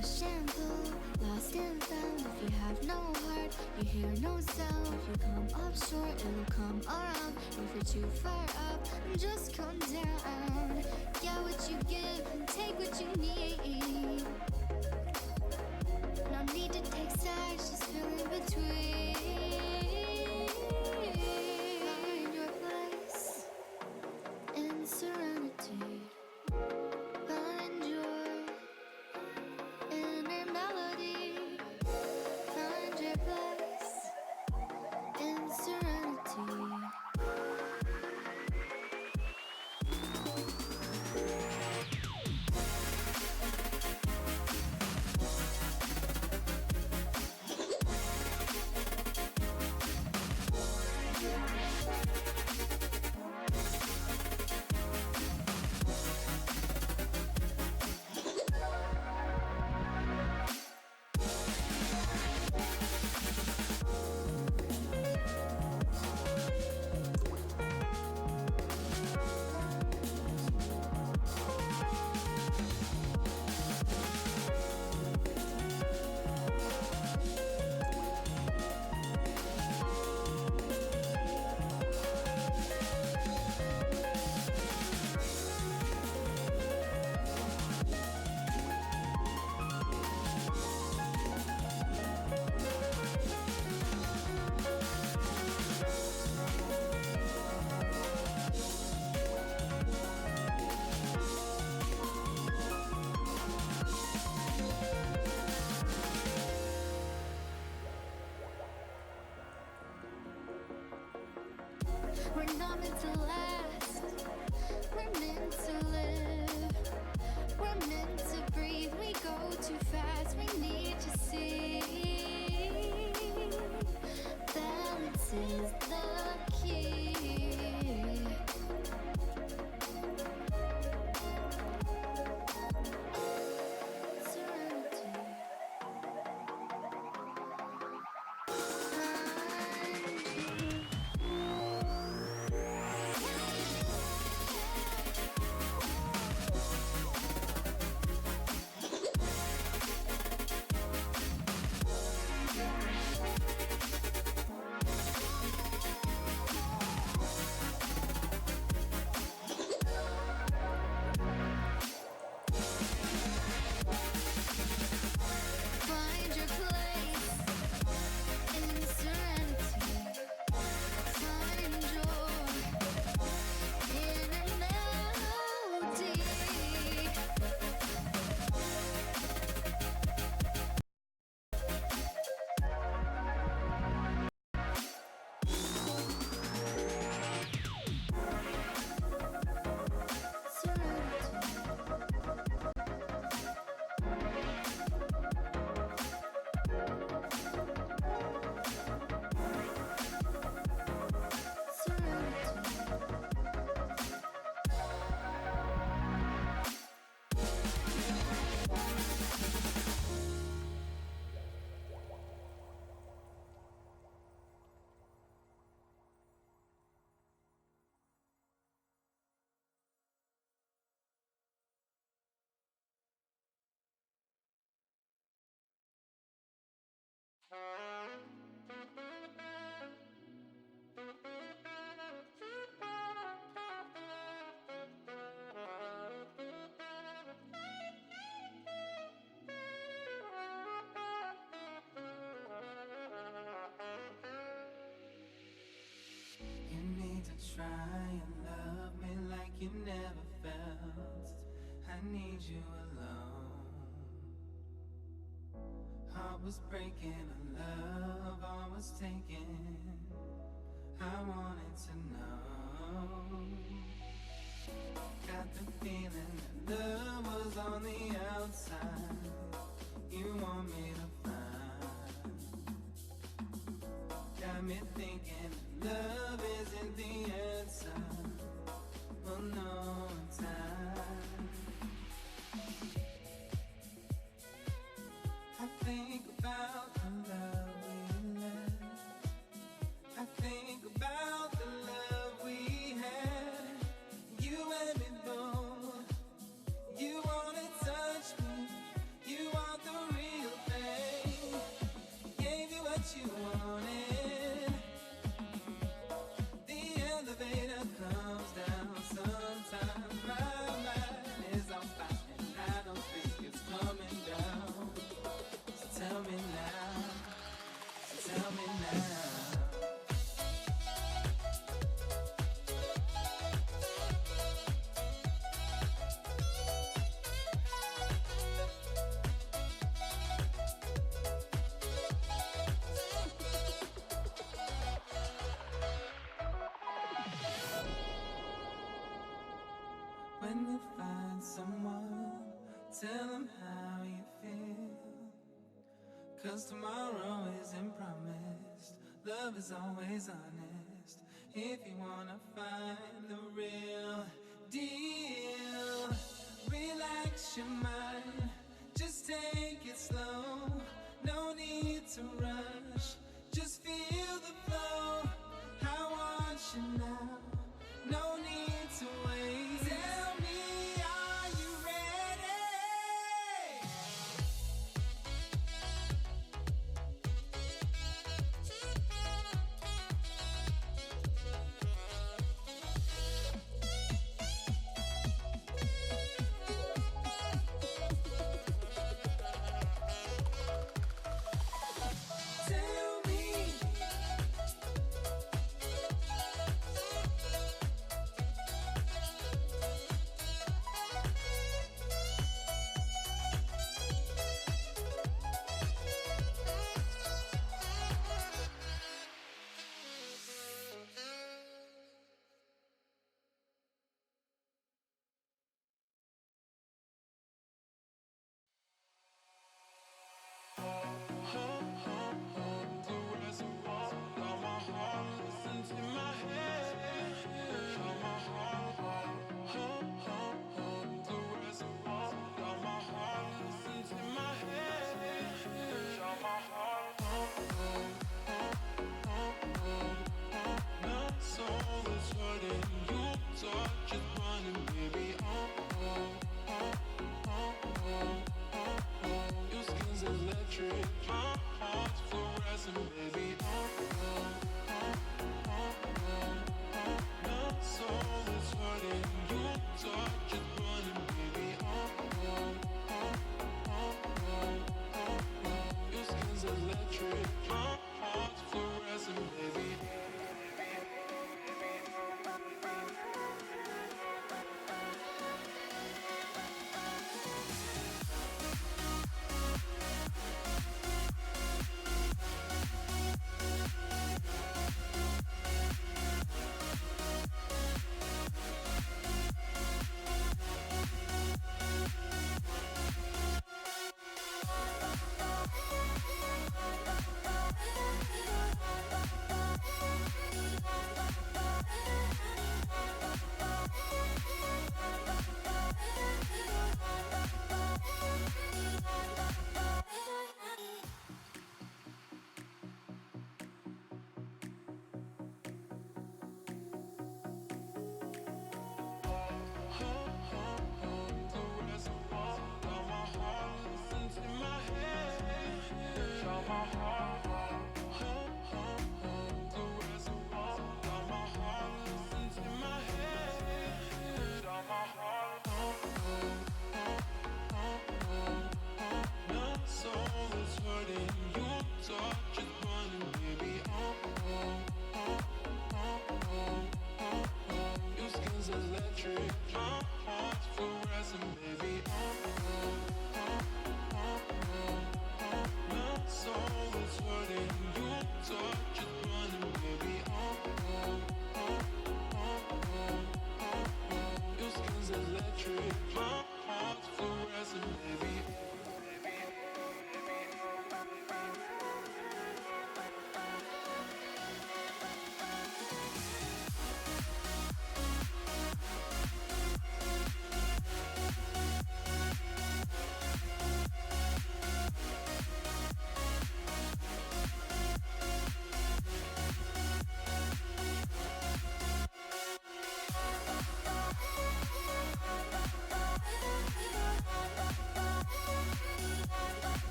rush and pull, lost and found. If you have no heart, you hear no sound. If you come up short, it'll come around. If you're too far up, just come down. Get what you give and take what you need. No need to take sides, just feel in between. Find your place in serenity. Find your inner melody. Find your place in serenity. We're not meant to last, we're meant to live. We're meant to breathe, we go too fast, we need to see. Balance is the key. Serenity. Find your place in serenity. Find your inner melody. You need to try and love me like you never felt. I need you alone. Heart was breaking, a love I was taking. I wanted to know. Got the feeling that love was on the outside. You want me to find. Got me thinking love isn't the answer. Well, no time. I think about the love we left. I think about the love we had. You and me both. You wanna touch me. someone, tell them how you feel. 'Cause tomorrow isn't promised, love is always honest. If you wanna find the real deal, relax your mind, just take it slow. No need to rush, just feel the flow. I want you now, no need to wait. Tell me, are you ready? Tell me,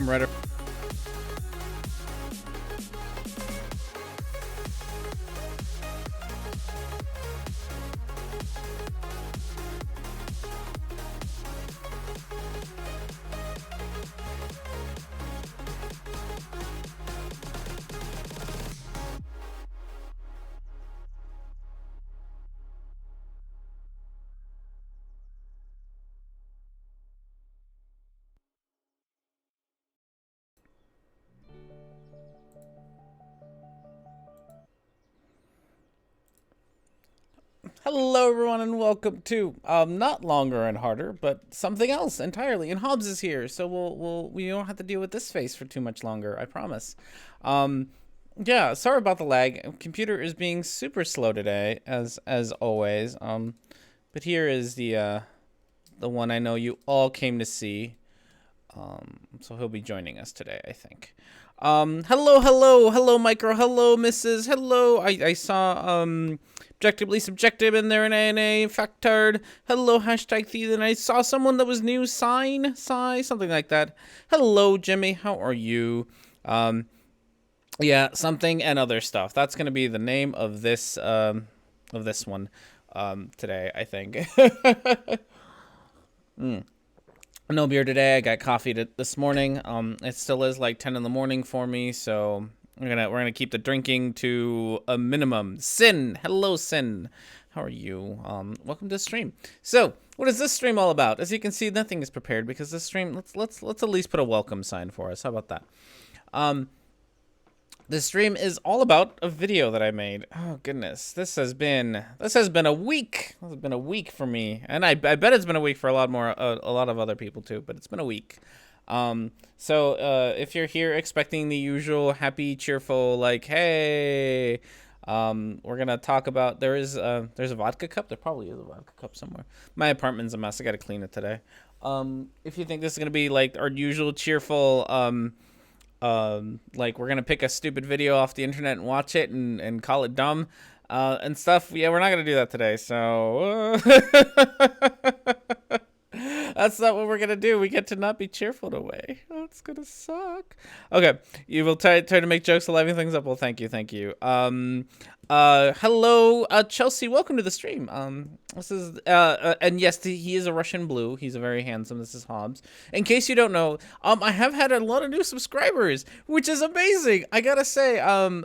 Rhetoric. Hello, everyone, and welcome to not longer and harder, but something else entirely. And Hobbs is here, so we don't have to deal with this face for too much longer. I promise. Yeah, sorry about the lag. Computer is being super slow today, as always. But here is the one I know you all came to see. So he'll be joining us today, I think. Hello, Micro. Hello, Mrs. Hello. I saw objectively subjective in there, in ANA factard. Hello, hashtag Theathan. I saw someone that was new. Sigh, something like that. Hello, Jimmy. How are you? Yeah, something and other stuff. That's gonna be the name of this one today, I think. No beer today. I got coffee this morning. It still is like 10 in the morning for me, so we're gonna keep the drinking to a minimum. Sin, hello, Sin. How are you? Welcome to the stream. So, what is this stream all about? As you can see, nothing is prepared because this stream. Let's at least put a welcome sign for us. How about that? This stream is all about a video that I made. Oh goodness, this has been a week. This has been a week for me, and I bet it's been a week for a lot of other people too. But it's been a week. So if you're here expecting the usual happy, cheerful, like, hey, we're gonna talk about there's a vodka cup. There probably is a vodka cup somewhere. My apartment's a mess. I gotta clean it today. If you think this is gonna be like our usual cheerful, like we're gonna pick a stupid video off the internet and watch it and call it dumb, and stuff. Yeah, we're not gonna do that today. So that's not what we're gonna do. We get to not be cheerful away. That's gonna suck. Okay, you will try to make jokes, liven things up. Well, thank you. Hello, Chelsea. Welcome to the stream. This is and yes, he is a Russian blue. He's a very handsome. This is Hobbs. In case you don't know, I have had a lot of new subscribers, which is amazing. I gotta say,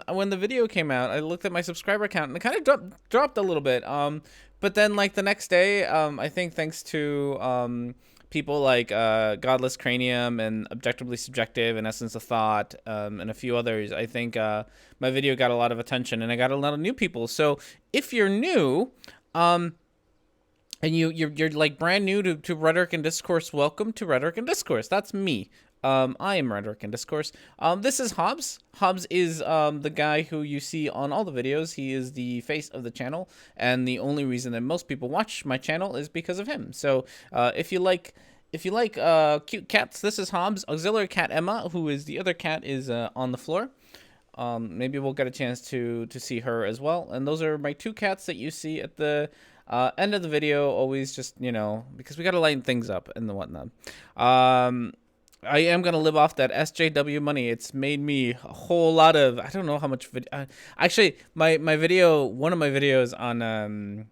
when the video came out, I looked at my subscriber count and it kind of dropped a little bit. But then like the next day, I think thanks to people like Godless Cranium and Objectively Subjective and Essence of Thought, and a few others, I think my video got a lot of attention and I got a lot of new people. So if you're new, and you're like brand new to Rhetoric and Discourse, welcome to Rhetoric and Discourse. That's me. I am Rhetoric and Discourse. This is Hobbs. Hobbs is the guy who you see on all the videos. He is the face of the channel, and the only reason that most people watch my channel is because of him. So if you like cute cats, this is Hobbs. Auxiliary cat Emma, who is the other cat, is on the floor. Maybe we'll get a chance to see her as well. And those are my two cats that you see at the end of the video. Always just, because we got to lighten things up and the whatnot. I am going to live off that SJW money. It's made me a whole lot of, I don't know how much video. Actually, my video, one of my videos on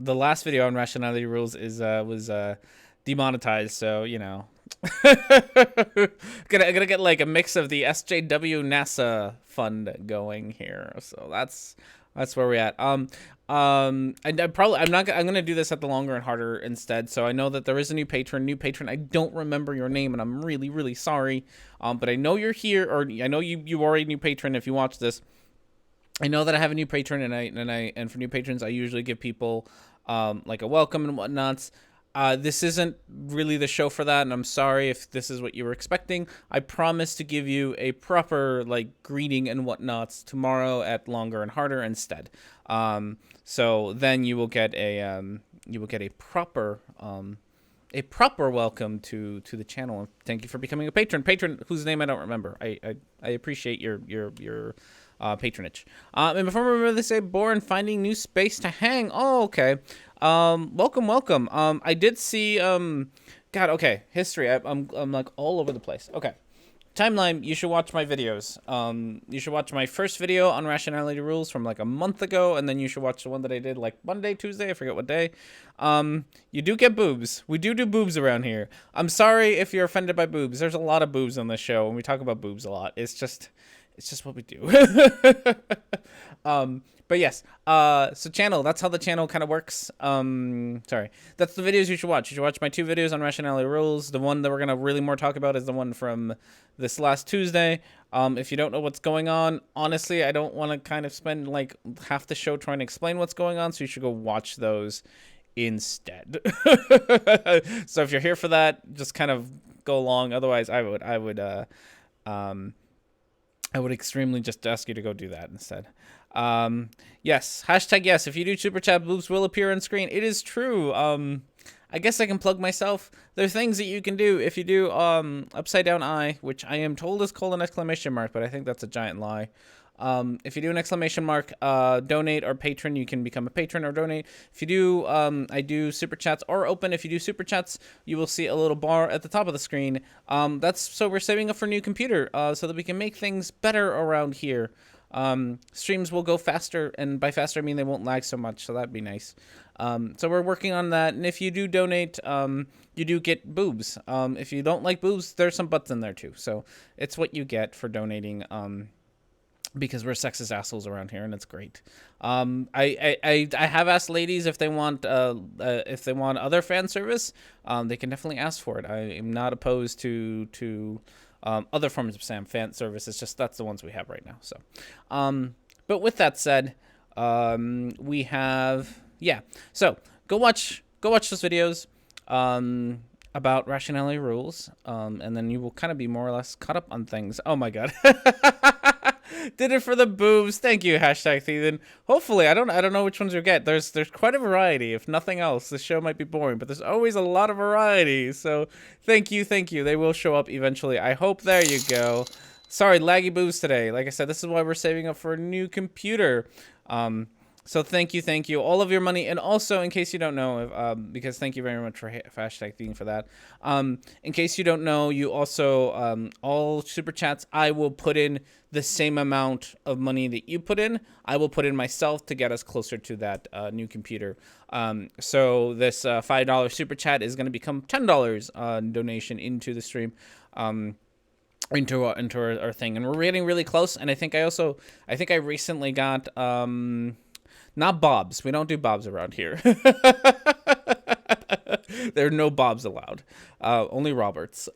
the last video on Rationality Rules was demonetized. So, gonna get like a mix of the SJW NASA fund going here. So that's where we're at. I'm gonna do this at the longer and harder instead. So I know that there is a new patron. I don't remember your name, and I'm really, really sorry. But I know you're here, or I know you are a new patron if you watch this. I know that I have a new patron, and for new patrons, I usually give people like a welcome and whatnots. This isn't really the show for that, and I'm sorry if this is what you were expecting. I promise to give you a proper like greeting and whatnots tomorrow at longer and harder instead. So then you will get a proper welcome to the channel. Thank you for becoming a patron whose name I don't remember. I appreciate your patronage. And before we remember to say, born finding new space to hang. Oh, okay. Welcome. I did see, God, okay. History. I'm like all over the place. Okay. timeline, you should watch my videos. You should watch my first video on Rationality Rules from like a month ago, and then you should watch the one that I did like Monday, Tuesday, I forget what day. You do get boobs. We do boobs around here. I'm sorry if you're offended by boobs. There's a lot of boobs on this show, and we talk about boobs a lot. It's just what we do. But yes, so channel, that's how the channel kind of works. Sorry, that's the videos you should watch. You should watch my 2 videos on Rationality Rules. The one that we're going to really more talk about is the one from this last Tuesday. If you don't know what's going on, honestly, I don't want to kind of spend like half the show trying to explain what's going on, so you should go watch those instead. So if you're here for that, just kind of go along. Otherwise, I would extremely just ask you to go do that instead. Yes, hashtag yes. If you do super chat, boobs will appear on screen. It is true. I guess I can plug myself. There are things that you can do if you do upside down eye, which I am told is called an exclamation mark, but I think that's a giant lie. If you do an exclamation mark, donate or patron, you can become a patron or donate. If you do, I do super chats or open. If you do super chats, you will see a little bar at the top of the screen. That's so we're saving up for a new computer, so that we can make things better around here. Streams will go faster, and by faster I mean they won't lag so much, so that'd be nice. So we're working on that, and if you do donate, you do get boobs. If you don't like boobs, there's some butts in there too, so it's what you get for donating, because we're sexist assholes around here, and it's great. I have asked ladies if they want other fan service. They can definitely ask for it. I am not opposed to other forms of fan service. It's just that's the ones we have right now. So, but with that said, we have So go watch those videos about Rationality Rules, and then you will kind of be more or less caught up on things. Oh my god. Did it for the boobs. Thank you, hashtag Theathan. Hopefully, I don't know which ones you'll get. There's quite a variety. If nothing else, the show might be boring, but there's always a lot of variety. So thank you. They will show up eventually. I hope. There you go. Sorry, laggy boobs today. Like I said, this is why we're saving up for a new computer. So thank you, all of your money, and also in case you don't know, because thank you very much for hashtag Theathan for that. In case you don't know, you also all super chats, I will put in the same amount of money that you put in. I will put in myself to get us closer to that new computer. So this $5 super chat is going to become $10 donation into the stream. Into our thing, and we're getting really close. And I think I recently got not Bobs. We don't do Bobs around here. There are no Bobs allowed. Only Roberts.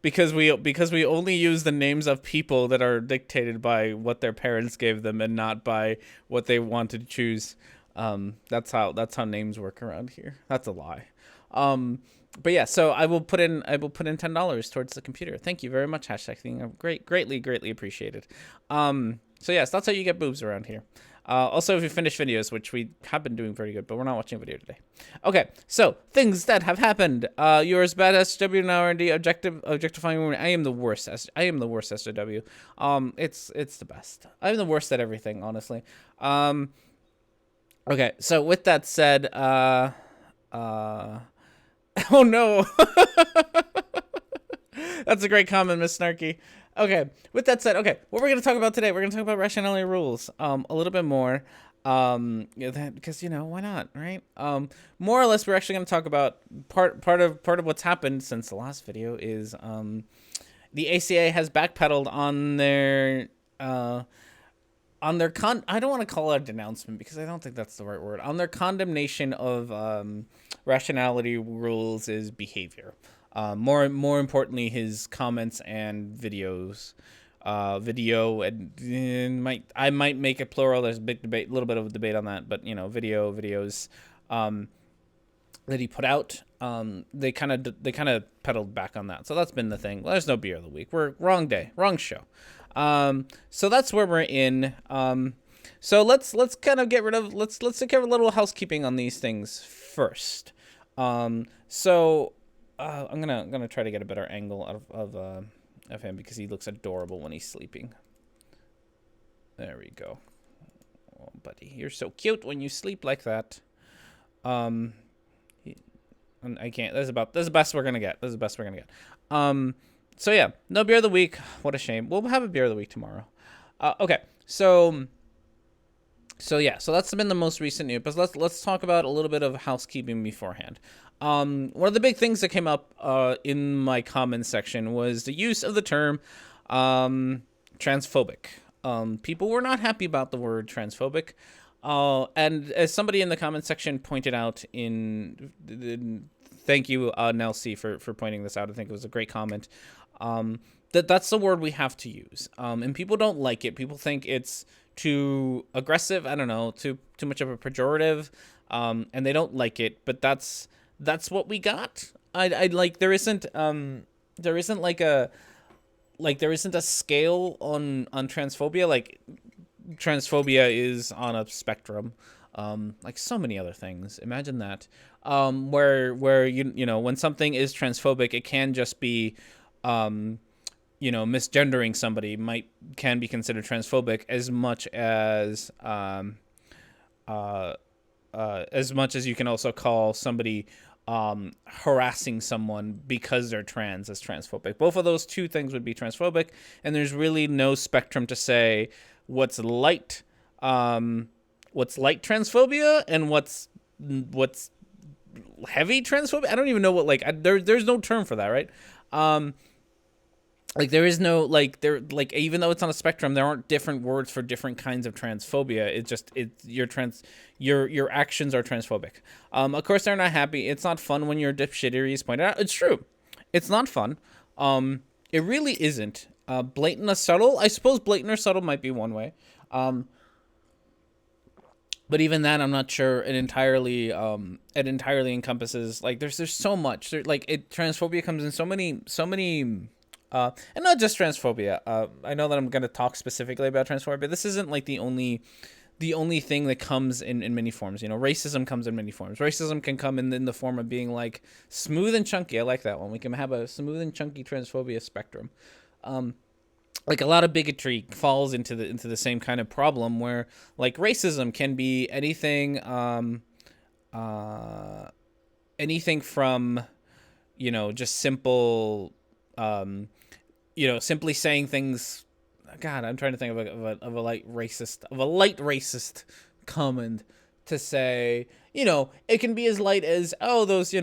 Because we only use the names of people that are dictated by what their parents gave them and not by what they wanted to choose. That's how names work around here. That's a lie. But yeah, so I will put in $10 towards the computer. Thank you very much, hashtag thing. Greatly appreciated. So yes, that's how you get boobs around here. Also, if you finish videos, which we have been doing very good, but we're not watching a video today. Okay, so things that have happened. You're as bad as SJW now, R&D, objectifying women. I am the worst SJW. It's the best. I'm the worst at everything, honestly. Okay, so with that said, oh no. That's a great comment, Miss Snarky. Okay, with that said, what we're going to talk about today, we're going to talk about Rationality Rules a little bit more, because, why not, right? More or less, we're actually going to talk about part of what's happened since the last video is the ACA has backpedaled on their I don't want to call it a denouncement because I don't think that's the right word, on their condemnation of Rationality Rules' behavior. More importantly, his comments and videos, and I might make it plural. There's a little bit of a debate on that, but videos, that he put out, they kind of pedaled back on that. So that's been the thing. Well, there's no beer of the week. We're wrong day, wrong show. So that's where we're in. So let's kind of get rid of let's take care of a little housekeeping on these things first. So. I'm gonna try to get a better angle of him because he looks adorable when he's sleeping. There we go. Oh, buddy, you're so cute when you sleep like that. I can't. That's the best we're gonna get. So yeah, no beer of the week. What a shame. We'll have a beer of the week tomorrow. Okay, so yeah, so that's been the most recent news. But let's talk about a little bit of housekeeping beforehand. One of the big things that came up in my comments section was the use of the term transphobic. People were not happy about the word transphobic. And as somebody in the comment section pointed out thank you, Nelsie, for pointing this out. I think it was a great comment. That's the word we have to use. And people don't like it. People think it's too aggressive. I don't know, too much of a pejorative. And they don't like it, but that's what we got. I like, there isn't a scale on transphobia. Like, transphobia is on a spectrum, like so many other things. Imagine that, where you know, when something is transphobic, it can just be, misgendering somebody can be considered transphobic as much as you can also call somebody harassing someone because they're trans as transphobic. Both of those two things would be transphobic, and there's really no spectrum to say what's light transphobia and what's heavy transphobia. I don't even know what, there's no term for that, right? There is no, even though it's on a spectrum, there aren't different words for different kinds of transphobia. Your actions are transphobic. Of course, they're not happy. It's not fun when your dipshittery is pointed out. It's true. It's not fun. It really isn't. Blatant or subtle? I suppose blatant or subtle might be one way. But even that, I'm not sure it entirely encompasses. Like, there's so much. Transphobia comes in so many. And not just transphobia. I know that I'm going to talk specifically about transphobia, but this isn't like the only thing that comes in many forms. You know, racism comes in many forms. Racism can come in the form of being like smooth and chunky. I like that one. We can have a smooth and chunky transphobia spectrum. Like, a lot of bigotry falls into the same kind of problem, where like racism can be anything from, just simple, simply saying things. God, I'm trying to think of a light racist comment to say. It can be as light as, oh, those,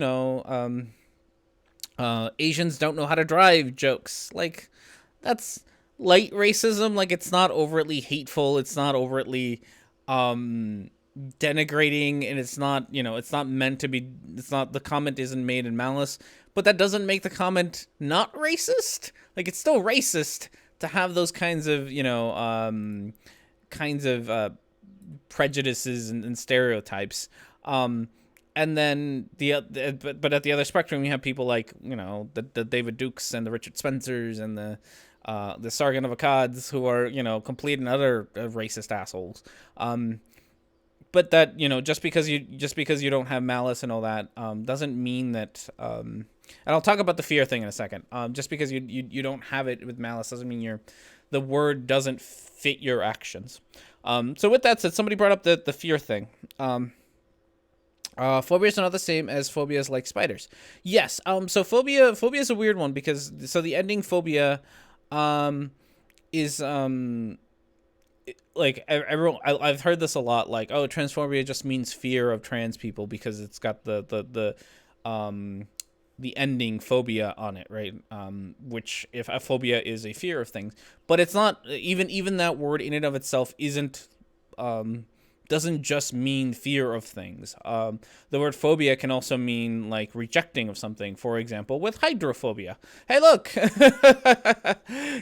Asians don't know how to drive jokes. Like, that's light racism. Like, it's not overtly hateful. It's not overtly denigrating, and it's not, it's not meant to be. It's not, the comment isn't made in malice, but that doesn't make the comment not racist. Like, it's still racist to have those kinds of, prejudices and stereotypes. And then but at the other spectrum, you have people like, the David Dukes and the Richard Spencers and the Sargon of Akkad's, who are, complete and utter racist assholes. But that, just because you don't have malice and all that, doesn't mean that, and I'll talk about the fear thing in a second. Just because you don't have it with malice doesn't mean the word doesn't fit your actions. So with that said, somebody brought up the fear thing. Phobias are not the same as phobias like spiders. Yes. So phobia is a weird one, because the ending phobia, is like, everyone, I've heard this a lot, like, oh, transphobia just means fear of trans people because it's got the ending phobia on it, right? Which, if a phobia is a fear of things, but it's not, even that word in and of itself isn't, doesn't just mean fear of things. The word phobia can also mean like rejecting of something. For example, with hydrophobia. Hey, look.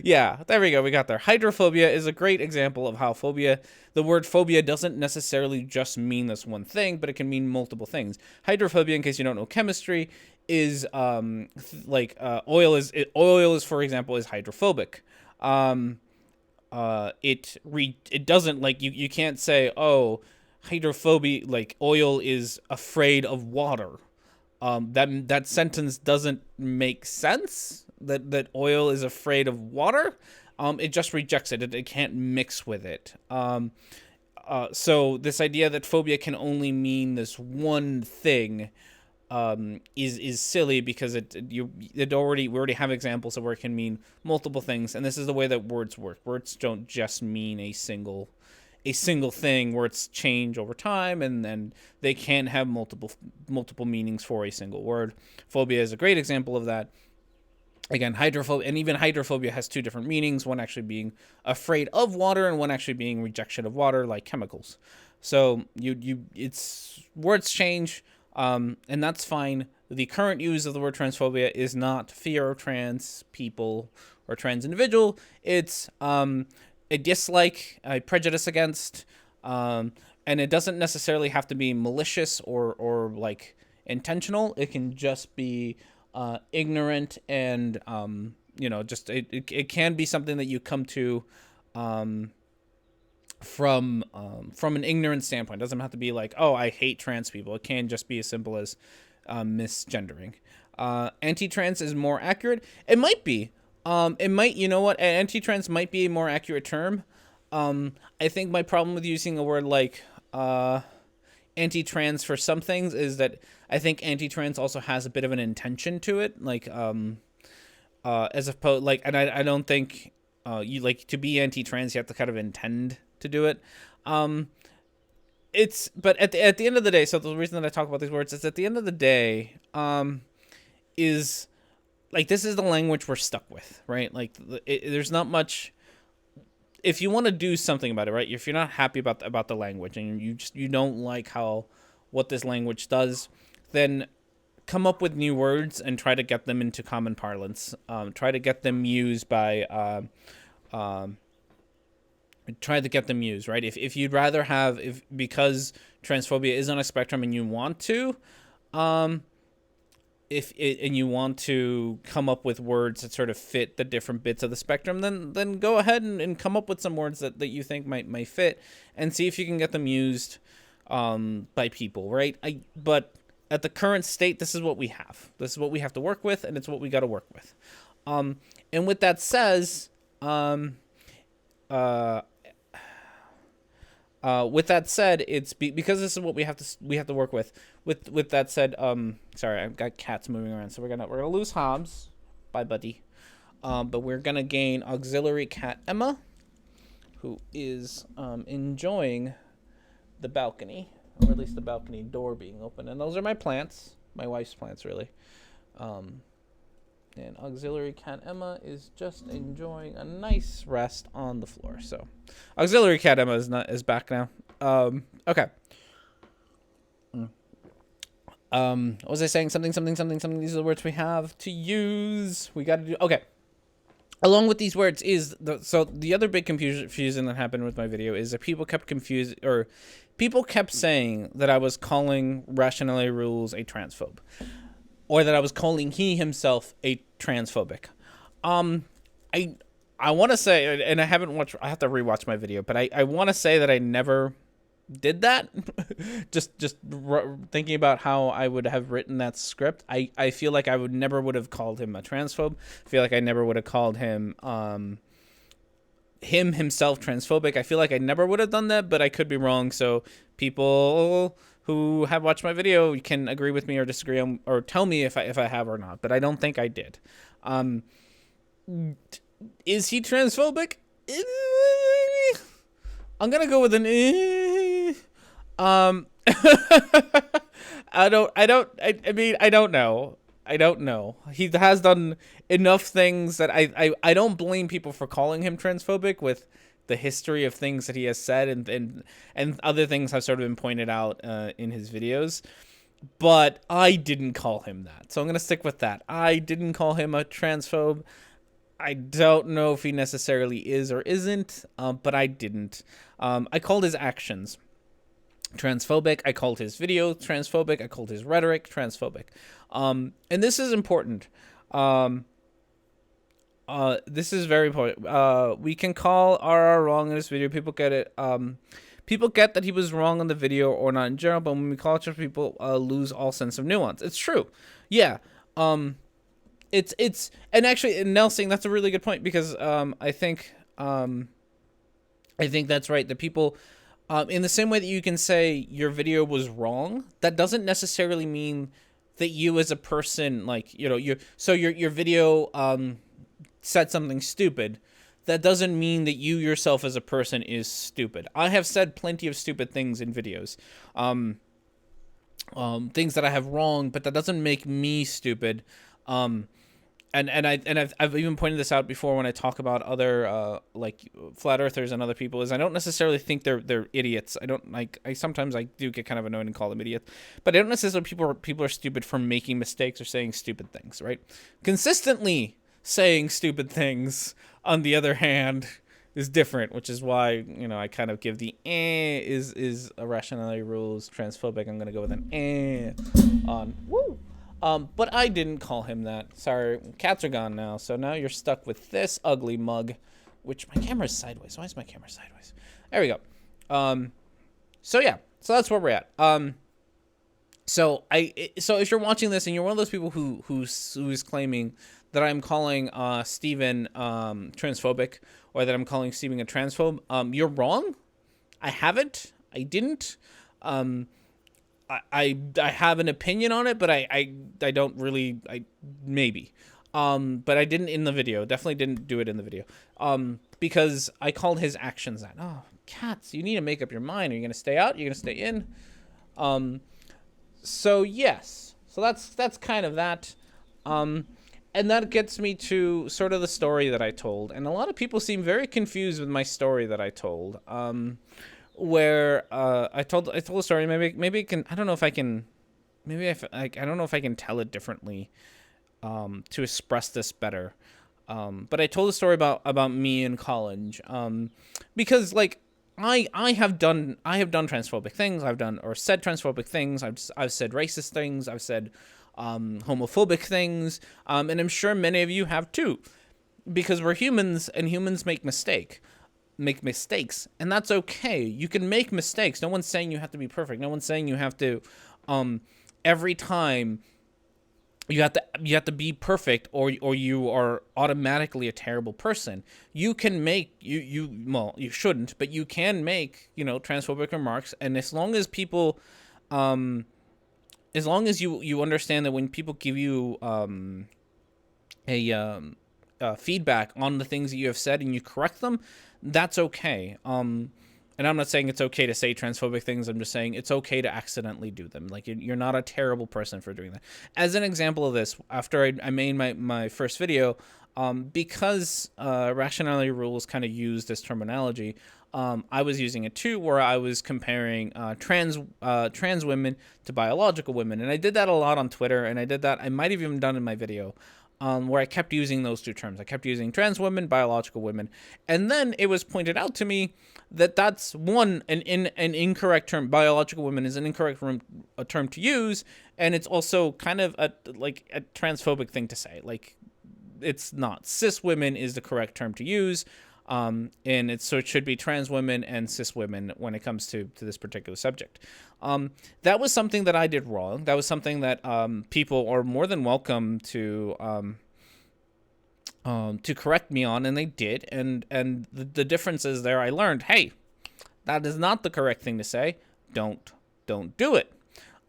Yeah, there we go. We got there. Hydrophobia is a great example of how the word phobia doesn't necessarily just mean this one thing, but it can mean multiple things. Hydrophobia, in case you don't know chemistry, is oil is, for example, is hydrophobic. It doesn't, like, you can't say, oh, hydrophobia, like, oil is afraid of water. That sentence doesn't make sense, that oil is afraid of water. It just rejects it. It can't mix with it. So this idea that phobia can only mean this one thing, is silly because we already have examples of where it can mean multiple things, and this is the way that words work. Words don't just mean a single thing. Words change over time, and then they can have multiple meanings for a single word. Phobia is a great example of that. Again, hydrophobia, and even hydrophobia has two different meanings, one actually being afraid of water and one actually being rejection of water, like chemicals. So it's words change, and that's fine. The current use of the word transphobia is not fear of trans people or trans individual. It's a dislike, a prejudice against, and it doesn't necessarily have to be malicious or like intentional. It can just be ignorant, and just it can be something that you come to from an ignorant standpoint. It doesn't have to be like, oh, I hate trans people. It can just be as simple as misgendering. Anti-trans is more accurate. It might be. It might, anti-trans might be a more accurate term. I think my problem with using a word like anti-trans for some things is that I think anti-trans also has a bit of an intention to it, like as opposed, like, and I don't think you, like, to be anti-trans you have to kind of intend to do it. But at the end of the day, so the reason that I talk about these words is at the end of the day, is like, this is the language we're stuck with, right? Like, there's not much. If you want to do something about it, right? If you're not happy about the language and you don't like what this language does, then come up with new words and try to get them into common parlance. Try to get them used by. Try to get them used, right? If you'd rather have, because transphobia is on a spectrum and you want to, and you want to come up with words that sort of fit the different bits of the spectrum, then go ahead and come up with some words that you think might fit, and see if you can get them used by people, right? But at the current state, this is what we have. This is what we have to work with, and it's what we got to work with. And with that says, with that said, it's because this is what we have to work with. With that said, sorry, I've got cats moving around, so we're gonna lose Hobbs. Bye, buddy. But we're gonna gain auxiliary cat Emma, who is enjoying the balcony, or at least the balcony door being open. And those are my plants, my wife's plants, really. And auxiliary cat Emma is just enjoying a nice rest on the floor. So, auxiliary cat Emma is back now. Okay. What was I saying? Something. These are the words we have to use. We got to do. Okay. Along with these words is the other big confusion that happened with my video is that people kept saying that I was calling Rationality Rules a transphobe, or that I was calling he himself a transphobic. I want to say, and I have to rewatch my video, but I want to say that I never did that. just thinking about how I would have written that script, I feel like I never would have called him a transphobe. I feel like I never would have called him himself transphobic. I feel like I never would have done that, but I could be wrong. So people who have watched my video, you can agree with me or disagree or tell me if I have or not, but I don't think I did. Is he transphobic? I'm gonna go with an I don't know. He has done enough things that I don't blame people for calling him transphobic with the history of things that he has said and other things have sort of been pointed out in his videos. But I didn't call him that. So I'm going to stick with that. I didn't call him a transphobe. I don't know if he necessarily is or isn't, but I didn't. I called his actions transphobic. I called his video transphobic. I called his rhetoric transphobic. And this is important. This is very important. We can call RR wrong in this video. People get it. People get that he was wrong on the video or not in general, but when we call it, people lose all sense of nuance. It's true. Yeah. It's and actually, Nelson, that's a really good point, because I think that's right. The people, in the same way that you can say your video was wrong, that doesn't necessarily mean that you as a person, like, you know, your video said something stupid, that doesn't mean that you yourself as a person is stupid. I have said plenty of stupid things in videos, things that I have wrong, but that doesn't make me stupid. I've even pointed this out before when I talk about other like flat earthers and other people, is I don't necessarily think they're idiots. I sometimes I do get kind of annoyed and call them idiots, but I don't necessarily people are stupid for making mistakes or saying stupid things, right? Consistently saying stupid things, on the other hand, is different, which is why, you know, I kind of give the is a Rationality Rules transphobic. I'm gonna go with an on woo. But I didn't call him that. Sorry, cats are gone now, so now you're stuck with this ugly mug, which my camera's sideways. Why is my camera sideways? There we go. So yeah, so that's where we're at. So if you're watching this and you're one of those people who's claiming that I'm calling Steven transphobic, or that I'm calling Steven a transphobe, you're wrong. I haven't. I didn't. I have an opinion on it, but I don't really, maybe. But I didn't in the video. Definitely didn't do it in the video. Because I called his actions that. Oh, cats, you need to make up your mind. Are you gonna stay out? Are you gonna stay in? So yes. So that's kind of that. And that gets me to sort of the story that I told. And a lot of people seem very confused with my story that I told. Where I told a story. Maybe it can. I don't know if I can. I don't know if I can tell it differently to express this better. But I told a story about me in college. Because like I have done transphobic things. I've done or said transphobic things. I've said racist things. I've said homophobic things. And I'm sure many of you have too, because we're humans and humans make mistakes, and that's okay. You can make mistakes. No one's saying you have to be perfect. No one's saying you have to every time you have to be perfect, or you are automatically a terrible person. You can make well, you shouldn't, but you can make, you know, transphobic remarks, and as long as people as long as you understand that when people give you feedback on the things that you have said and you correct them, that's okay. And I'm not saying it's okay to say transphobic things. I'm just saying it's okay to accidentally do them. Like, you're not a terrible person for doing that. As an example of this, after I made my first video, because Rationality Rules kind of used this terminology, I was using it too, where I was comparing trans women to biological women. And I did that a lot on Twitter, and I might have even done in my video. Where I kept using those two terms. I kept using trans women, biological women. And then it was pointed out to me that that's an incorrect term. Biological women is an incorrect term to use, and it's also kind of a transphobic thing to say. Like, it's not. Cis women is the correct term to use. So it should be trans women and cis women when it comes to this particular subject. That was something that I did wrong. That was something that people are more than welcome to correct me on, and they did. And the difference is there. I learned, hey, that is not the correct thing to say. Don't do it.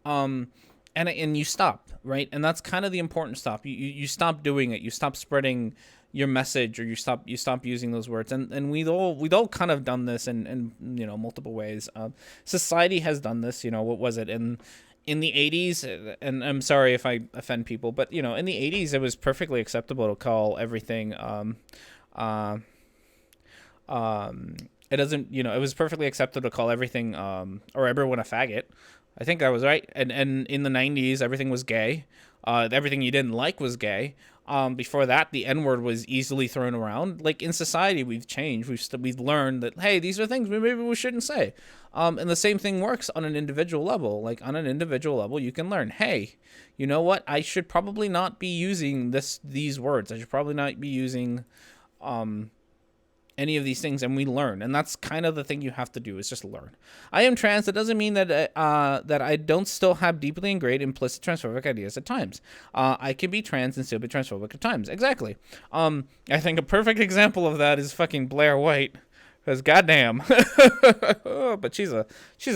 And you stop, right? And that's kind of the important stop. You stop doing it. You stop spreading your message, or you stop using those words. And we'd all kind of done this in you know, multiple ways. Society has done this. You know, what was it in the 80s? And I'm sorry if I offend people, but you know, in the 80s it was perfectly acceptable to call everything it doesn't, you know, it was perfectly acceptable to call everything or everyone a faggot. I think I was right. And in the 90s, everything was gay. Everything you didn't like was gay. Before that, the N-word was easily thrown around. Like, in society, we've changed. We've learned that, hey, these are things maybe we shouldn't say. And the same thing works on an individual level. Like, on an individual level, you can learn, hey, you know what? I should probably not be using these words. I should probably not be using any of these things, and we learn. And that's kind of the thing you have to do, is just learn. I am trans. That doesn't mean that that I don't still have deeply ingrained implicit transphobic ideas at times. I can be trans and still be transphobic at times. Exactly. I think a perfect example of that is fucking Blair White, because goddamn. But she's a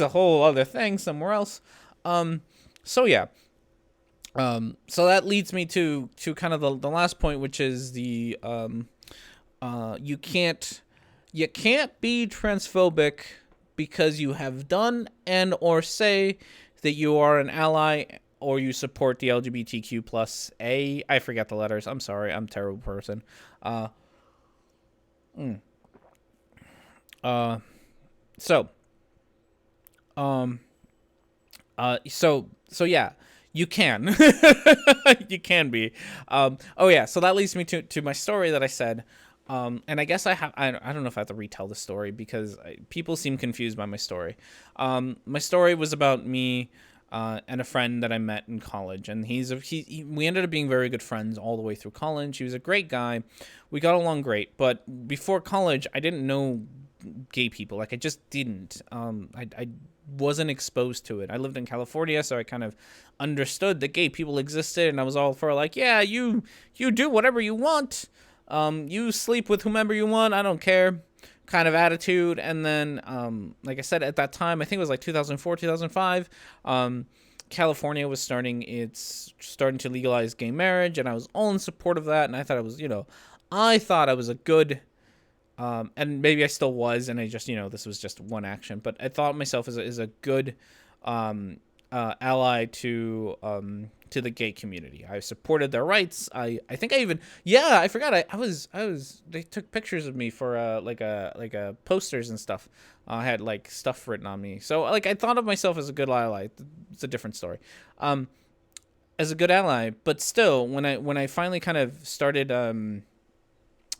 whole other thing somewhere else. So yeah. So that leads me to kind of the last point, which is the you can't be transphobic because you have done and or say that you are an ally or you support the LGBTQ plus A. I forget the letters. I'm sorry. I'm a terrible person. So so yeah, you can. You can be. Oh yeah, so that leads me to my story that I said. And I guess I don't know if I have to retell the story because people seem confused by my story. My story was about me and a friend that I met in college, and we ended up being very good friends all the way through college. He was a great guy. We got along great, but before college, I didn't know gay people. Like, I just didn't. I wasn't exposed to it. I lived in California, so I kind of understood that gay people existed, and I was all for like, yeah, you do whatever you want. You sleep with whomever you want. I don't care, kind of attitude. And then, like I said, at that time, I think it was like 2004, 2005. California was starting to legalize gay marriage, and I was all in support of that. And I thought I was a good, and maybe I still was, and I just, this was just one action, but I thought myself as a good, ally to the gay community. I supported their rights. I think I even, yeah, I forgot. I was they took pictures of me for like a posters and stuff. I had like stuff written on me. So like I thought of myself as a good ally. It's a different story. As a good ally, but still when I finally kind of started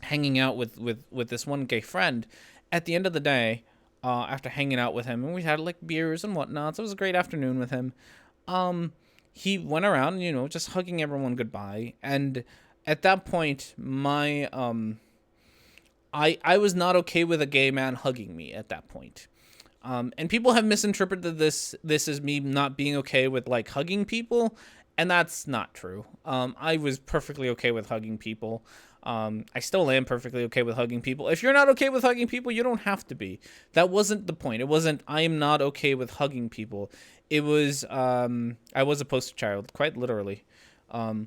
hanging out with this one gay friend, at the end of the day, after hanging out with him, and we had like beers and whatnot, so it was a great afternoon with him. He went around, just hugging everyone goodbye. And at that point, I was not okay with a gay man hugging me at that point. And people have misinterpreted this as me not being okay with like hugging people, and that's not true. I was perfectly okay with hugging people. I still am perfectly okay with hugging people. If you're not okay with hugging people, you don't have to be. That wasn't the point. It wasn't I am not okay with hugging people. It was I was a poster child, quite literally. I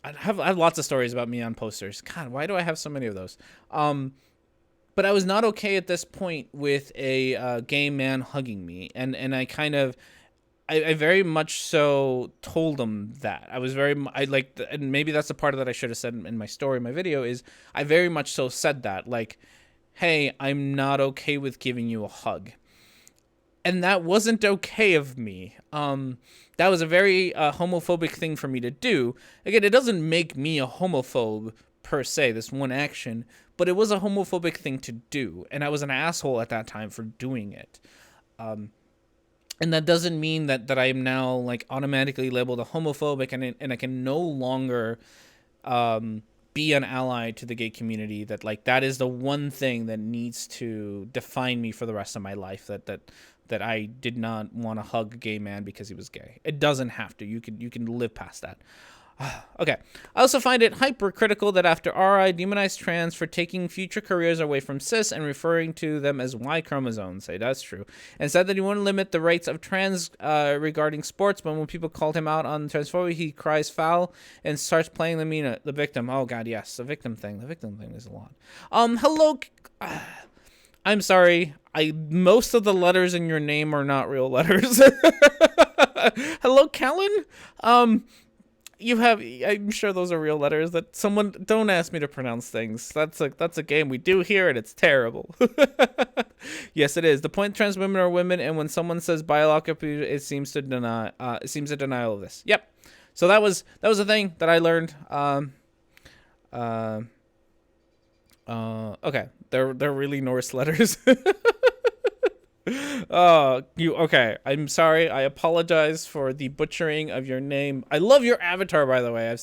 have lots of stories about me on posters. God, why do I have so many of those? But I was not okay at this point with a gay man hugging me, and I kind of. I very much so told him that. And maybe that's the part that I should have said in my story, my video, is I very much so said that, like, hey, I'm not okay with giving you a hug. And that wasn't okay of me. That was a very homophobic thing for me to do. Again, it doesn't make me a homophobe per se, this one action, but it was a homophobic thing to do. And I was an asshole at that time for doing it. And that doesn't mean that I am now like automatically labeled a homophobic and I can no longer be an ally to the gay community. That is the one thing that needs to define me for the rest of my life. That I did not want to hug a gay man because he was gay. It doesn't have to. You can live past that. Okay. I also find it hypercritical that after RI demonized trans for taking future careers away from cis and referring to them as Y chromosomes. Say that's true. And said that he wouldn't limit the rights of trans regarding sports, but when people called him out on transphobia, he cries foul and starts playing the victim. Oh god, yes, the victim thing. The victim thing is a lot. Hello. I'm sorry. Most of the letters in your name are not real letters. Hello, Callan. I'm sure those are real letters that someone, don't ask me to pronounce things. That's a game we do here and it's terrible. Yes, it is. The point trans women are women, and when someone says biological, it seems a denial of this. Yep. So that was a thing that I learned. Okay. They're really Norse letters. Okay. I'm sorry. I apologize for the butchering of your name. I love your avatar, by the way. I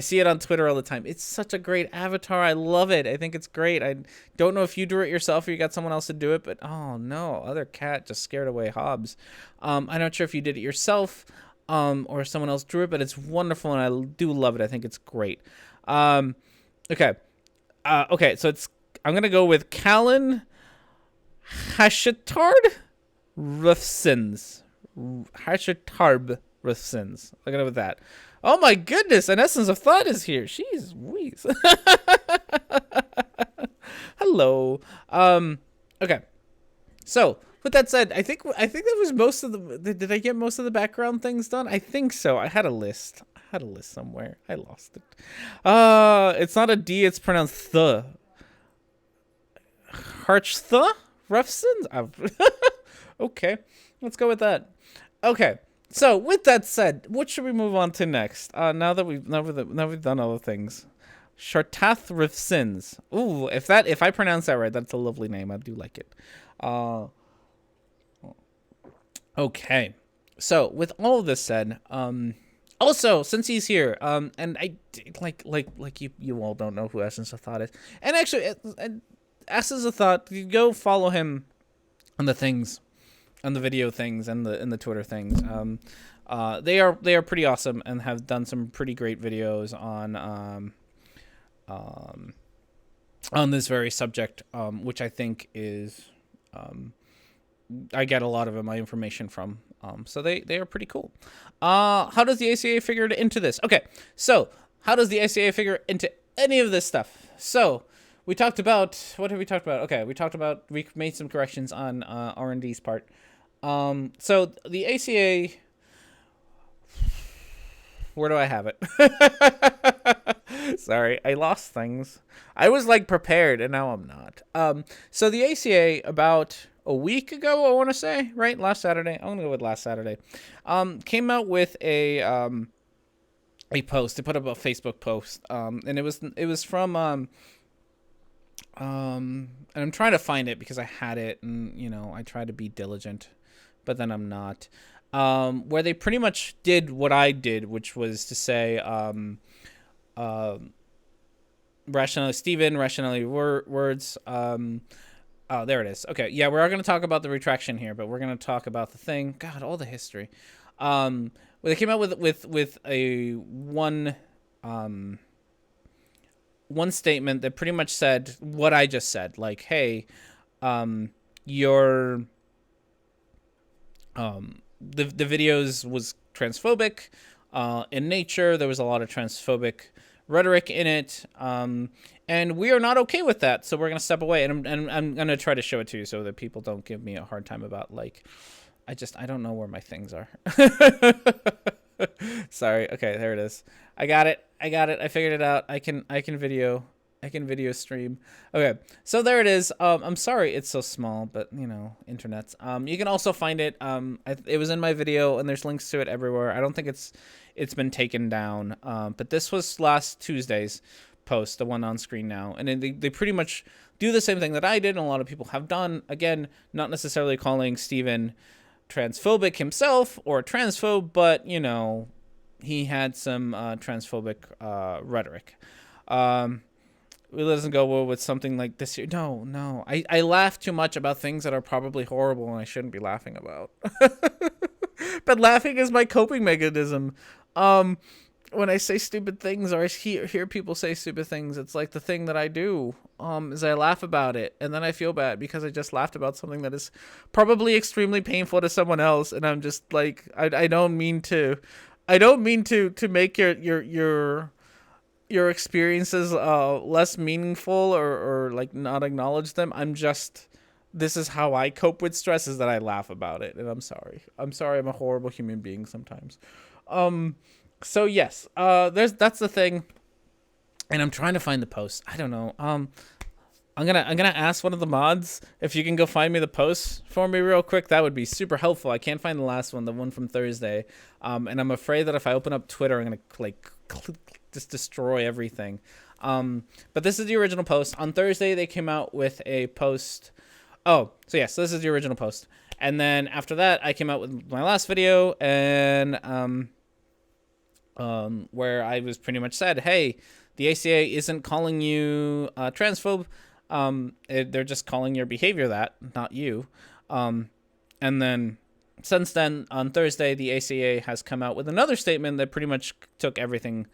see it on Twitter all the time. It's such a great avatar. I love it. I think it's great. I don't know if you drew it yourself or you got someone else to do it, but oh no, other cat just scared away Hobbs. I'm not sure if you did it yourself, or someone else drew it, but it's wonderful and I do love it. I think it's great. Okay. So I'm gonna go with Callan Hashatard Rufsins. Hashatarb. Sins. Look at that. Oh my goodness, an essence of thought is here. Jeez Louise. Hello. Okay. So with that said, I think that was most of the. Did I get most of the background things done? I think so. I had a list. Somewhere. I lost it. It's not a D. It's pronounced the. Harchtha Refsins. Okay, let's go with that. Okay. So with that said, what should we move on to next? Now that we've done all the things, Shartath Rifsins. Ooh, if I pronounce that right, that's a lovely name. I do like it. Okay. So with all of this said, also since he's here, and I like you all don't know who Essence of Thought is, and actually, Essence of Thought, you go follow him on the things. On the video things and the Twitter things, they are pretty awesome and have done some pretty great videos on this very subject, which I think is I get a lot of my information from. So they are pretty cool. How does the ACA figure into this? Okay, so how does the ACA figure into any of this stuff? So we talked about, what have we talked about? Okay, we made some corrections on R&D's part. So the ACA, where do I have it? Sorry, I lost things. I was like prepared and now I'm not. So the ACA about a week ago, I want to say, right? Last Saturday. I'm going to go with last Saturday. Came out with a post. They put up a Facebook post. And it was from, and I'm trying to find it because I had it and, I try to be diligent. But then I'm not, where they pretty much did what I did, which was to say, rationality words. Oh, there it is. Okay. Yeah. We're going to talk about the retraction here, but we're going to talk about the thing. God, all the history. Well, they came out with a one statement that pretty much said what I just said. Like, hey, your, the videos was transphobic in nature. There was a lot of transphobic rhetoric in it, and we are not okay with that. So we're gonna step away, and I'm gonna try to show it to you so that people don't give me a hard time about like, I don't know where my things are. Sorry. Okay, there it is. I got it. I figured it out. I can video stream. Okay, so there it is. I'm sorry it's so small, but internet's. You can also find it. It was in my video, and there's links to it everywhere. I don't think it's been taken down. But this was last Tuesday's post, the one on screen now, and they pretty much do the same thing that I did, and a lot of people have done. Again, not necessarily calling Steven transphobic himself or transphobe, but he had some transphobic rhetoric. It doesn't go well with something like this here. No. I laugh too much about things that are probably horrible and I shouldn't be laughing about. But laughing is my coping mechanism. When I say stupid things or I hear people say stupid things, it's like the thing that I do is I laugh about it. And then I feel bad because I just laughed about something that is probably extremely painful to someone else. And I'm just like, I don't mean to make your experiences less meaningful or like not acknowledge them. This is how I cope with stress, is that I laugh about it, and I'm sorry I'm a horrible human being sometimes. So yes, that's the thing, and I'm trying to find the post. I don't know. I'm gonna ask one of the mods if you can go find me the post for me real quick. That would be super helpful. I can't find the last one, the one from Thursday, and I'm afraid that if I open up Twitter, I'm gonna just destroy everything. But this is the original post. On Thursday, they came out with a post. Oh, so yes, this is the original post. And then after that, I came out with my last video, and where I was pretty much said, hey, the ACA isn't calling you transphobe. They're just calling your behavior that, not you. And then since then, on Thursday, the ACA has come out with another statement that pretty much took everything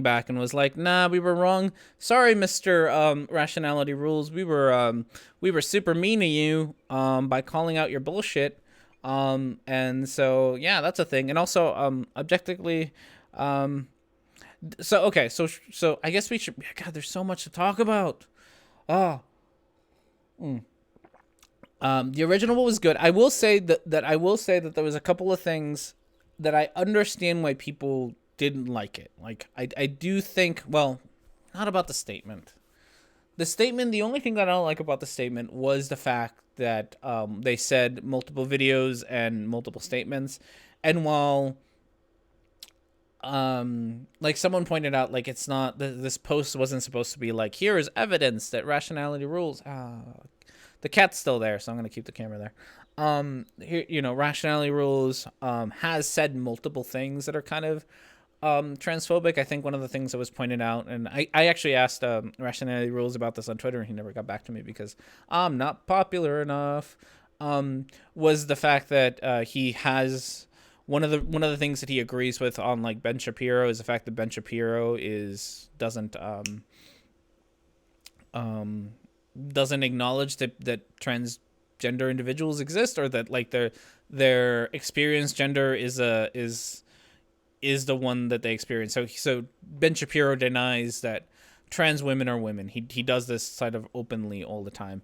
back and was like, nah, we were wrong. Sorry, Mr. Rationality Rules. We were super mean to you by calling out your bullshit. And so yeah, that's a thing. And also objectively, so okay, so I guess we should. God, there's so much to talk about. Oh, the original was good. I will say that there was a couple of things that I understand why people didn't like it. Like I do think, well, not about the statement. The statement, the only thing that I don't like about the statement was the fact that they said multiple videos and multiple statements. And while like someone pointed out, like it's not, this post wasn't supposed to be like, here is evidence that rationality rules. The cat's still there, so I'm gonna keep the camera there. Here, rationality rules has said multiple things that are kind of transphobic. I think one of the things that was pointed out, and I actually asked Rationality Rules about this on Twitter, and he never got back to me because I'm not popular enough, was the fact that he has one of the things that he agrees with on like Ben Shapiro is the fact that Ben Shapiro doesn't acknowledge that transgender individuals exist, or that like their experienced gender is the one that they experience. So Ben Shapiro denies that trans women are women. He does this sort of openly all the time.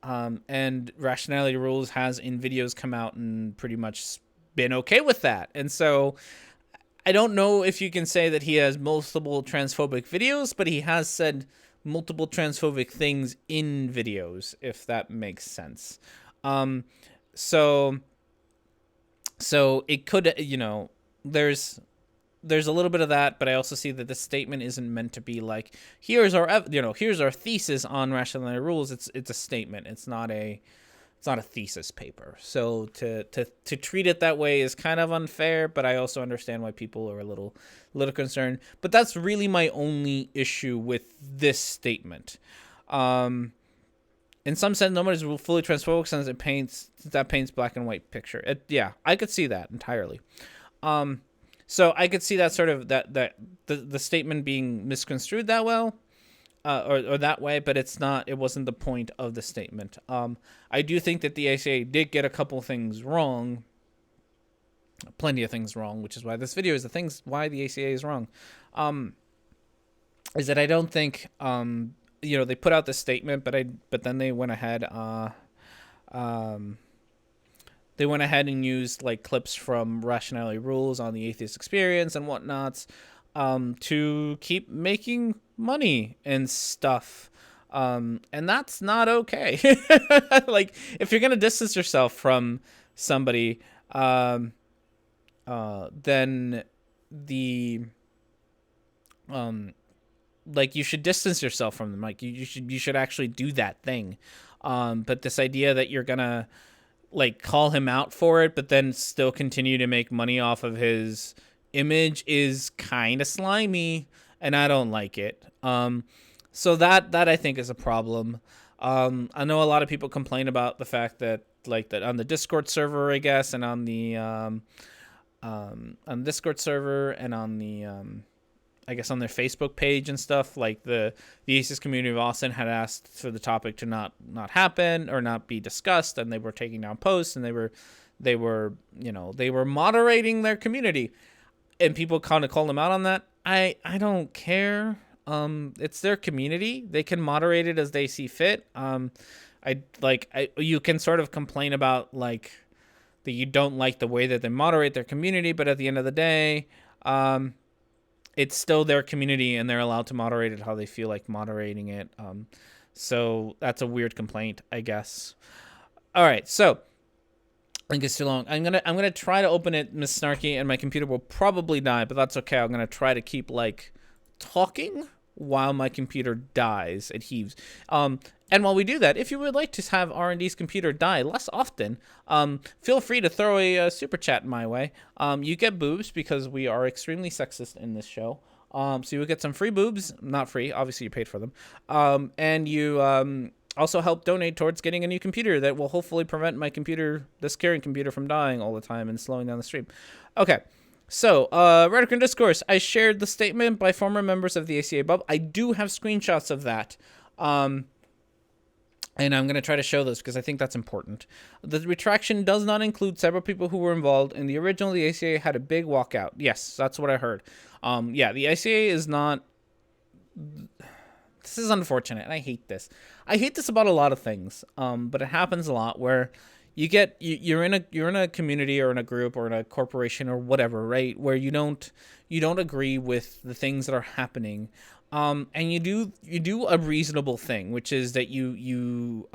And Rationality Rules has in videos come out and pretty much been okay with that. And so I don't know if you can say that he has multiple transphobic videos, but he has said multiple transphobic things in videos, if that makes sense. So it could, there's a little bit of that, but I also see that the statement isn't meant to be like, here's our thesis on rationality rules. It's a statement. It's not a thesis paper. So to treat it that way is kind of unfair, but I also understand why people are a little concerned. But that's really my only issue with this statement. In some sense, nobody's fully transphobic since it paints black and white picture. Yeah, I could see that entirely. So I could see that sort of that the statement being misconstrued that well, or that way, but it wasn't the point of the statement. I do think that the ACA did get a couple things wrong, plenty of things wrong, which is why this video is why the ACA is wrong. Is that I don't think they put out this statement, but then they went ahead and used like clips from Rationality Rules on the Atheist Experience and whatnots to keep making money and stuff. And that's not okay. Like, if you're going to distance yourself from somebody, then like you should distance yourself from them. Like you should actually do that thing. But this idea that you're going to like call him out for it, but then still continue to make money off of his image is kind of slimy, and I don't like it. So that I think is a problem. I know a lot of people complain about the fact that that on the Discord server, I guess, and on the Discord server and on the I guess on their Facebook page and stuff, like the atheist community of Austin had asked for the topic to not happen or not be discussed, and they were taking down posts, and they were moderating their community, and people kind of called them out on that. I don't care. It's their community. They can moderate it as they see fit. You can sort of complain about like that you don't like the way that they moderate their community, but at the end of the day, it's still their community, and they're allowed to moderate it how they feel like moderating it. So that's a weird complaint, I guess. All right, so I think it's too long. I'm gonna try to open it, Miss Snarky, and my computer will probably die, but that's okay. I'm gonna try to keep like talking while my computer dies. It heaves. And while we do that, if you would like to have R&D's computer die less often, feel free to throw a super chat my way. You get boobs because we are extremely sexist in this show. So you will get some free boobs. Not free, obviously you paid for them. And you also help donate towards getting a new computer that will hopefully prevent my computer, this current computer, from dying all the time and slowing down the stream. Okay. So, Rhetoric&Discourse, I shared the statement by former members of the ACA above. I do have screenshots of that. And I'm going to try to show this because I think that's important. The retraction does not include several people who were involved in the original. The ACA had a big walkout. Yes, that's what I heard. Yeah, the ACA is not... This is unfortunate, and I hate this. I hate this about a lot of things, but it happens a lot where you're in a community or in a group or in a corporation or whatever, right? Where you don't agree with the things that are happening. And you do a reasonable thing, which is that you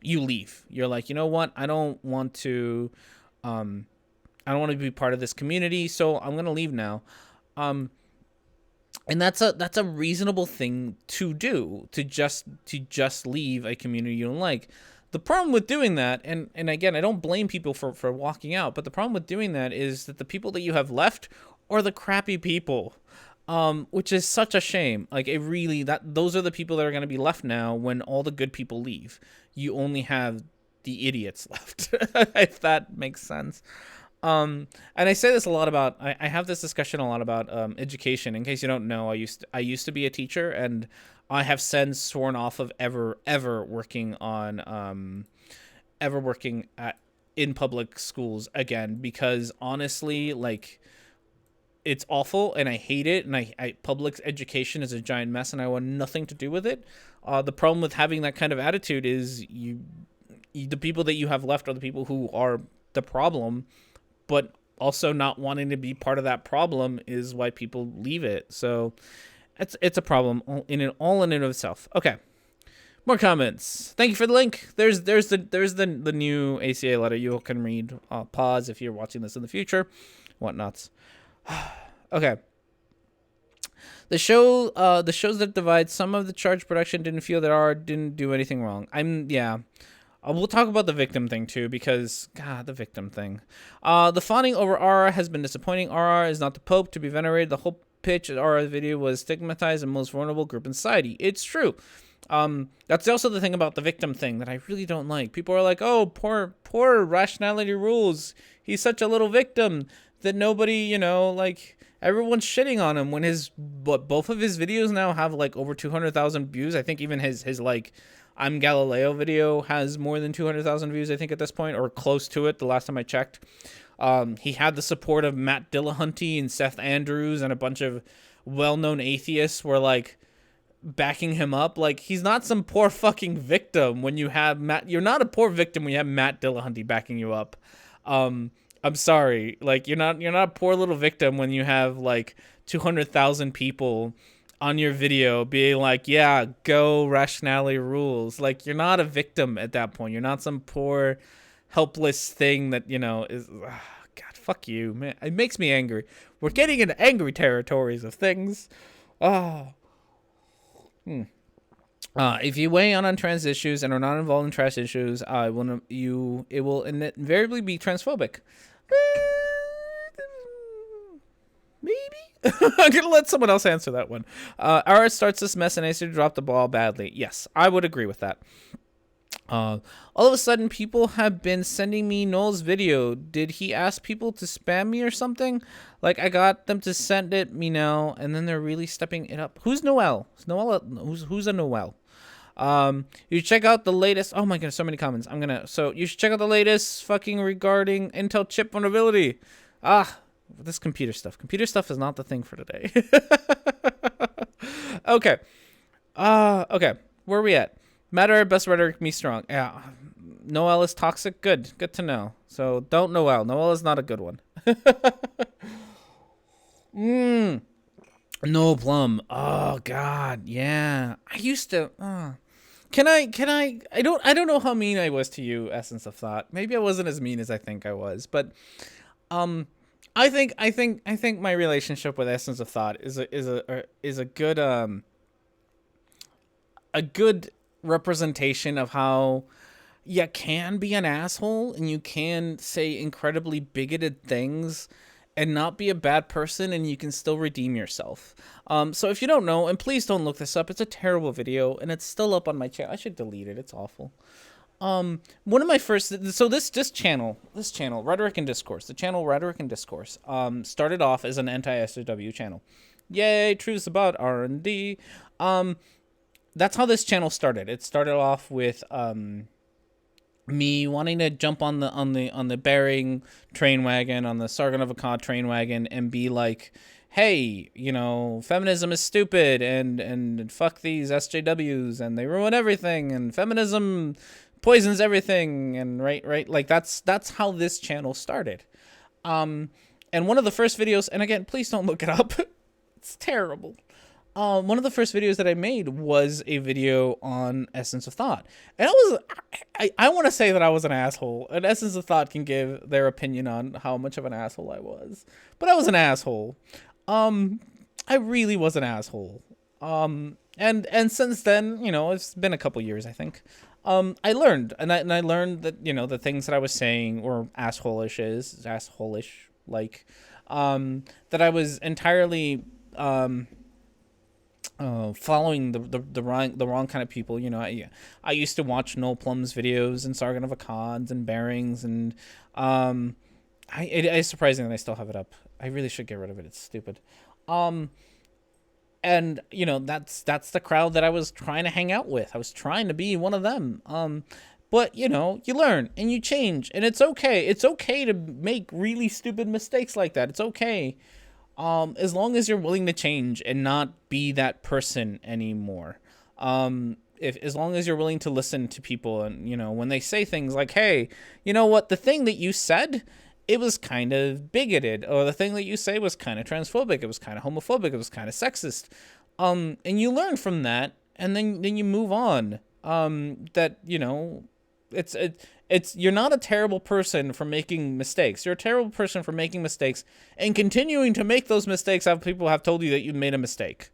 leave. You're like, you know what? I don't want to be part of this community, so I'm gonna leave now. And that's a reasonable thing to do, to just leave a community you don't like. The problem with doing that, and again, I don't blame people for walking out, but the problem with doing that is that the people that you have left are the crappy people. Which is such a shame. Like, it really, those are the people that are going to be left now when all the good people leave. You only have the idiots left, if that makes sense. And I say this a lot about, I have this discussion a lot about education. In case you don't know, I used to be a teacher, and I have since sworn off of ever working in public schools again, because honestly, like, it's awful and I hate it, and I public education is a giant mess and I want nothing to do with it. The problem with having that kind of attitude is the people that you have left are the people who are the problem, but also not wanting to be part of that problem is why people leave it. So it's a problem in and of itself. Okay. More comments. Thank you for the link. There's the new ACA letter you can read. Pause if you're watching this in the future. Whatnots. Okay. The shows that divide some of the charge production didn't feel that RR didn't do anything wrong. We'll talk about the victim thing too, because God, the victim thing. The fawning over RR has been disappointing. RR is not the Pope to be venerated. The whole pitch of RR's video was stigmatized the most vulnerable group in society. It's true. That's also the thing about the victim thing that I really don't like. People are like, oh, poor Rationality Rules. He's such a little victim that nobody, like, everyone's shitting on him when both of his videos now have like over 200,000 views. I think even his like I'm Galileo video has more than 200,000 views, I think, at this point, or close to it the last time I checked. He had the support of Matt Dillahunty and Seth Andrews, and a bunch of well-known atheists were like backing him up. Like, he's not some poor fucking victim when you have you're not a poor victim when you have Matt Dillahunty backing you up. I'm sorry. Like, you're not a poor little victim when you have like 200,000 people on your video being like, yeah, go Rationality Rules. Like, you're not a victim at that point. You're not some poor helpless thing that, is God, fuck you, man. It makes me angry. We're getting into angry territories of things. If you weigh on trans issues and are not involved in trash issues, it will invariably be transphobic. Maybe. I'm gonna let someone else answer that one. RS starts this mess and ACA dropped the ball badly. Yes, I would agree with that. All of a sudden, people have been sending me Noel's video. Did he ask people to spam me or something? Like, I got them to send it me now, and then they're really stepping it up. Who's Noel? Who's a Noel? You check out the latest. Oh my goodness, so many comments. So you should check out the latest fucking regarding Intel chip vulnerability. This computer stuff. Computer stuff is not the thing for today. Okay. Okay. Where are we at? Matter best rhetoric, me strong. Yeah. Noel is toxic. Good to know. So don't Noel. Noel is not a good one. No Plum. Oh God. Yeah. I used to. Can I? I don't know how mean I was to you, Essence of Thought. Maybe I wasn't as mean as I think I was, but I think my relationship with Essence of Thought is a good representation of how you can be an asshole and you can say incredibly bigoted things and not be a bad person, and you can still redeem yourself. So if you don't know, and please don't look this up, it's a terrible video and it's still up on my channel. I should delete it. It's awful. One of my first, so this channel, Rhetoric and Discourse, the channel Rhetoric and Discourse, started off as an anti-SJW channel. Yay, truths about R&D. that's how this channel started. It started off with me wanting to jump on the Bering train wagon, on the Sargon of Akkad train wagon, and be like, hey, you know, feminism is stupid, and fuck these SJWs, and they ruin everything, and feminism poisons everything, and right, like that's how this channel started. And one of the first videos, and again, please don't look it up, it's terrible. One of the first videos that I made was a video on Essence of Thought. And I want to say that I was an asshole. And Essence of Thought can give their opinion on how much of an asshole I was. But I was an asshole. I really was an asshole. And since then, you know, it's been a couple years, I think. I learned, and I learned that, you know, the things that I was saying were asshole-ish, like, that I was entirely, following the wrong kind of people. You know, I used to watch Noel Plum's videos and Sargon of Akkad and Bearings, and it's surprising that I still have it up. I really should get rid of it. It's stupid. And you know, that's the crowd that I was trying to hang out with. I was trying to be one of them. But you know, you learn and you change, and it's okay. It's okay to make really stupid mistakes like that. It's okay. As long as you're willing to change and not be that person anymore. As long as you're willing to listen to people, and, you know, when they say things like, hey, you know what, the thing that you said, it was kind of bigoted, or the thing that you say was kind of transphobic, it was kind of homophobic, it was kind of sexist. And you learn from that, and then you move on. That, you know, it's you're not a terrible person for making mistakes. You're a terrible person for making mistakes and continuing to make those mistakes after people have told you that you made a mistake.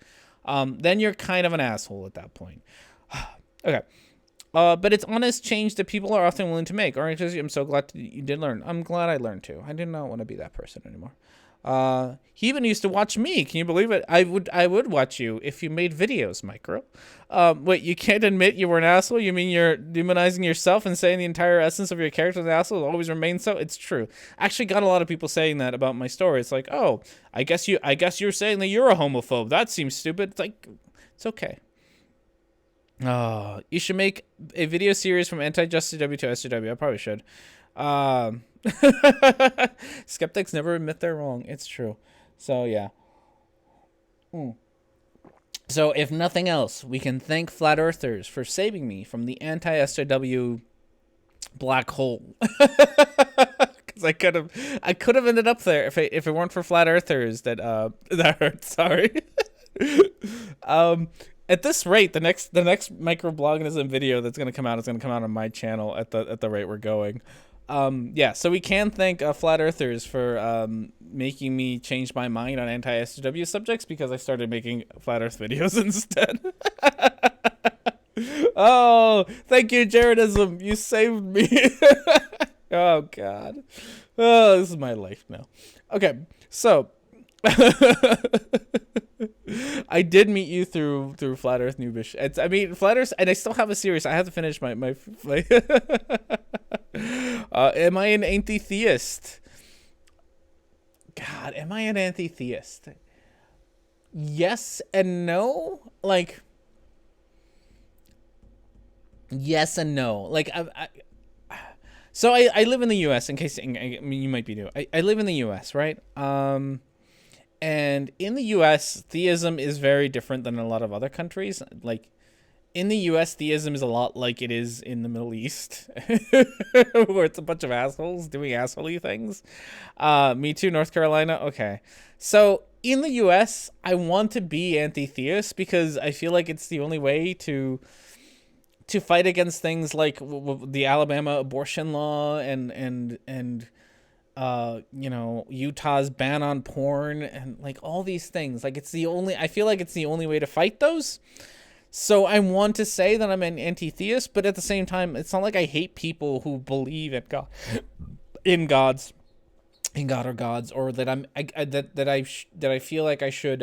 Then you're kind of an asshole at that point. Okay. But it's honest change that people are often willing to make. Orange, I'm so glad you did learn. I'm glad I learned too. I did not want to be that person anymore. He even used to watch me. Can you believe it? I would watch you if you made videos, Micro. Wait, you can't admit you were an asshole? You mean you're demonizing yourself and saying the entire essence of your character is an asshole will always remain so? It's true. Actually got a lot of people saying that about my story. It's like, oh, I guess you're saying that you're a homophobe. That seems stupid. It's like, it's okay. You should make a video series from anti-SJW to SJW. I probably should. Skeptics never admit they're wrong. It's true. So yeah. So if nothing else, we can thank flat earthers for saving me from the anti-SJW black hole. Because I could have ended up there if it weren't for flat earthers. That hurt. Sorry. At this rate, the next microbloganism video that's gonna come out is gonna come out on my channel at the rate we're going. Yeah, so we can thank flat earthers for making me change my mind on anti-SJW subjects, because I started making flat earth videos instead. Oh, thank you, Jaredism. You saved me. Oh god. Oh, this is my life now. Okay, so I did meet you through Flat Earth Noobish. Flat Earth, and I still have a series. I have to finish my am I an anti-theist? God, am I an anti-theist? Yes and no. Like, yes and no. Like, so I live in the U.S. In case, I mean, you might be new. I live in the U.S., right? And in the U.S., theism is very different than a lot of other countries. Like, in the U.S., theism is a lot like it is in the Middle East, where it's a bunch of assholes doing asshole-y things. Me too, North Carolina. Okay. So, in the U.S., I want to be anti-theist because I feel like it's the only way to fight against things like the Alabama abortion law and you know, Utah's ban on porn and like all these things. Like, I feel like it's the only way to fight those. So I want to say that I'm an anti-theist, but at the same time, it's not like I hate people who believe in God, in God or gods, or that I feel like I should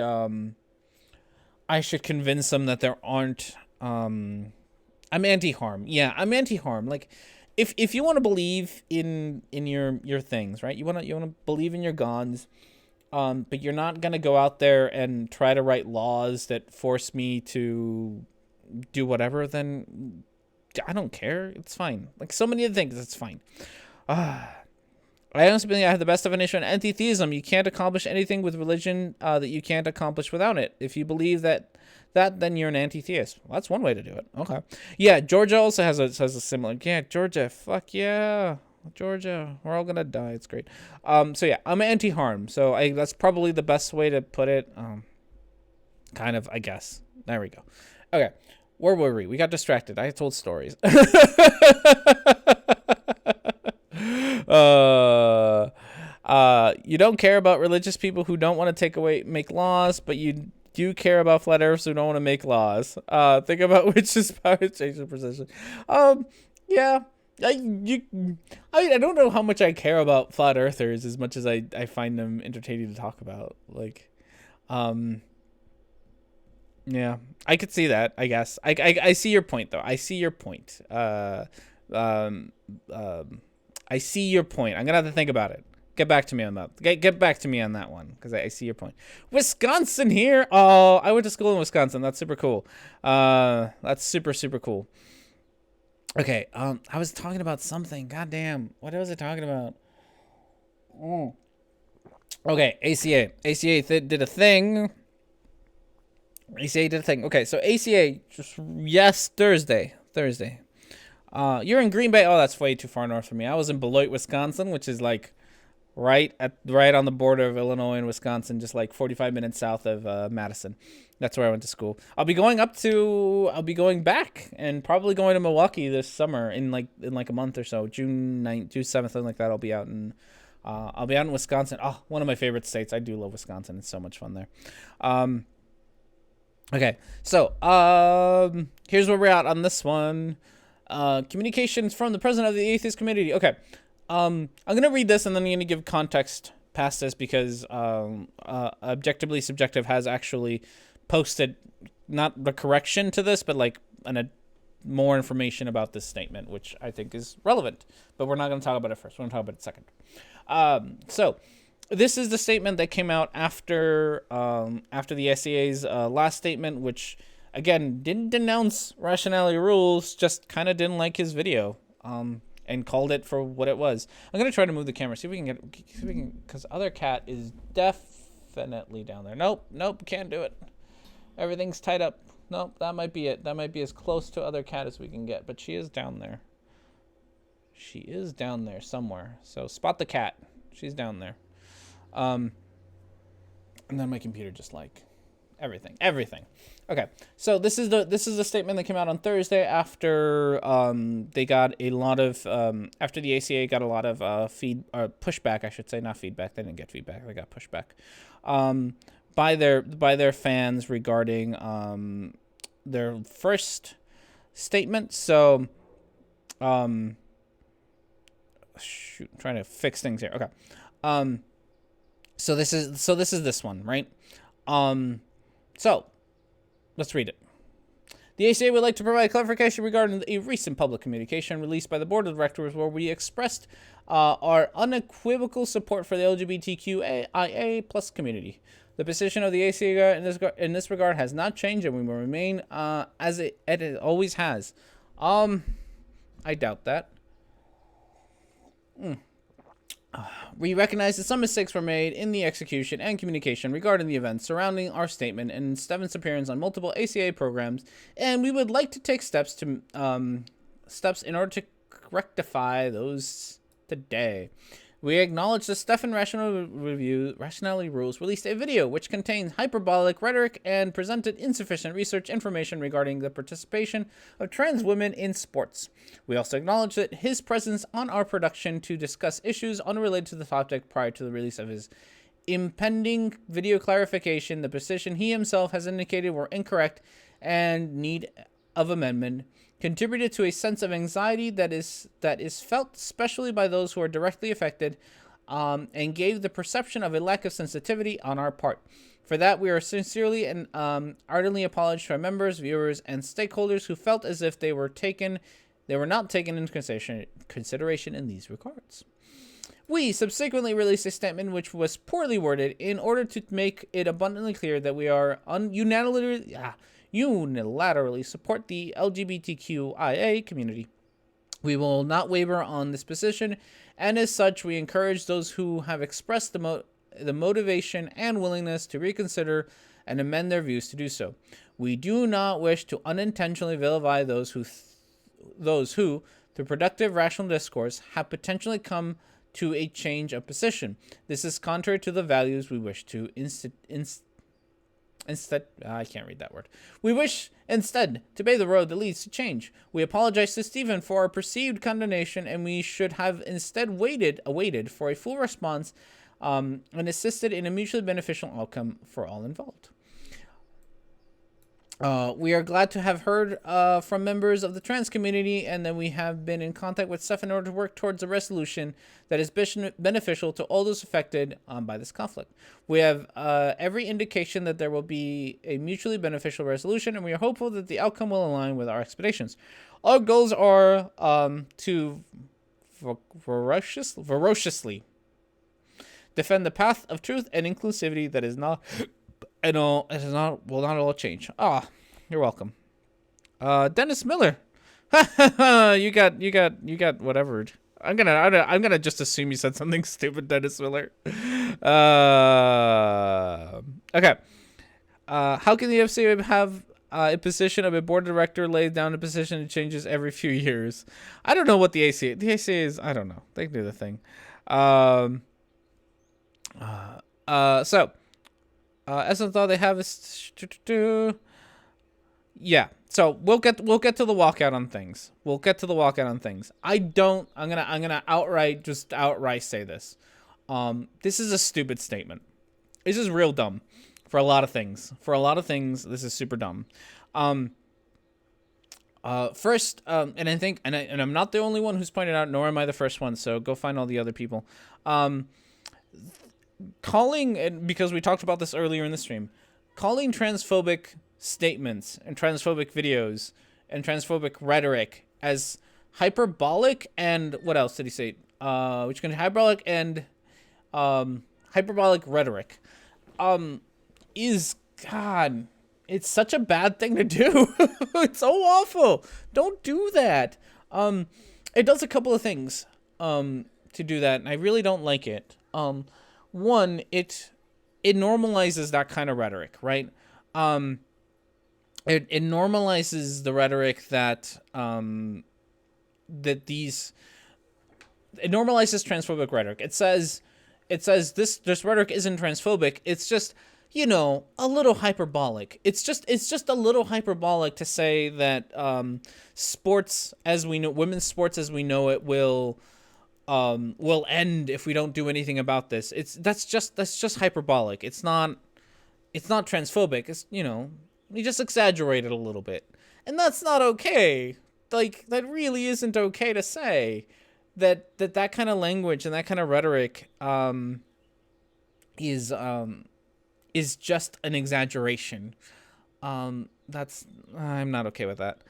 convince them that there aren't. I'm anti-harm. Yeah, I'm anti-harm. Like, if you want to believe in your things, right? You want to believe in your gods, but you're not gonna go out there and try to write laws that force me to do whatever, then I don't care. It's fine. Like so many other things, it's fine. I honestly believe I have the best definition of anti-theism. You can't accomplish anything with religion that you can't accomplish without it. If you believe that, then you're an anti-theist. Well, that's one way to do it. Okay. Yeah, Georgia also has a similar. Yeah, Georgia. Fuck yeah, Georgia. We're all gonna die. It's great. So yeah, I'm anti-harm. So that's probably the best way to put it. Kind of, I guess. There we go. Okay. Where were we? We got distracted. I told stories. You don't care about religious people who don't want to make laws, but you do care about flat earthers who don't want to make laws. Think about which is power change the position. Yeah. I don't know how much I care about flat earthers as much as I find them entertaining to talk about. Like, yeah, I could see that, I guess. I see your point, though. I see your point. I see your point. I'm going to have to think about it. Get back to me on that. Get back to me on that one, because I see your point. Wisconsin here. Oh, I went to school in Wisconsin. That's super cool. That's super, super cool. Okay, I was talking about something. Goddamn. What was I talking about? Okay, ACA. ACA did a thing. ACA did a thing. Okay, so ACA, Thursday. You're in Green Bay. Oh, that's way too far north for me. I was in Beloit, Wisconsin, which is like right on the border of Illinois and Wisconsin, just like 45 minutes south of Madison. That's where I went to school. I'll be going back and probably going to Milwaukee this summer in like a month or so. June 9th, June 7th, something like that. I'll be out in Wisconsin. Oh, one of my favorite states. I do love Wisconsin. It's so much fun there. Okay, so here's where we're at on this one. Communications from the president of the atheist community. Okay, I'm gonna read this and then I'm gonna give context past this because Objectively Subjective has actually posted not the correction to this, but like more information about this statement, which I think is relevant. But we're not gonna talk about it first. We're gonna talk about it second. So this is the statement that came out after the SCA's last statement, which again didn't denounce Rationality Rules, just kind of didn't like his video, and called it for what it was. I'm gonna try to move the camera, see if we can because other cat is definitely down there. Nope, can't do it. Everything's tied up. Nope, that might be it. That might be as close to other cat as we can get, but she is down there. She is down there somewhere. So spot the cat. She's down there. And then my computer just like everything. Okay, so this is the statement that came out on Thursday after they got a lot of after the ACA got a lot of pushback, I should say, not feedback. They didn't get feedback. They got pushback by their fans regarding their first statement. So shoot, I'm trying to fix things here. Okay. So this is this one, right? So let's read it. The ACA would like to provide clarification regarding a recent public communication released by the board of directors where we expressed our unequivocal support for the LGBTQIA+ community. The position of the ACA in this regard has not changed, and we will remain as it always has. I doubt that. We recognize that some mistakes were made in the execution and communication regarding the events surrounding our statement and Steven's appearance on multiple ACA programs, and we would like to take steps in order to rectify those today. We acknowledge that Stefan Rationality Rules released a video which contains hyperbolic rhetoric and presented insufficient research information regarding the participation of trans women in sports. We also acknowledge that his presence on our production to discuss issues unrelated to the topic prior to the release of his impending video clarification, the position he himself has indicated were incorrect and need of amendment, contributed to a sense of anxiety that is felt especially by those who are directly affected, and gave the perception of a lack of sensitivity on our part. For that, we are sincerely and ardently apologize to our members, viewers, and stakeholders who felt as if they were not taken into consideration in these regards. We subsequently released a statement which was poorly worded in order to make it abundantly clear that we are unilaterally support the LGBTQIA community. We will not waver on this position, and as such, we encourage those who have expressed the motivation and willingness to reconsider and amend their views to do so. We do not wish to unintentionally vilify those who, through productive rational discourse, have potentially come to a change of position. This is contrary to the values we wish to I can't read that word. We wish instead to pave the road that leads to change. We apologize to Stephen for our perceived condemnation, and we should have instead awaited for a full response, and assisted in a mutually beneficial outcome for all involved. We are glad to have heard from members of the trans community, and that we have been in contact with Steph in order to work towards a resolution that is beneficial to all those affected by this conflict. We have every indication that there will be a mutually beneficial resolution, and we are hopeful that the outcome will align with our expectations. Our goals are to ferociously defend the path of truth and inclusivity that is not will not all change. You're welcome. Dennis Miller. you got whatever. I'm gonna just assume you said something stupid, Dennis Miller. Okay. How can the FCA have a position of a board director laid down a position that changes every few years? I don't know what the ACA. The ACA is. I don't know. They do the thing. As I thought they have is, yeah. So we'll get to the walkout on things. I'm gonna outright say this. This is a stupid statement. This is real dumb for a lot of things. This is super dumb. First, and I think, and I'm not the only one who's pointed out, nor am I the first one. So go find all the other people. Calling, because we talked about this earlier in the stream, calling transphobic statements and transphobic videos and transphobic rhetoric as hyperbolic, and what else did he say? Which can hyperbolic and hyperbolic rhetoric is, God, it's such a bad thing to do. It's so awful. Don't do that. It does a couple of things to do that, and I really don't like it. One, it normalizes that kind of rhetoric, right? It normalizes the rhetoric that it normalizes transphobic rhetoric. It says this rhetoric isn't transphobic. It's just, a little hyperbolic. It's just a little hyperbolic to say that sports as we know, women's sports as we know it will end if we don't do anything about this. That's just hyperbolic. It's not transphobic. It's, you just exaggerate it a little bit. And that's not okay. Like, that really isn't okay to say. That kind of language and that kind of rhetoric is just an exaggeration. I'm not okay with that.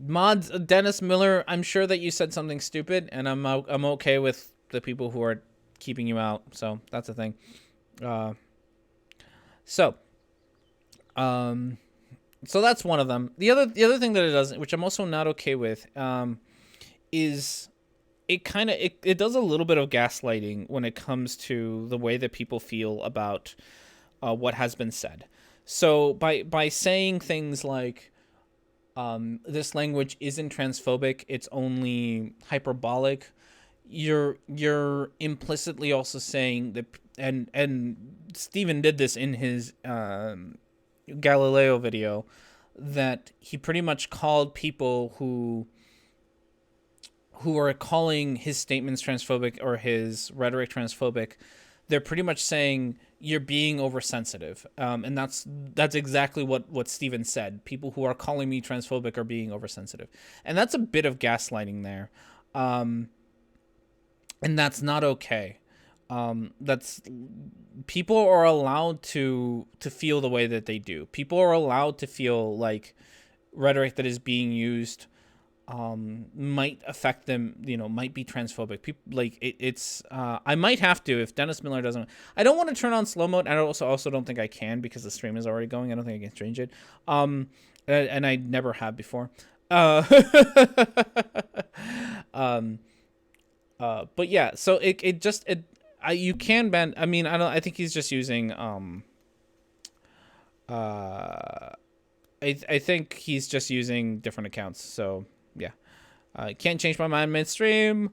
Mods, Dennis Miller, I'm sure that you said something stupid, and I'm okay with the people who are keeping you out. So that's the thing. So that's one of them. The other thing that it does, which I'm also not okay with, is it does a little bit of gaslighting when it comes to the way that people feel about what has been said. So by saying things like, this language isn't transphobic, it's only hyperbolic, you're implicitly also saying that, and Stephen did this in his Galileo video, that he pretty much called people who are calling his statements transphobic or his rhetoric transphobic. They're pretty much saying you're being oversensitive, and that's exactly what Stephen said. People who are calling me transphobic are being oversensitive, and that's a bit of gaslighting there, and that's not okay. That's, people are allowed to feel the way that they do. People are allowed to feel like rhetoric that is being used might affect them, might be transphobic. People like it's I might have to, if Dennis Miller doesn't. I don't want to turn on slow mode. I also don't think I can, because the stream is already going. I don't think I can change it. And I never have before. But yeah, so you can ban. I mean, I think he's just using I think he's just using different accounts. So yeah, can't change my mind midstream.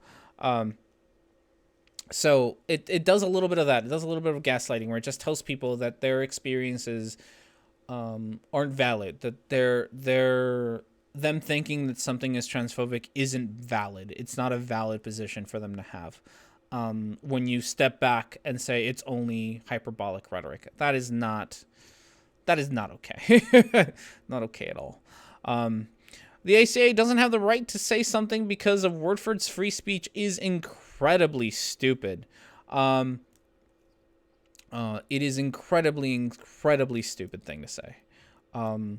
So it does a little bit of that. It does a little bit of gaslighting, where it just tells people that their experiences aren't valid. That them thinking that something is transphobic isn't valid. It's not a valid position for them to have. When you step back and say it's only hyperbolic rhetoric, that is not okay. Not okay at all. The ACA doesn't have the right to say something because of Wordford's free speech is incredibly stupid. It is incredibly stupid thing to say. I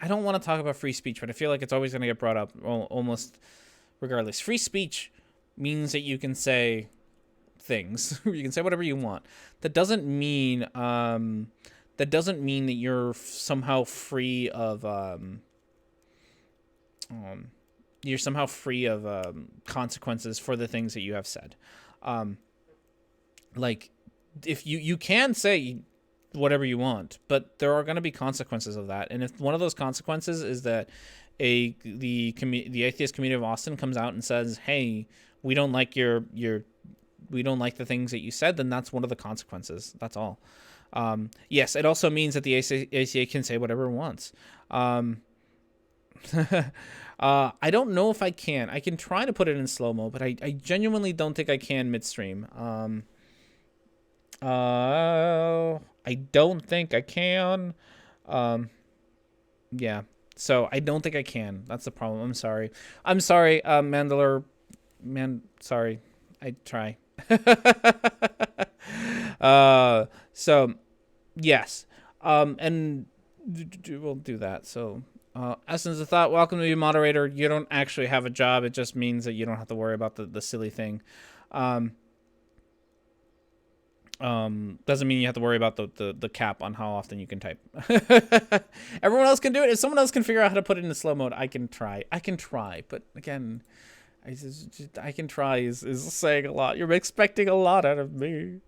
don't want to talk about free speech, but I feel like it's always going to get brought up almost regardless. Free speech means that you can say things. You can say whatever you want. That doesn't mean that you're somehow free of consequences for the things that you have said. Like, if you can say whatever you want, but there are going to be consequences of that. And if one of those consequences is that the atheist community of Austin comes out and says, "Hey, we don't like we don't like the things that you said," then that's one of the consequences. That's all. Yes, it also means that the ACA can say whatever it wants. I don't know if I can. I can try to put it in slow-mo, but I genuinely don't think I can midstream. I don't think I can. Yeah. So I don't think I can. That's the problem. I'm sorry. Mandler. Sorry. I try. So yes. And we'll do that. So, Essence of Thought, welcome to be moderator. You don't actually have a job. It just means that you don't have to worry about the silly thing. Doesn't mean you have to worry about the cap on how often you can type. Everyone else can do it. If someone else can figure out how to put it into slow mode, I can try. But again, I can try is saying a lot. You're expecting a lot out of me.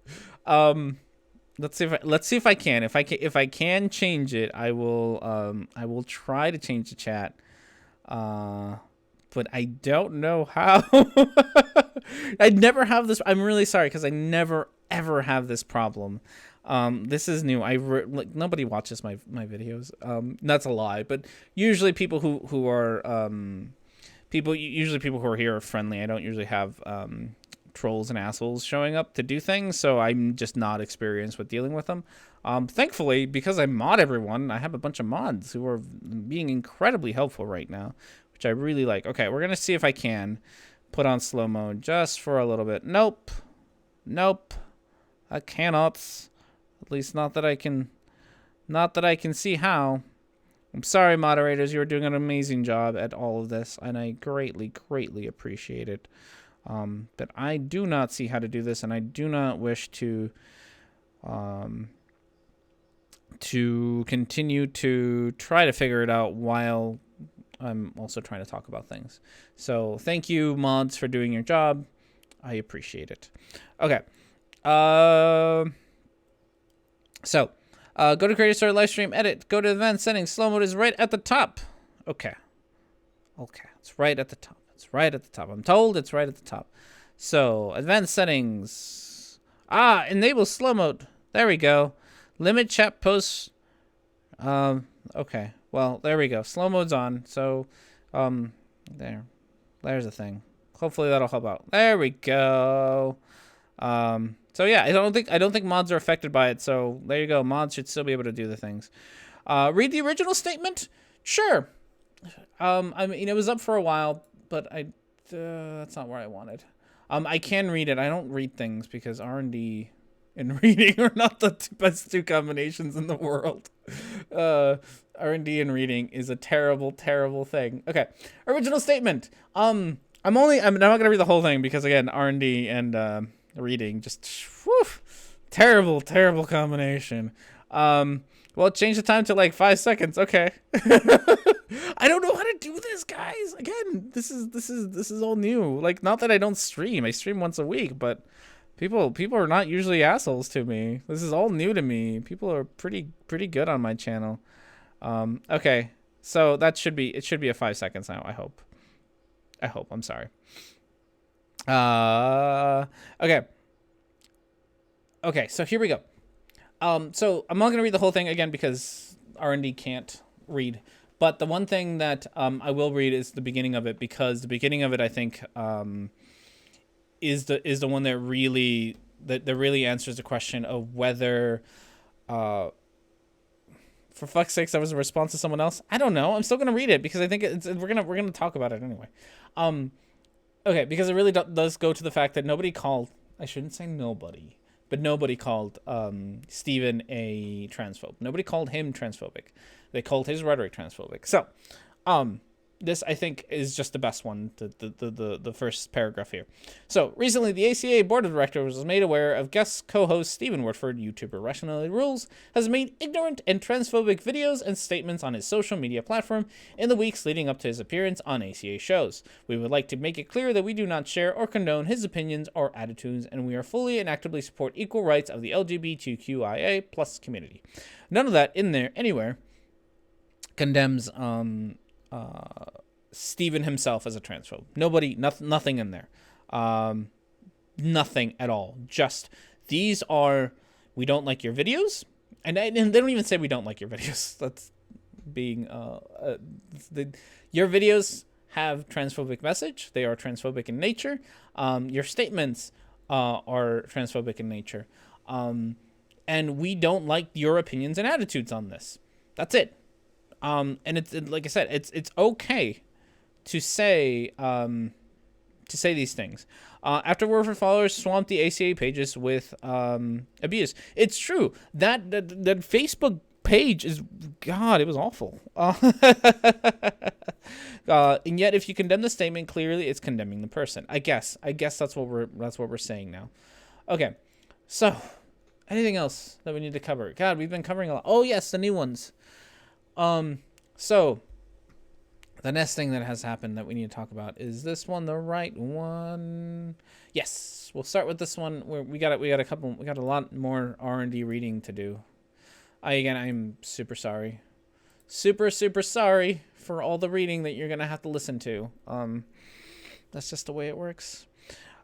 Let's see if I can. If I can change it, I will try to change the chat. But I don't know how. I'd never have this. I'm really sorry, because I never ever have this problem. This is new. Nobody watches my videos. That's a lie. But usually people who are people who are here are friendly. I don't usually have trolls and assholes showing up to do things, so I'm just not experienced with dealing with them. Thankfully, because I mod everyone, I have a bunch of mods who are being incredibly helpful right now, which I really like. Okay, we're gonna see if I can put on slow mode just for a little bit. Nope. I cannot. At least not that I can see how. I'm sorry, moderators. You're doing an amazing job at all of this, and I greatly appreciate it. But I do not see how to do this, and I do not wish to continue to try to figure it out while I'm also trying to talk about things. So thank you, mods, for doing your job. I appreciate it. Okay. So go to Creator Start Livestream, edit, go to event settings. Slow mode is right at the top. Okay. It's right at the top. I'm told it's right at the top. So advanced settings. Enable slow mode. There we go. Limit chat posts. Okay. Well, there we go. Slow mode's on. So, there's a thing. Hopefully that'll help out. There we go. So yeah, I don't think mods are affected by it. So there you go. Mods should still be able to do the things. Read the original statement. Sure. I mean, it was up for a while, but that's not where I wanted. I can read it. I don't read things because R&D and reading are not the best two combinations in the world. R&D and reading is a terrible, terrible thing. Okay, original statement. I'm not gonna read the whole thing because again, R&D and reading just whew, terrible, terrible combination. Well, change the time to like 5 seconds. Okay. I don't know how to do this, guys. Again, this is all new. Like, not that I don't stream. I stream once a week, but people are not usually assholes to me. This is all new to me. People are pretty good on my channel. Okay. So it should be a 5 seconds now, I hope. I'm sorry. Okay. Okay, so here we go. So I'm not going to read the whole thing again because R&D can't read. But the one thing that I will read is the beginning of it, because the beginning of it, I think, is the one that really answers the question of whether, for fuck's sakes, that was a response to someone else. I don't know. I'm still gonna read it because I think we're gonna talk about it anyway. Okay, because it really does go to the fact that nobody called. I shouldn't say nobody. But nobody called Stephen a transphobe. Nobody called him transphobic. They called his rhetoric transphobic. So, this, I think, is just the best one, the first paragraph here. So, recently, the ACA Board of Directors was made aware of guest co-host Stephen Woodford, YouTuber Rationality Rules, has made ignorant and transphobic videos and statements on his social media platform in the weeks leading up to his appearance on ACA shows. We would like to make it clear that we do not share or condone his opinions or attitudes, and we are fully and actively support equal rights of the LGBTQIA plus community. None of that in there anywhere condemns Stephen himself as a transphobe. Nothing in there. Nothing at all. Just, these are, we don't like your videos. And they don't even say we don't like your videos. That's being, your videos have transphobic message. They are transphobic in nature. Your statements are transphobic in nature. And we don't like your opinions and attitudes on this. That's it. And it's like I said, it's okay to say these things. After Woodford followers swamped the ACA pages with abuse. It's true that Facebook page is, God, it was awful. And yet, if you condemn the statement, clearly it's condemning the person. I guess that's what we're saying now. Okay, so anything else that we need to cover? God, we've been covering a lot. Oh yes, the new ones. So the next thing that has happened that we need to talk about is this one, the right one. Yes, we'll start with this one. We got a lot more R&D reading to do. I'm super sorry. Super sorry for all the reading that you're going to have to listen to. That's just the way it works.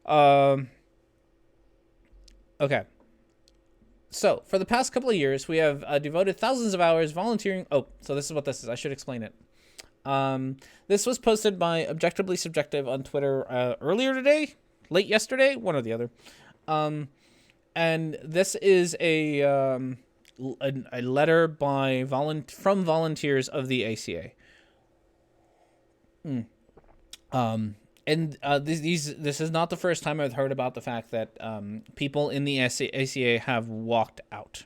Okay. So, for the past couple of years, we have devoted thousands of hours volunteering. Oh, so this is what this is. I should explain it. This was posted by Objectively Subjective on Twitter earlier today, late yesterday, one or the other. And this is a letter from volunteers of the ACA. And this is not the first time I've heard about the fact that people in the ACA have walked out.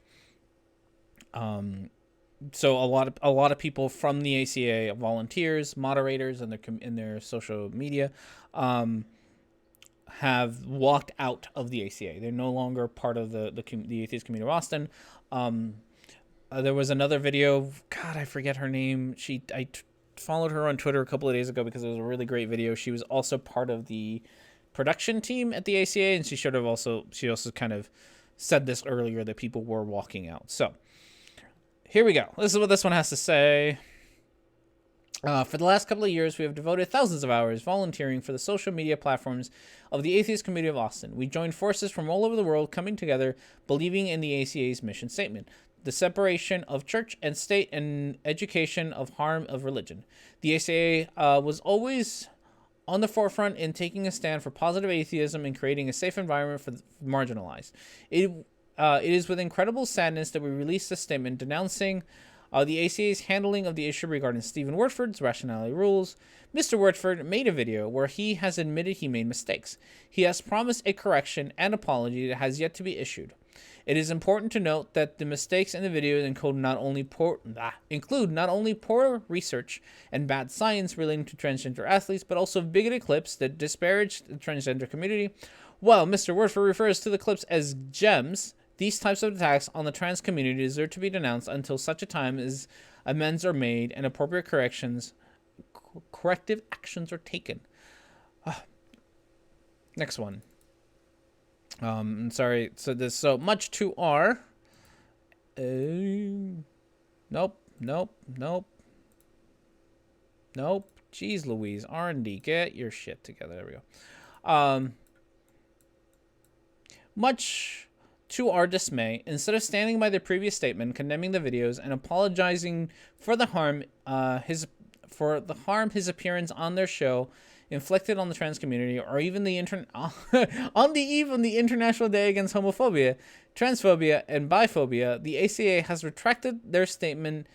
So a lot of people from the ACA, volunteers, moderators, and in their social media, have walked out of the ACA. They're no longer part of the atheist community of Austin. There was another video. God, I forget her name. I followed her on Twitter a couple of days ago because it was a really great video. She was also part of the production team at the ACA, and she also kind of said this earlier that people were walking out. So here we go. This is what this one has to say. For the last couple of years, we have devoted thousands of hours volunteering for the social media platforms of the atheist community of Austin. We joined forces from all over the world, coming together, believing in the ACA's mission statement: the separation of church and state and education of harm of religion. The ACA was always on the forefront in taking a stand for positive atheism and creating a safe environment for the marginalized. It is with incredible sadness that we release this statement denouncing the ACA's handling of the issue regarding Stephen Woodford's Rationality Rules. Mr. Woodford made a video where he has admitted he made mistakes. He has promised a correction and apology that has yet to be issued. It is important to note that the mistakes in the video include not only poor research and bad science relating to transgender athletes, but also bigoted clips that disparage the transgender community. While Mr. Wordford refers to the clips as gems, these types of attacks on the trans community deserve to be denounced until such a time as amends are made and appropriate corrective actions are taken. Next one. Sorry. So there's so much to R. Nope. Jeez Louise. R&D. Get your shit together. There we go. Much to our dismay, instead of standing by their previous statement, condemning the videos, and apologizing for the harm his appearance on their show inflicted on the trans community, or even on the eve of the International Day Against Homophobia, Transphobia, and Biphobia, the ACA has retracted their statement,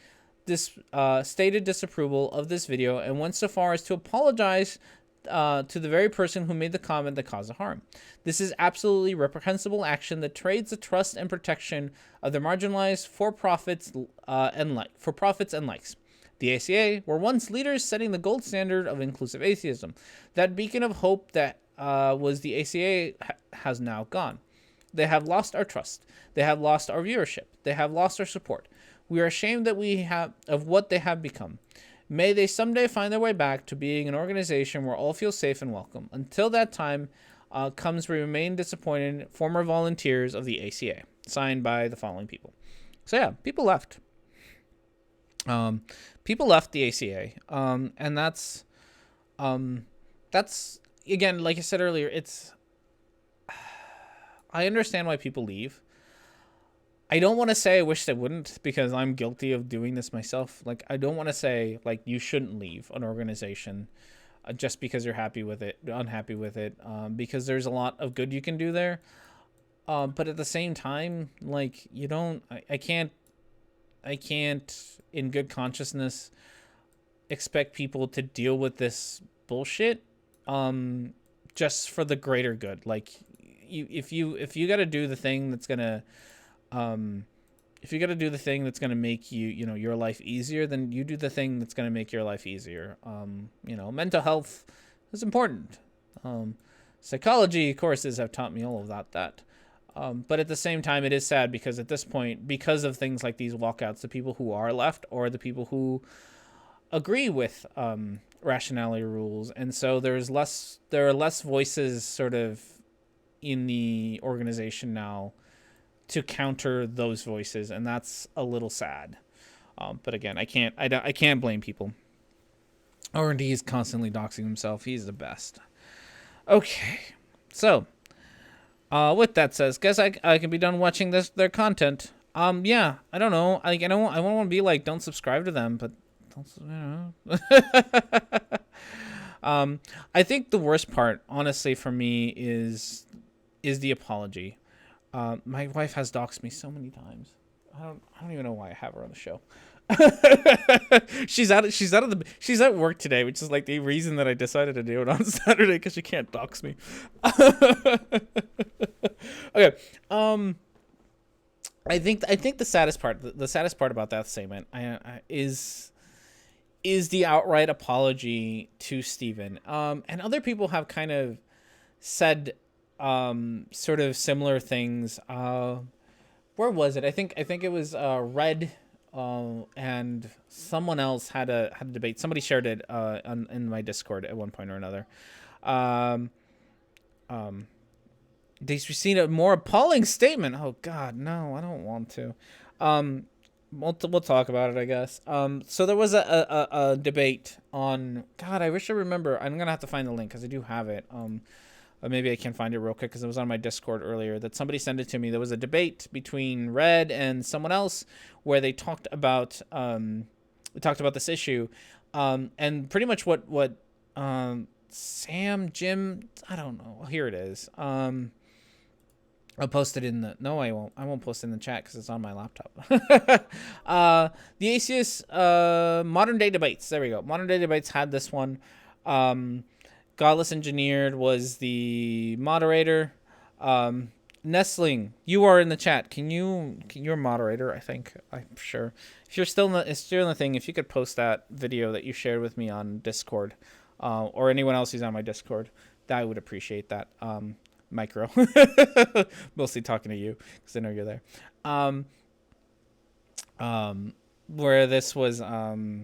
stated disapproval of this video, and went so far as to apologize to the very person who made the comment that caused the harm. This is absolutely reprehensible action that trades the trust and protection of the marginalized for profits and likes. The ACA were once leaders setting the gold standard of inclusive atheism. That beacon of hope that was the ACA has now gone. They have lost our trust. They have lost our viewership. They have lost our support. We are ashamed of what they have become. May they someday find their way back to being an organization where all feel safe and welcome. Until that time comes, we remain disappointed former volunteers of the ACA. Signed by the following people. So yeah, people left. People left the ACA, and that's again, like I said earlier, I understand why people leave. I don't want to say I wish they wouldn't, because I'm guilty of doing this myself. Like, I don't want to say, like, you shouldn't leave an organization just because you're unhappy with it, because there's a lot of good you can do there. But at the same time, like, I can't, in good consciousness, expect people to deal with this bullshit, just for the greater good. Like, if you got to do the thing that's gonna, make your life easier, then you do the thing that's gonna make your life easier. Mental health is important. Psychology courses have taught me all of that. But at the same time, it is sad because at this point, because of things like these walkouts, the people who are left are the people who agree with Rationality Rules, and so there are less voices sort of in the organization now to counter those voices, and that's a little sad. But again, I can't blame people. R&D is constantly doxing himself. He's the best. Okay, so. With that says, guess I can be done watching their content. Yeah, I don't know. I want to be like, don't subscribe to them, but I think the worst part, honestly, for me is the apology. My wife has doxed me so many times. I don't even know why I have her on the show. She's at work today, which is like the reason that I decided to do it on Saturday, because she can't dox me. Okay. I think the saddest part about that statement is the outright apology to Steven. And other people have kind of said sort of similar things. Where was it? I think it was Red. And someone else had a debate. Somebody shared it in my Discord at one point or another. They've seen a more appalling statement. Oh God, no, I don't want to. We'll talk about it, I guess. So there was a debate on. God, I wish I remember. I'm gonna have to find the link because I do have it. Maybe I can find it real quick because it was on my Discord earlier that somebody sent it to me. There was a debate between Red and someone else where they talked about this issue, and pretty much what Jim, I don't know. Here it is. I'll post it in the. No, I won't. I won't post it in the chat because it's on my laptop. The ACS modern day debates. There we go. Modern day debates had this one. Godless Engineered was the moderator. Nestling, you are in the chat. You're a moderator, I think. I'm sure. If you're still in the thing, if you could post that video that you shared with me on Discord, or anyone else who's on my Discord, I would appreciate that. Micro, mostly talking to you because I know you're there. Where this was where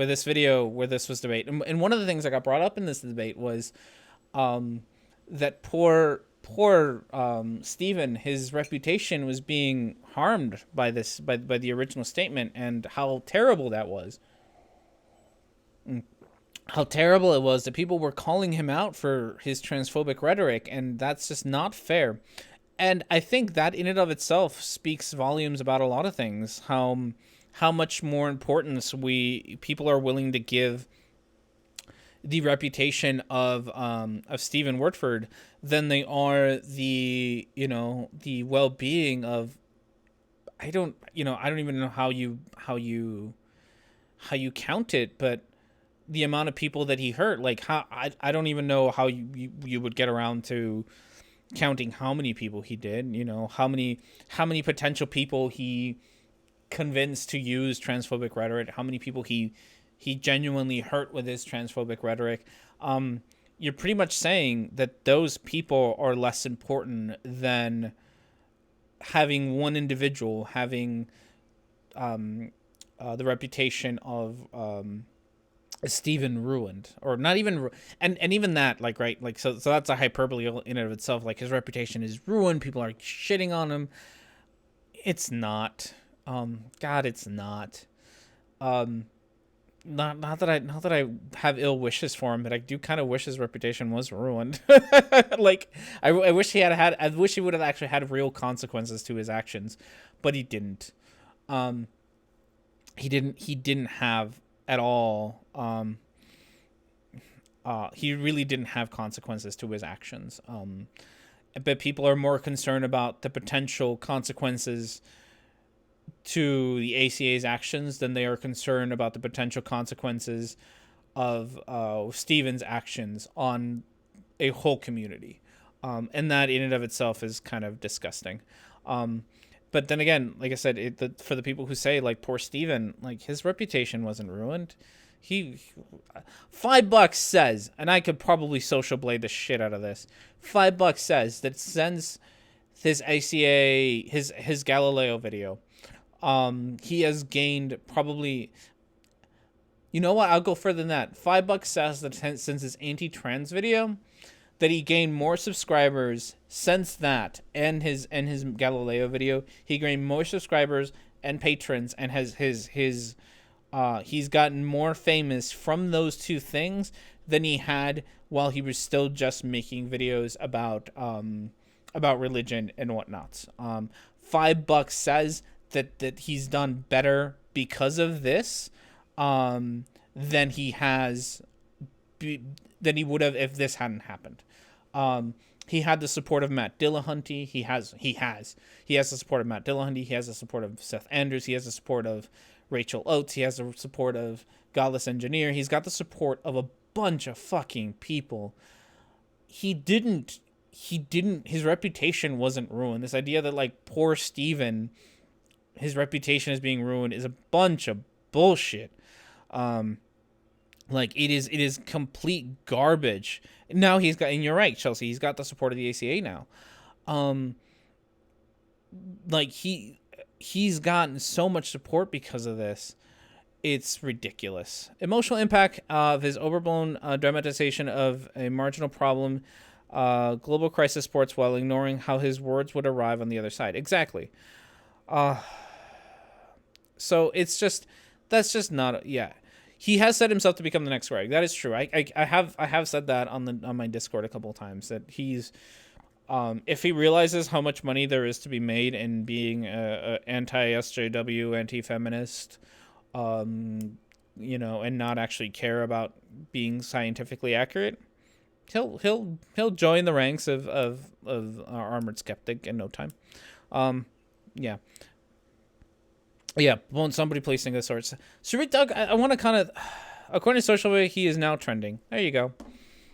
this was debate, and one of the things that got brought up in this debate was that poor Stephen, his reputation was being harmed by the original statement, and how terrible that was. How terrible it was that people were calling him out for his transphobic rhetoric, and that's just not fair. And I think that in and of itself speaks volumes about a lot of things. How much more importance people are willing to give the reputation of Stephen Wertford than they are the well-being of, I don't even know how you count it, but the amount of people that he hurt. Like, how I don't even know how you would get around to counting how many people he did, how many potential people he convinced to use transphobic rhetoric, how many people he genuinely hurt with his transphobic rhetoric. You're pretty much saying that those people are less important than having one individual having the reputation of Stephen ruined, or not even, and even that, like, right, like, so that's a hyperbole in and of itself. Like, his reputation is ruined, people are shitting on him. It's not. God, it's not. Not that I have ill wishes for him, but I do kind of wish his reputation was ruined. Like, I wish I wish he would have actually had real consequences to his actions, but he didn't. He didn't have at all. He really didn't have consequences to his actions. But people are more concerned about the potential consequences to the ACA's actions than they are concerned about the potential consequences of Stephen's actions on a whole community. And that in and of itself is kind of disgusting. But then again, like I said, for the people who say, like, poor Stephen, like, his reputation wasn't ruined. He $5 says, and I could probably social blade the shit out of this. $5 says that since his ACA, his Galileo video, he has gained probably, you know what? I'll go further than that. $5 says that since his anti-trans video, that he gained more subscribers since that, and his Galileo video. He gained more subscribers and patrons, and has he's gotten more famous from those two things than he had while he was still just making videos about religion and whatnot. $5 says that he's done better because of this than he would have if this hadn't happened. He had the support of Matt Dillahunty. He has the support of Matt Dillahunty. He has the support of Seth Anders. He has the support of Rachel Oates. He has the support of Godless Engineer. He's got the support of a bunch of fucking people. His reputation wasn't ruined. This idea that, like, poor Stephen, his reputation is being ruined, is a bunch of bullshit. Like, it is complete garbage. Now he's got, and you're right, Chelsea, he's got the support of the ACA now. Like, he's gotten so much support because of this. It's ridiculous. Emotional impact of his overblown dramatization of a marginal problem, global crisis sports, while ignoring how his words would arrive on the other side. Exactly. So that's just not, yeah. He has set himself to become the next Greg. That is true. I have said that on my Discord a couple of times, that he's, if he realizes how much money there is to be made in being a anti-SJW, anti-feminist, and not actually care about being scientifically accurate, he'll join the ranks of our armored skeptic in no time. Yeah, won't somebody please think of sorts? Sweet Doug, I want to kind of, according to social media, he is now trending. There you go.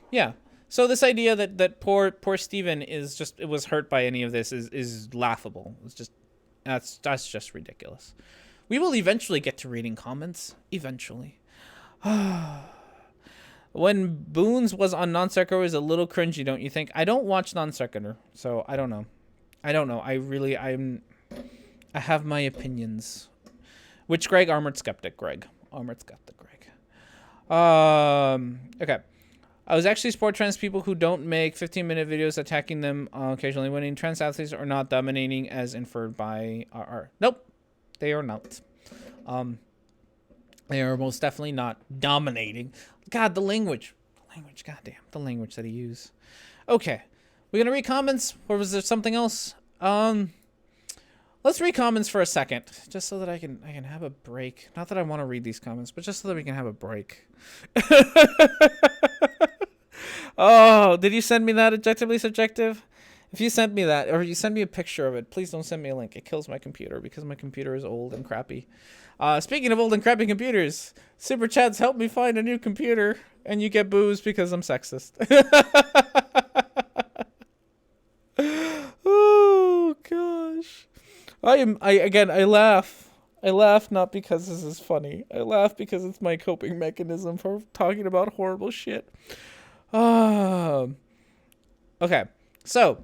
Yeah. So this idea that poor Steven was hurt by any of this is laughable. It's just that's just ridiculous. We will eventually get to reading comments. Eventually. When Boons was on Non Sequitur, it was a little cringy, don't you think? I don't watch Non Sequitur, so I don't know. I have my opinions. Which Greg? Armored Skeptic Greg. Armored Skeptic Greg. Okay. I was actually support trans people who don't make 15-minute videos attacking them occasionally winning. Trans athletes are not dominating as inferred by our. Nope. They are not. They are most definitely not dominating. God, the language. Goddamn. The language that he used. Okay. We're going to read comments? Or was there something else? Let's read comments for a second. Just so that I can have a break. Not that I want to read these comments, but just so that we can have a break. Oh, did you send me that Objectively Subjective? If you sent me that, or you send me a picture of it, please don't send me a link. It kills my computer because my computer is old and crappy. Speaking of old and crappy computers, Super Chats help me find a new computer, and you get booze because I'm sexist. Oh, gosh. I laugh. I laugh not because this is funny. I laugh because it's my coping mechanism for talking about horrible shit. Okay, so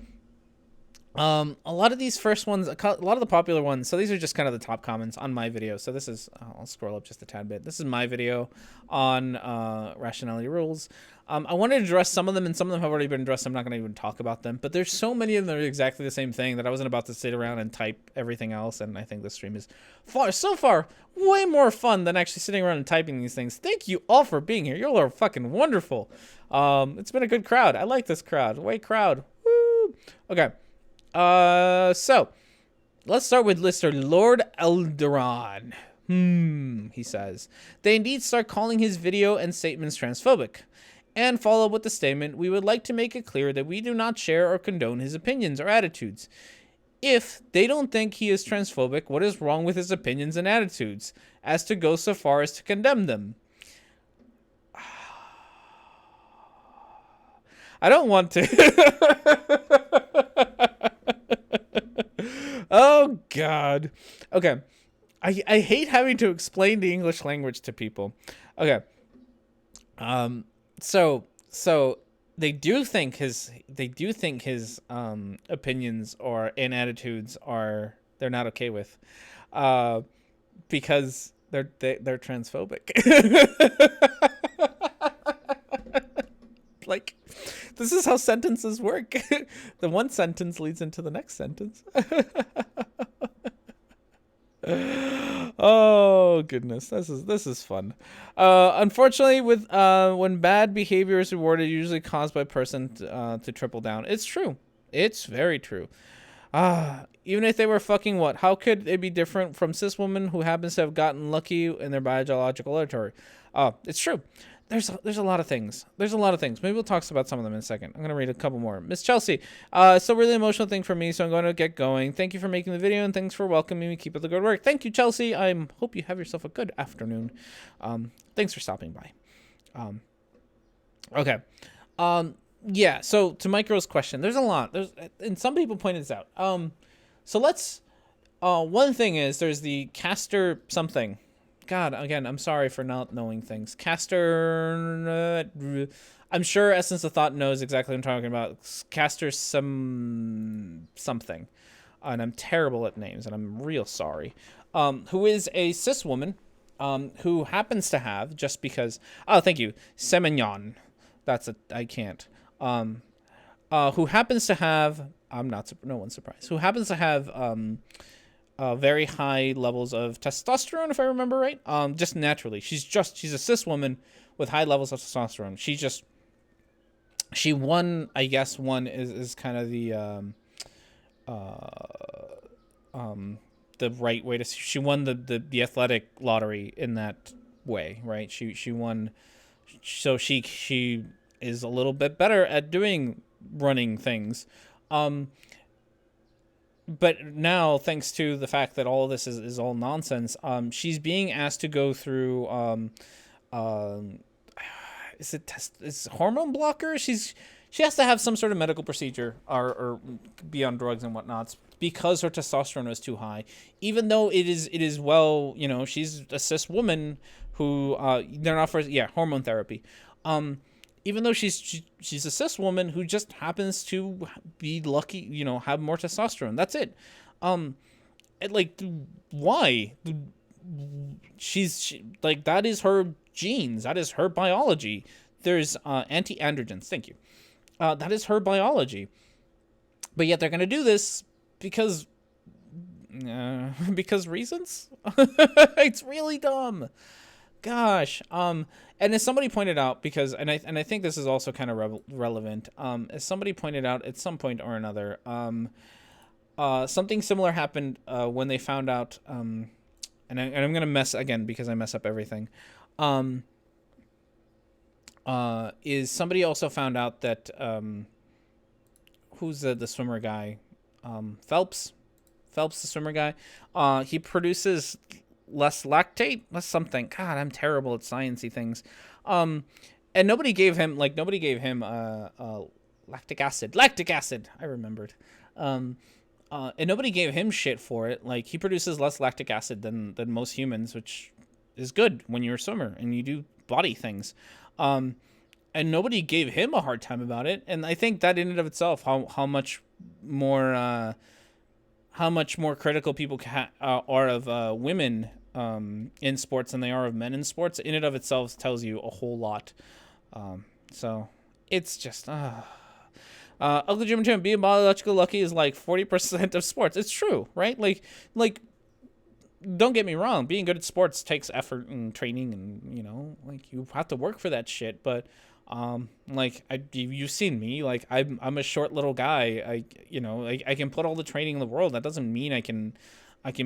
a lot of these first ones, a lot of the popular ones, so these are just kind of the top comments on my video. So this is, I'll scroll up just a tad bit. This is my video on Rationality Rules. I wanted to address some of them, and some of them have already been addressed. I'm not going to even talk about them, but there's so many of them that are exactly the same thing that I wasn't about to sit around and type everything else, and I think this stream is so far way more fun than actually sitting around and typing these things. Thank you all for being here. You all are fucking wonderful. It's been a good crowd. I like this crowd. Wait, crowd. Woo! Okay. So let's start with Lister Lord Elderon. He says, they indeed start calling his video and statements transphobic. And follow up with the statement, we would like to make it clear that we do not share or condone his opinions or attitudes. If they don't think he is transphobic, what is wrong with his opinions and attitudes, as to go so far as to condemn them? I don't want to. Oh, God. Okay. I hate having to explain the English language to people. Okay. So they do think his opinions and attitudes they're not okay with, because they're transphobic. Like, this is how sentences work. The one sentence leads into the next sentence. Oh, goodness. This is fun. Unfortunately, with when bad behavior is rewarded, usually caused by a person to triple down. It's true. It's very true. Even if they were fucking what? How could it be different from cis woman who happens to have gotten lucky in their biological territory? It's true. There's a lot of things. There's a lot of things. Maybe we'll talk about some of them in a second. I'm going to read a couple more. Miss Chelsea, it's a really emotional thing for me, so I'm going to get going. Thank you for making the video, and thanks for welcoming me. Keep up the good work. Thank you, Chelsea. I hope you have yourself a good afternoon. Thanks for stopping by. Okay. Yeah, so to Micro's question, there's a lot. And some people pointed this out. So let's... one thing is, there's the caster something. God, again, I'm sorry for not knowing things. Caster... I'm sure Essence of Thought knows exactly what I'm talking about. Caster something. And I'm terrible at names, and I'm real sorry. Who is a cis woman, who happens to have, just because... Oh, thank you. Semignon. I can't. Who happens to have... no one's surprised. Who happens to have... very high levels of testosterone, if I remember right. Just naturally. She's a cis woman with high levels of testosterone. She won, I guess one is kind of the right way to, she won the athletic lottery in that way, right? She won, so she is a little bit better at doing running things. But now, thanks to the fact that all of this is all nonsense, she's being asked to go through, is hormone blocker? she has to have some sort of medical procedure or be on drugs and whatnots because her testosterone is too high. Even though it is well, she's a cis woman who they're not for hormone therapy. Even though she's a cis woman who just happens to be lucky, have more testosterone. That's it. Why? That is her genes. That is her biology. There's anti-androgens. Thank you. That is her biology. But yet they're gonna do this because reasons. It's really dumb. Gosh. And as somebody pointed out, I think this is also kind of relevant. As somebody pointed out at some point or another, something similar happened when they found out. And I'm gonna mess again because I mess up everything. Is somebody also found out that who's the swimmer guy? Phelps, the swimmer guy. He produces less lactate, less something. God, I'm terrible at sciencey things. And nobody gave him lactic acid. I remembered. And nobody gave him shit for it. Like, he produces less lactic acid than most humans, which is good when you're a swimmer and you do body things. And nobody gave him a hard time about it. And I think that in and of itself, how much more critical people are of women in sports than they are of men in sports, in and of itself tells you a whole lot. So it's just Ugly Jim and Tim, being biologically lucky is like 40% of sports. It's true, right? Like don't get me wrong, being good at sports takes effort and training, and you have to work for that shit. But you've seen me, like I'm a short little guy. I can put all the training in the world. That doesn't mean I can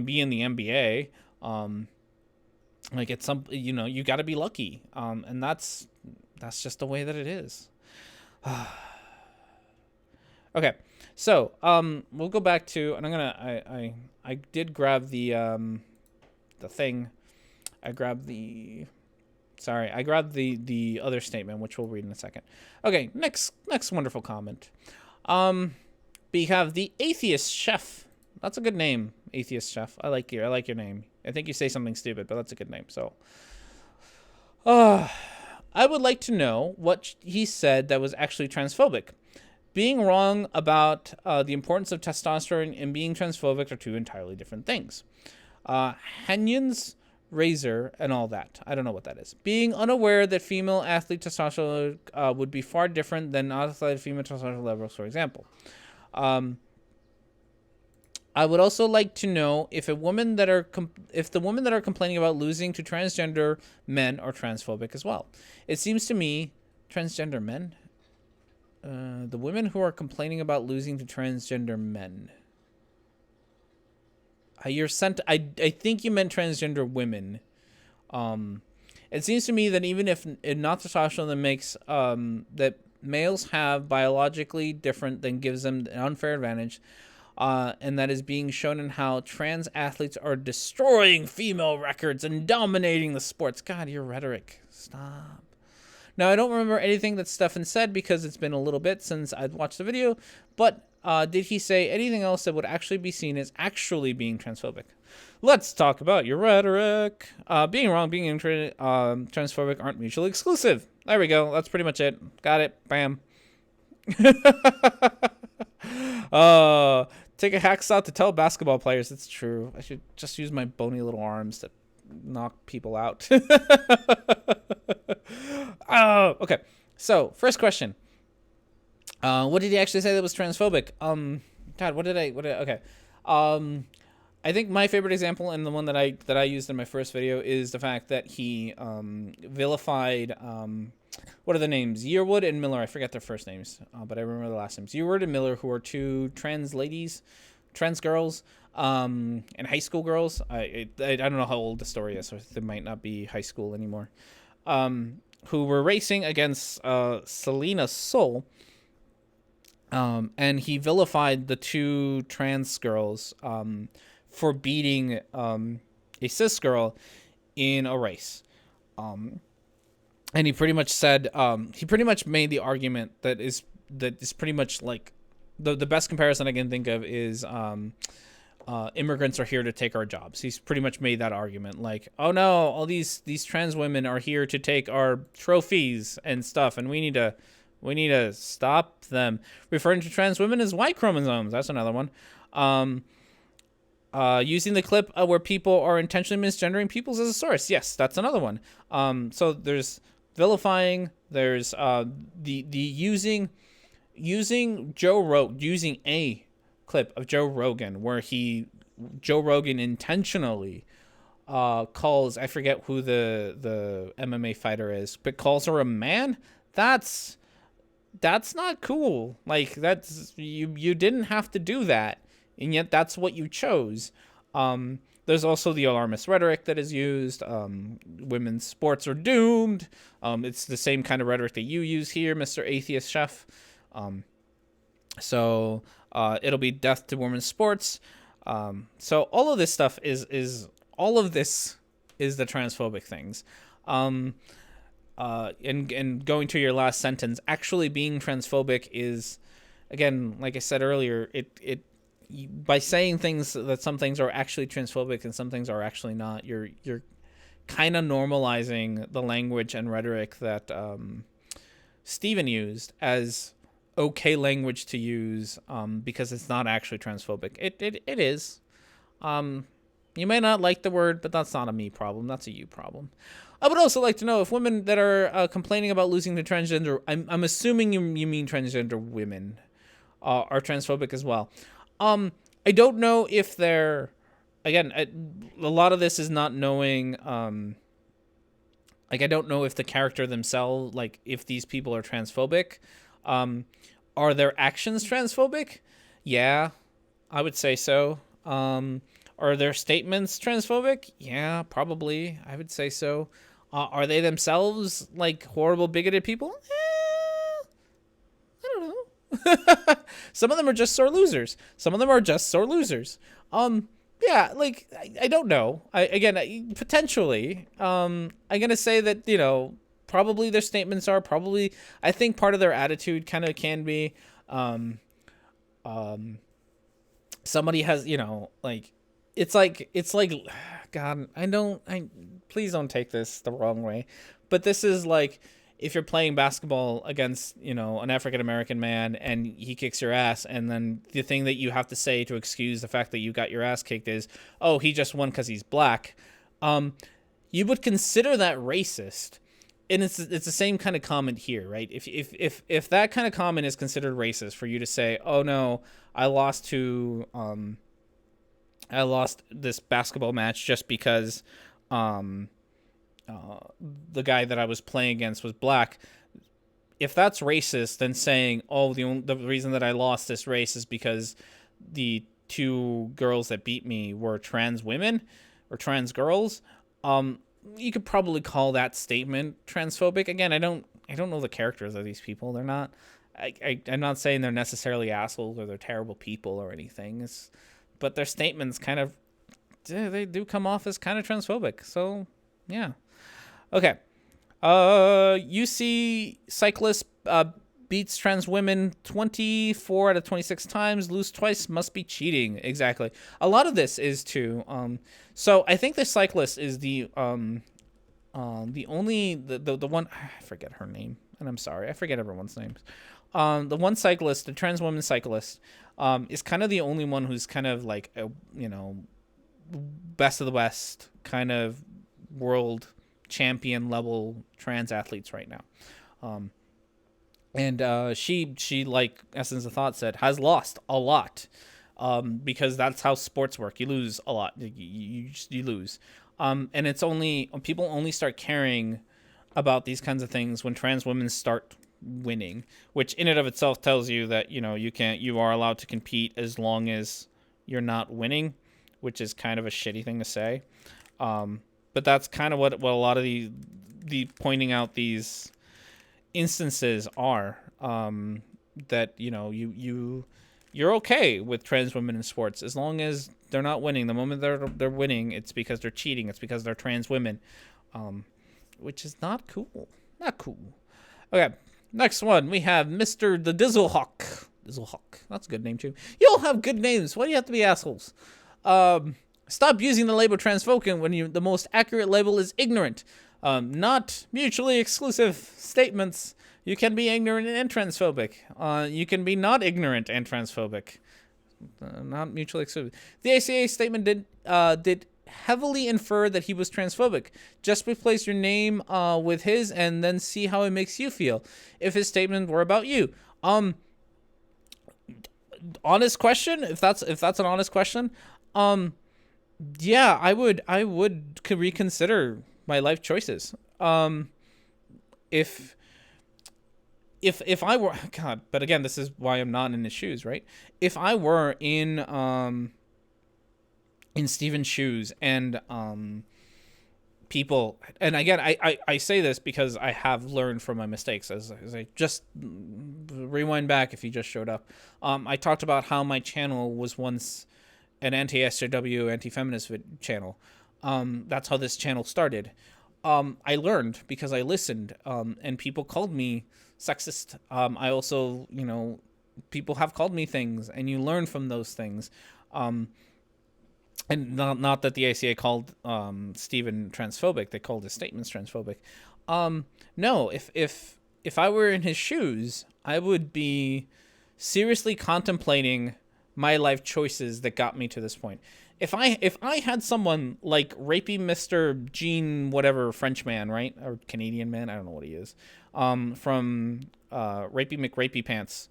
be in the NBA. It's you got to be lucky. And that's just the way that it is. Okay, so we'll go back to, and I did grab the thing. I grabbed the other statement, which we'll read in a second. Okay, next wonderful comment. We have the Atheist Chef. That's a good name, Atheist Chef. I like your name. I think you say something stupid, but that's a good name. So, I would like to know what he said that was actually transphobic. Being wrong about the importance of testosterone and being transphobic are two entirely different things. Hanyon's razor and all that. I don't know what that is. Being unaware that female athlete testosterone would be far different than non-athletic female testosterone levels, for example. I would also like to know if the women that are complaining about losing to transgender men are transphobic as well. It seems to me, transgender men. The women who are complaining about losing to transgender men. I think you meant transgender women. It seems to me that even if not testosterone that makes that males have biologically different than gives them an unfair advantage, and that is being shown in how trans athletes are destroying female records and dominating the sports. God, your rhetoric. Stop. Now, I don't remember anything that Stefan said because it's been a little bit since I'd watched the video, but did he say anything else that would actually be seen as actually being transphobic? Let's talk about your rhetoric. Being wrong, being transphobic aren't mutually exclusive. There we go. That's pretty much it. Got it. Bam. Take a hacksaw to tell basketball players. It's true. I should just use my bony little arms to knock people out. Okay. So, first question. What did he actually say that was transphobic? God, okay. I think my favorite example, and the one that I used in my first video, is the fact that he vilified what are the names? Yearwood and Miller. I forget their first names, but I remember the last names. Yearwood and Miller, who are two trans girls, and high school girls. I don't know how old the story is, so they might not be high school anymore. Who were racing against Selena Soul. And he vilified the two trans girls for beating a cis girl in a race. And he pretty much said, he pretty much made the argument that is that is pretty much like the best comparison I can think of is immigrants are here to take our jobs. He's pretty much made that argument, like, oh no, all these trans women are here to take our trophies and stuff, and we need to stop them. Referring to trans women as Y chromosomes. That's another one. Using the clip where people are intentionally misgendering peoples as a source. Yes, that's another one. So there's vilifying. There's the using using a clip of Joe Rogan where Joe Rogan intentionally calls, I forget who the MMA fighter is, but calls her a man. That's not cool. Like, that's you didn't have to do that, and yet that's what you chose. There's also the alarmist rhetoric that is used. Women's sports are doomed. It's the same kind of rhetoric that you use here, Mr. Atheist Chef. So it'll be death to women's sports. So all of this stuff is all of this is the transphobic things. And going to your last sentence, actually being transphobic is, again, like I said earlier, by saying things that some things are actually transphobic and some things are actually not, you're kind of normalizing the language and rhetoric that Stephen used as okay language to use, because it's not actually transphobic. It is. You may not like the word, but that's not a me problem. That's a you problem. I would also like to know if women that are complaining about losing to transgender, I'm assuming you mean transgender women, are transphobic as well. I don't know if they're, again, a lot of this is not knowing, like, I don't know if the character themselves, like, if these people are transphobic. Are their actions transphobic? Yeah, I would say so. Are their statements transphobic? Yeah, probably. I would say so. Are they themselves, like, horrible, bigoted people? I don't know. Some of them are just sore losers. Yeah, like, I don't know. Potentially. I'm going to say that, probably their statements are probably, I think part of their attitude kind of can be, somebody has, like, it's like, God, please don't take this the wrong way, but this is like, if you're playing basketball against, an African-American man and he kicks your ass, and then the thing that you have to say to excuse the fact that you got your ass kicked is, oh, he just won because he's black. You would consider that racist. And it's the same kind of comment here, right? If that kind of comment is considered racist for you to say, oh no, I lost this basketball match just because the guy that I was playing against was black. If that's racist, then saying, oh, the reason that I lost this race is because the two girls that beat me were trans women or trans girls, you could probably call that statement transphobic. Again, I don't know the characters of these people. They're not, I'm not saying they're necessarily assholes or they're terrible people or anything. But their statements kind of, they do come off as kind of transphobic. So, yeah. Okay. UC cyclist beats trans women 24 out of 26 times, lose twice, must be cheating. Exactly. A lot of this is too. So I think the cyclist is the only the one, I forget her name, and I'm sorry, I forget everyone's names. The one cyclist, the trans woman cyclist, is kind of the only one who's kind of like a, best of the West kind of world champion level trans athletes right now. And she, like Essence of Thought said, has lost a lot, because that's how sports work. You lose a lot. You lose. And it's only, people only start caring about these kinds of things when trans women start winning, which in and of itself tells you that, you are allowed to compete as long as you're not winning, which is kind of a shitty thing to say. But that's kind of what a lot of the pointing out these instances are, that you're okay with trans women in sports as long as they're not winning. The moment they're winning, it's because they're cheating. It's because they're trans women, which is not cool. Okay. Next one, we have Mr. the Dizzlehawk. Dizzlehawk. That's a good name, too. You all have good names. Why do you have to be assholes? Stop using the label transphobic when the most accurate label is ignorant. Not mutually exclusive statements. You can be ignorant and transphobic. You can be not ignorant and transphobic. Not mutually exclusive. The ACA statement did heavily infer that he was transphobic. Just replace your name with his and then see how it makes you feel. If his statement were about you. Honest question, if that's an honest question, yeah, I would reconsider my life choices. If I were, God, but again, this is why I'm not in his shoes, right? If I were in Steven's shoes and people, and again, I say this because I have learned from my mistakes. As I just rewind back, if you just showed up, I talked about how my channel was once an anti-SJW, anti-feminist channel. That's how this channel started. I learned because I listened, and people called me sexist. I also, people have called me things, and you learn from those things. And not that the ACA called Stephen transphobic. They called his statements transphobic. No, if I were in his shoes, I would be seriously contemplating my life choices that got me to this point. If I had someone like rapey Mr. Gene whatever French man, right, or Canadian man, I don't know what he is, from Rapey McRapey Pants,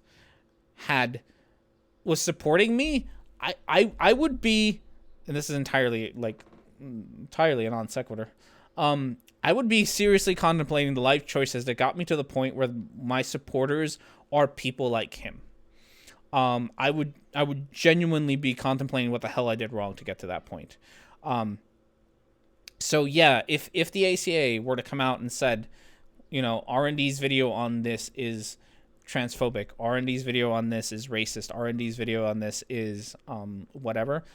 was supporting me, I would be, and this is entirely a non sequitur. I would be seriously contemplating the life choices that got me to the point where my supporters are people like him. I would genuinely be contemplating what the hell I did wrong to get to that point. So yeah, if the ACA were to come out and said, R&D's video on this is transphobic, R&D's video on this is racist, R&D's video on this is whatever,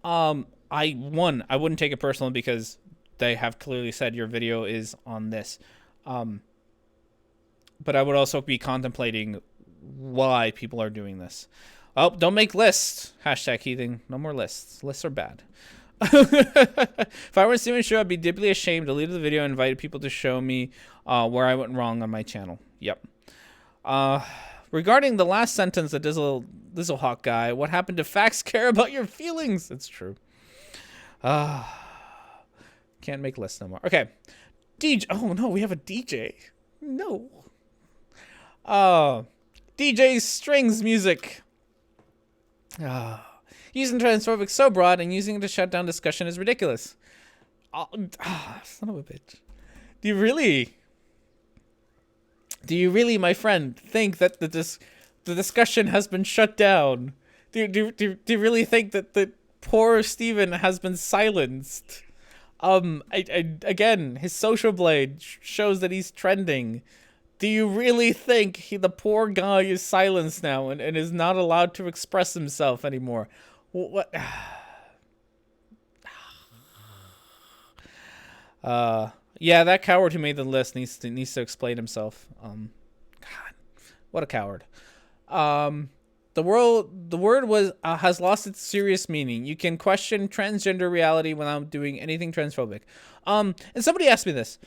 I wouldn't take it personally because they have clearly said your video is on this. But I would also be contemplating why people are doing this. Oh, don't make lists. Hashtag heathing. No more lists. Lists are bad. If I were Steven Show, I'd be deeply ashamed, deleted the video, and invited people to show me where I went wrong on my channel. Yep. Regarding the last sentence, the Dizzlehawk guy, what happened to facts care about your feelings? It's true. Can't make lists no more. Okay. DJ. Oh, no, we have a DJ. No. DJ Strings Music. Using transphobic so broad and using it to shut down discussion is ridiculous. Son of a bitch. Do you really, my friend, think that the discussion has been shut down? Do you really think that the poor Steven has been silenced? Again, his social blade shows that he's trending. Do you really think the poor guy is silenced now and is not allowed to express himself anymore? What? Yeah, that coward who made the list needs to explain himself. God, what a coward. The word has lost its serious meaning. You can question transgender reality without doing anything transphobic. And somebody asked me this.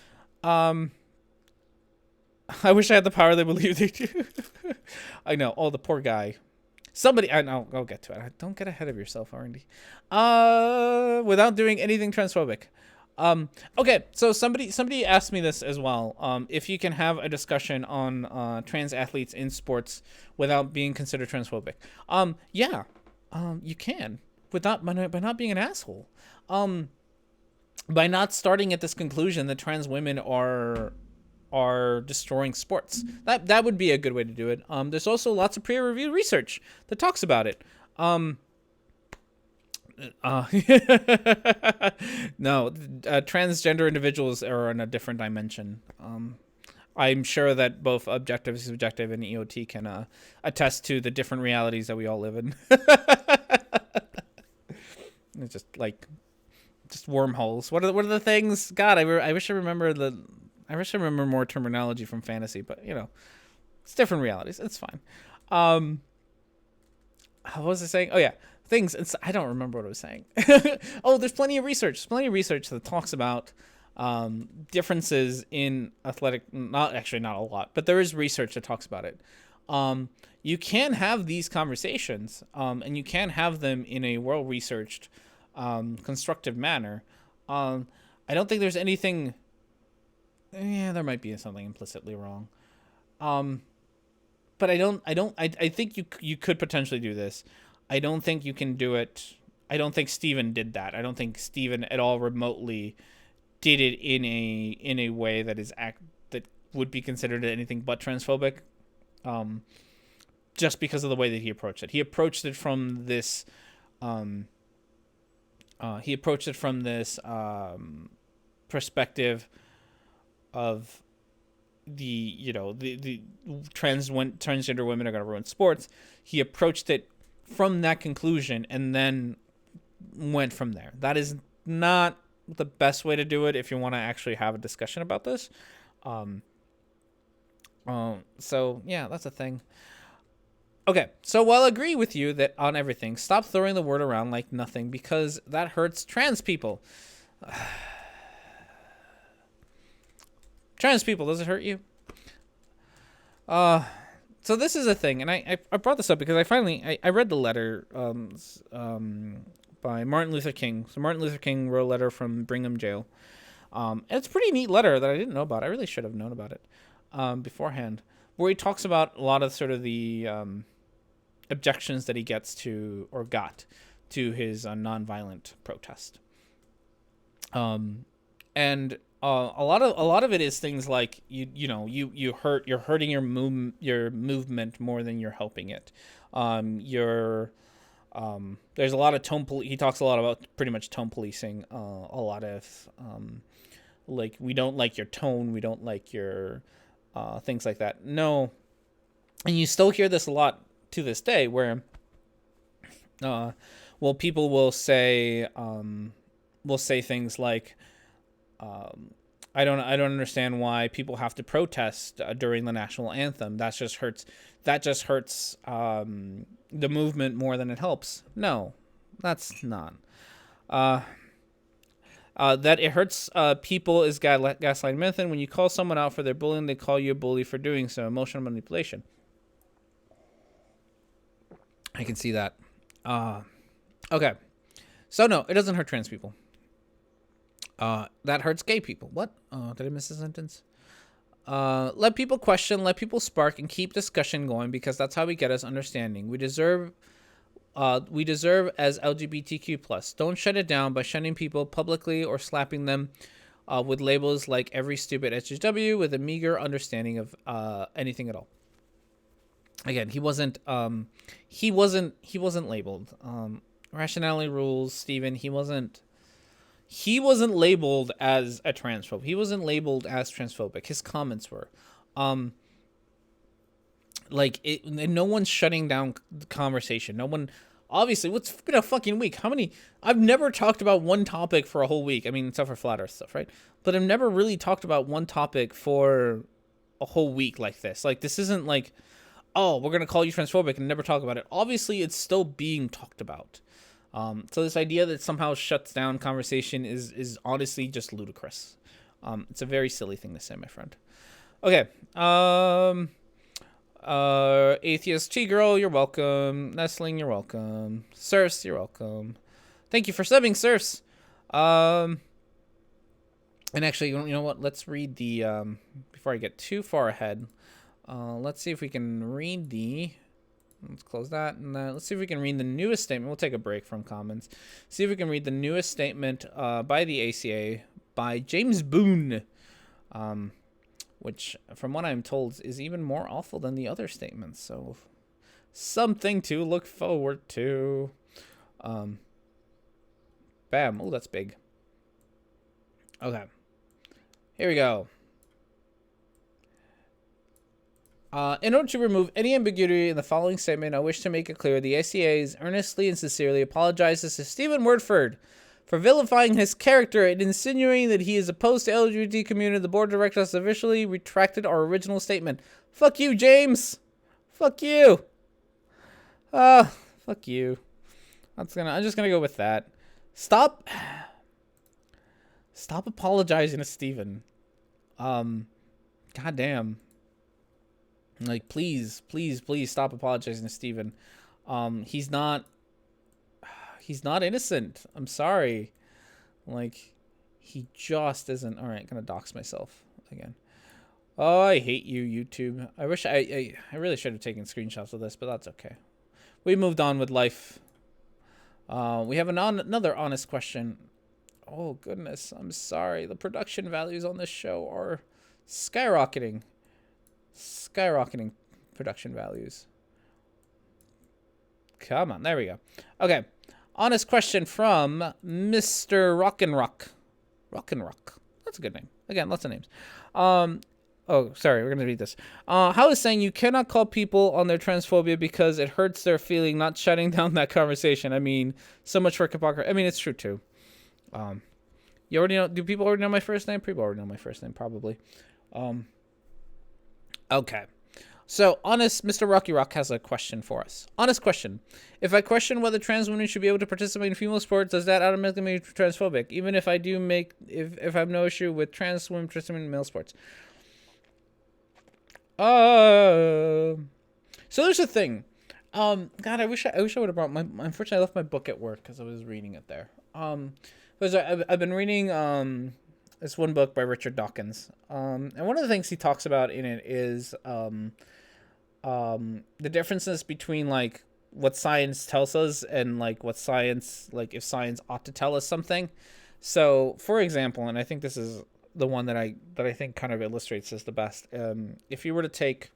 I wish I had the power they believe they do. I know. Oh, the poor guy. I know. I'll get to it. Don't get ahead of yourself, R&D. Without doing anything transphobic. Okay. So somebody asked me this as well. If you can have a discussion on trans athletes in sports without being considered transphobic. Yeah. You can by not being an asshole. By not starting at this conclusion that trans women are destroying sports. That would be a good way to do it. There's also lots of peer-reviewed research that talks about it. No, transgender individuals are in a different dimension. I'm sure that both objective, subjective, and EOT can attest to the different realities that we all live in. It's just wormholes. What are the things? God, I wish I remember more terminology from fantasy, but It's different realities. It's fine. What was I saying? Oh yeah, things. I don't remember what I was saying. Oh, there's plenty of research. There's plenty of research that talks about differences in athletic. Not a lot, but there is research that talks about it. You can have these conversations, and you can have them in a well-researched, constructive manner. I don't think there's anything. Yeah, there might be something implicitly wrong. But I think you could potentially do this. I don't think you can do it. I don't think Steven did that. I don't think Steven at all remotely did it in a way that that would be considered anything but transphobic. Just because of the way that he approached it. He approached it from this perspective of the transgender women are going to ruin sports. He approached it from that conclusion and then went from there. That is not the best way to do it if you want to actually have a discussion about this. So yeah, that's a thing. Okay, so while I agree with you that on everything, stop throwing the word around like nothing because that hurts trans people. Trans people, does it hurt you? So this is a thing, and I brought this up because I read the letter by Martin Luther King. So Martin Luther King wrote a letter from Brigham Jail. And it's a pretty neat letter that I didn't know about. I really should have known about it beforehand, where he talks about a lot of sort of the objections that he got to his nonviolent protest. And a lot of it is things like you're hurting your movement more than you're helping it. There's a lot of he talks a lot about pretty much tone policing. A lot of like, we don't like your tone, we don't like your things like that. No, and you still hear this a lot to this day, where people will say things like, I don't understand why people have to protest during the national anthem. That just hurts the movement more than it helps. No, that's not. That it hurts people is gaslighting method. When you call someone out for their bullying, they call you a bully for doing so. Emotional manipulation. I can see that. Okay. So no, it doesn't hurt trans people. That hurts gay people. What? Did I miss a sentence? Let people question, let people spark, and keep discussion going, because that's how we get us understanding. We deserve as LGBTQ+. Don't shut it down by shunning people publicly or slapping them with labels like every stupid SJW with a meager understanding of anything at all. Again, he wasn't labeled. Rationality Rules, Steven, he wasn't labeled as a transphobe. He wasn't labeled as transphobic. His comments were. And no one's shutting down the conversation. No one, obviously, it's been a fucking week. I've never talked about one topic for a whole week. I mean, except for flat earth stuff, right? But I've never really talked about one topic for a whole week like this. Like, this isn't like, oh, we're going to call you transphobic and never talk about it. Obviously, it's still being talked about. So this idea that somehow shuts down conversation is honestly just ludicrous. It's a very silly thing to say, my friend. Okay. Atheist T-Girl, you're welcome. Nestling, you're welcome. Surfs, you're welcome. Thank you for subbing, Surfs. And actually, you know what? Let's read the, before I get too far ahead, let's see if we can read let's close that, and let's see if we can read the newest statement. We'll take a break from comments. See if we can read the newest statement by the ACA by James Boone, which, from what I'm told, is even more awful than the other statements. So, something to look forward to. Bam. Oh, that's big. Okay. Here we go. In order to remove any ambiguity in the following statement, I wish to make it clear the ACA earnestly and sincerely apologizes to Stephen Wordford For vilifying his character and insinuating that he is opposed to LGBT community, the board of directors has officially retracted our original statement. Fuck you, James. Fuck you. Fuck you. I'm just gonna go with that. Stop apologizing to Steven. Goddamn. Like, please stop apologizing to Steven. He's not innocent. I'm sorry. Like, he just isn't. All right, gonna dox myself again. Oh, I hate you, YouTube. I wish I really should have taken screenshots of this, but that's okay. We moved on with life. We have another honest question. Oh, goodness. I'm sorry. The production values on this show are skyrocketing. Skyrocketing production values. Come on. There we go. Okay. Honest question from Mr. Rock. That's a good name. Again, lots of names. Oh, sorry. We're going to read this. How is saying you cannot call people on their transphobia because it hurts their feeling, not shutting down that conversation? I mean, so much for hypocrisy. I mean, it's true, too. You already know. Do people already know my first name? People already know my first name, probably. Okay. So, Mr. Rocky Rock has a question for us. Honest question. If I question whether trans women should be able to participate in female sports, does that automatically make me transphobic? Even if I do if I have no issue with trans women participating in male sports. So there's a thing. God, I wish I would have brought unfortunately I left my book at work because I was reading it there. Because I've been reading, this one book by Richard Dawkins. And one of the things he talks about in it is, the differences between like what science tells us and like what science, like if science ought to tell us something. So for example, and I think this is the one that I think kind of illustrates this the best. If you were to take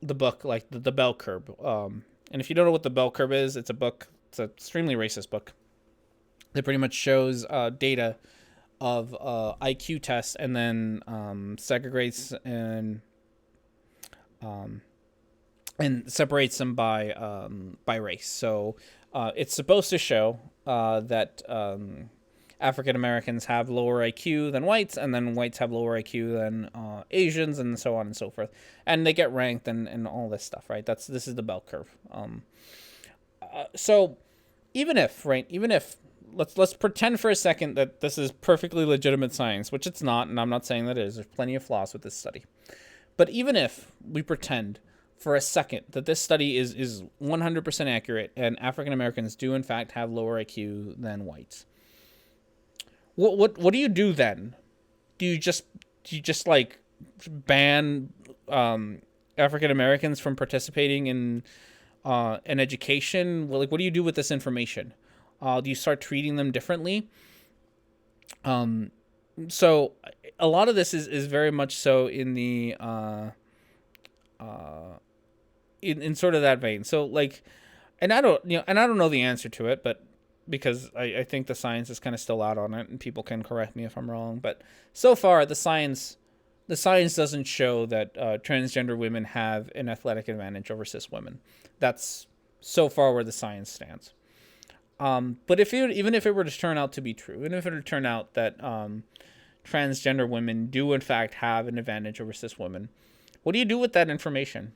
the book, like the bell curve, and if you don't know what the bell curve is, it's an extremely racist book that pretty much shows data of IQ tests and then segregates and separates them by race. So it's supposed to show that African Americans have lower IQ than whites, and then whites have lower IQ than Asians, and so on and so forth. And they get ranked and all this stuff, right? This is the bell curve. So even if let's pretend for a second that this is perfectly legitimate science, which it's not, and I'm not saying that it is. There's plenty of flaws with this study. But even if we pretend for a second that this study is 100% accurate and African Americans do in fact have lower IQ than whites, what do you do then? Do you just like ban African Americans from participating in an education? Well, like, what do you do with this information? Do you start treating them differently? So a lot of this is very much so in the in sort of that vein. So like, and I don't know the answer to it, but because I think the science is kind of still out on it, and people can correct me if I'm wrong. But so far, the science doesn't show that transgender women have an athletic advantage over cis women. That's so far where the science stands. But even if it were to turn out to be true, even if it were to turn out that transgender women do in fact have an advantage over cis women, what do you do with that information?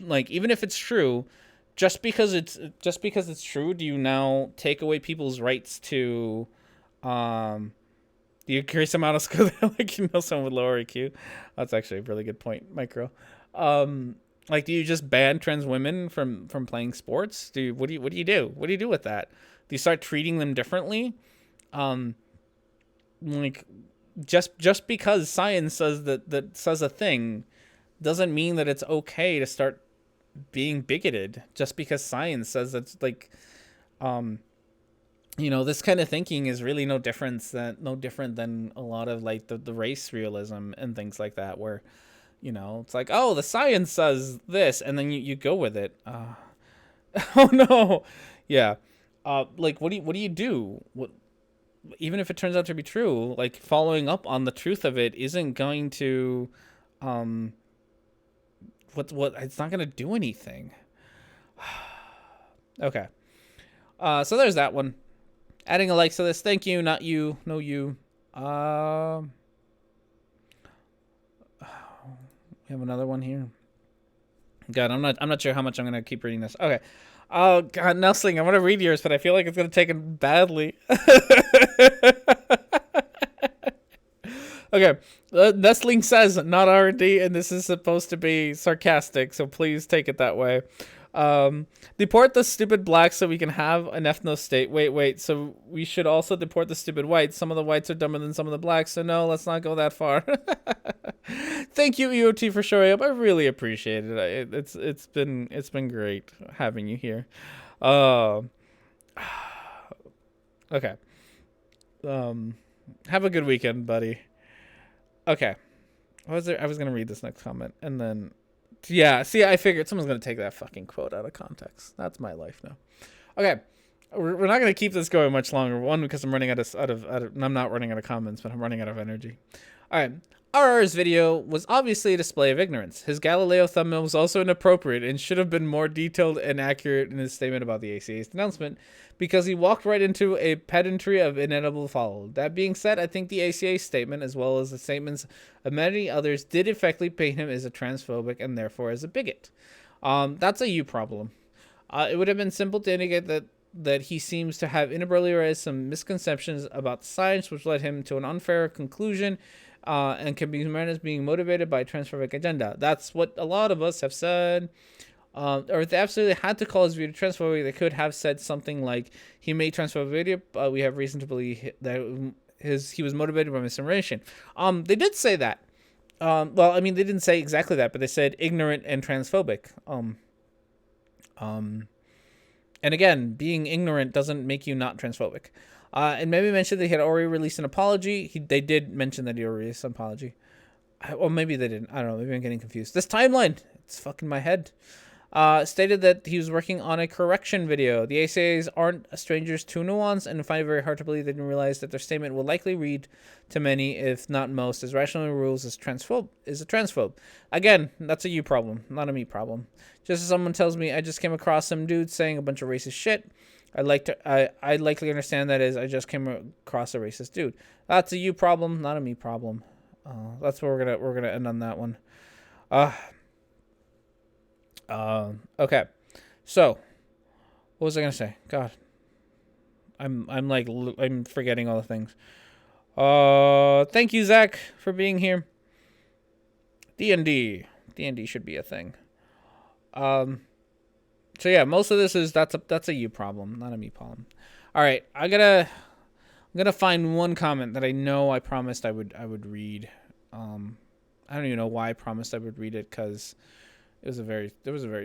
Like, even if it's true, just because it's true, do you now take away people's rights to do you carry some out of school that like you know someone with lower IQ? That's actually a really good point, Micro. Like, do you just ban trans women from playing sports? What do you do? What do you do with that? Do you start treating them differently? Like, just because science says that says a thing doesn't mean that it's okay to start being bigoted just because science says it's like, this kind of thinking is really no different than a lot of like the race realism and things like that, where it's like, oh, the science says this, and then you go with it. Oh no, yeah. Like, what do you do? Even if it turns out to be true, like, following up on the truth of it isn't going to, it's not going to do anything. Okay. So there's that one. Adding a like to this. Thank you, not you. No you. We have another one here. God, I'm not sure how much I'm gonna keep reading this. Okay. Oh God, Nestling, I want to read yours, but I feel like it's gonna take it badly. Okay, Nestling says not R&D, and this is supposed to be sarcastic, so please take it that way. Deport the stupid blacks so we can have an ethno state. Wait, so we should also deport the stupid whites. Some of the whites are dumber than some of the blacks, so no, let's not go that far. Thank you, EOT, for showing up. I really appreciate it. It's been great having you here. Okay. Have a good weekend, buddy. Okay. What was there? I was gonna read this next comment, and then, yeah. See, I figured someone's gonna take that fucking quote out of context. That's my life now. Okay, we're not gonna keep this going much longer. One, because I'm running out of. I'm not running out of comments, but I'm running out of energy. All right. RR's video was obviously a display of ignorance. His Galileo thumbnail was also inappropriate and should have been more detailed and accurate in his statement about the ACA's announcement, because he walked right into a pedantry of inedible follow. That being said, I think the ACA statement, as well as the statements of many others, did effectively paint him as a transphobic and therefore as a bigot. That's a you problem. It would have been simple to indicate that he seems to have inadvertently some misconceptions about science, which led him to an unfair conclusion, and can be meant as being motivated by a transphobic agenda. That's what a lot of us have said. Or if they absolutely had to call his video transphobic, they could have said something like, he made transphobic video, but we have reason to believe that he was motivated by misinformation. They did say that. Well, I mean, they didn't say exactly that, but they said ignorant and transphobic. And again, being ignorant doesn't make you not transphobic. And maybe mentioned they had already released an apology. They did mention that he already released an apology. Or maybe they didn't. I don't know. Maybe I'm getting confused. This timeline, it's fucking my head. Stated that he was working on a correction video. The ACAs aren't strangers to nuance and find it very hard to believe they didn't realize that their statement will likely read to many, if not most, as Rationality Rules is a transphobe. Again, that's a you problem, not a me problem. Just as someone tells me I just came across some dude saying a bunch of racist shit, I likely understand that as I just came across a racist dude. That's a you problem, not a me problem. That's where we're gonna end on that one. Okay. So, what was I gonna say? God, I'm forgetting all the things. Thank you, Zach, for being here. D&D should be a thing. So yeah, most of this is that's a you problem, not a me problem. All right, I'm gonna find one comment that I know I promised I would read. I don't even know why I promised I would read it, because it was a very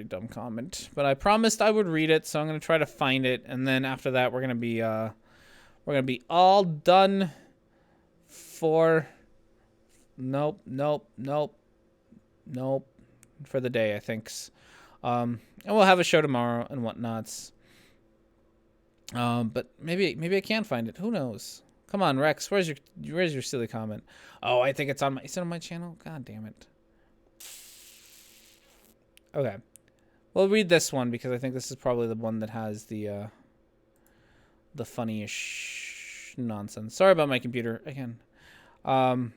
dumb comment, but I promised I would read it, so I'm gonna try to find it, and then after that we're gonna be all done for nope for the day, I think. And we'll have a show tomorrow and whatnots. But maybe I can't find it. Who knows? Come on, Rex. Where's your silly comment? Oh, I think it's on my. Is it on my channel? God damn it. Okay, we'll read this one because I think this is probably the one that has the funny-ish nonsense. Sorry about my computer again. I'm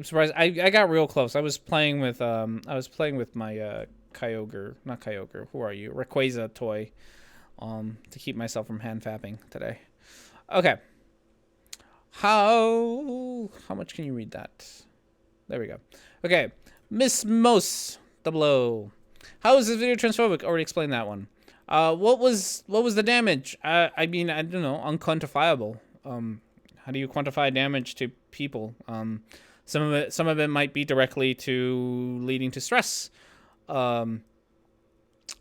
surprised. I got real close. I was playing with my not Kyogre. Who are you? Rayquaza toy. To keep myself from hand fapping today. Okay. How much can you read that? There we go. Okay. Miss Mos Double. How is this video transphobic? Already explained that one. What was the damage? I mean, I don't know, unquantifiable. How do you quantify damage to people? Some of it might be directly to leading to stress.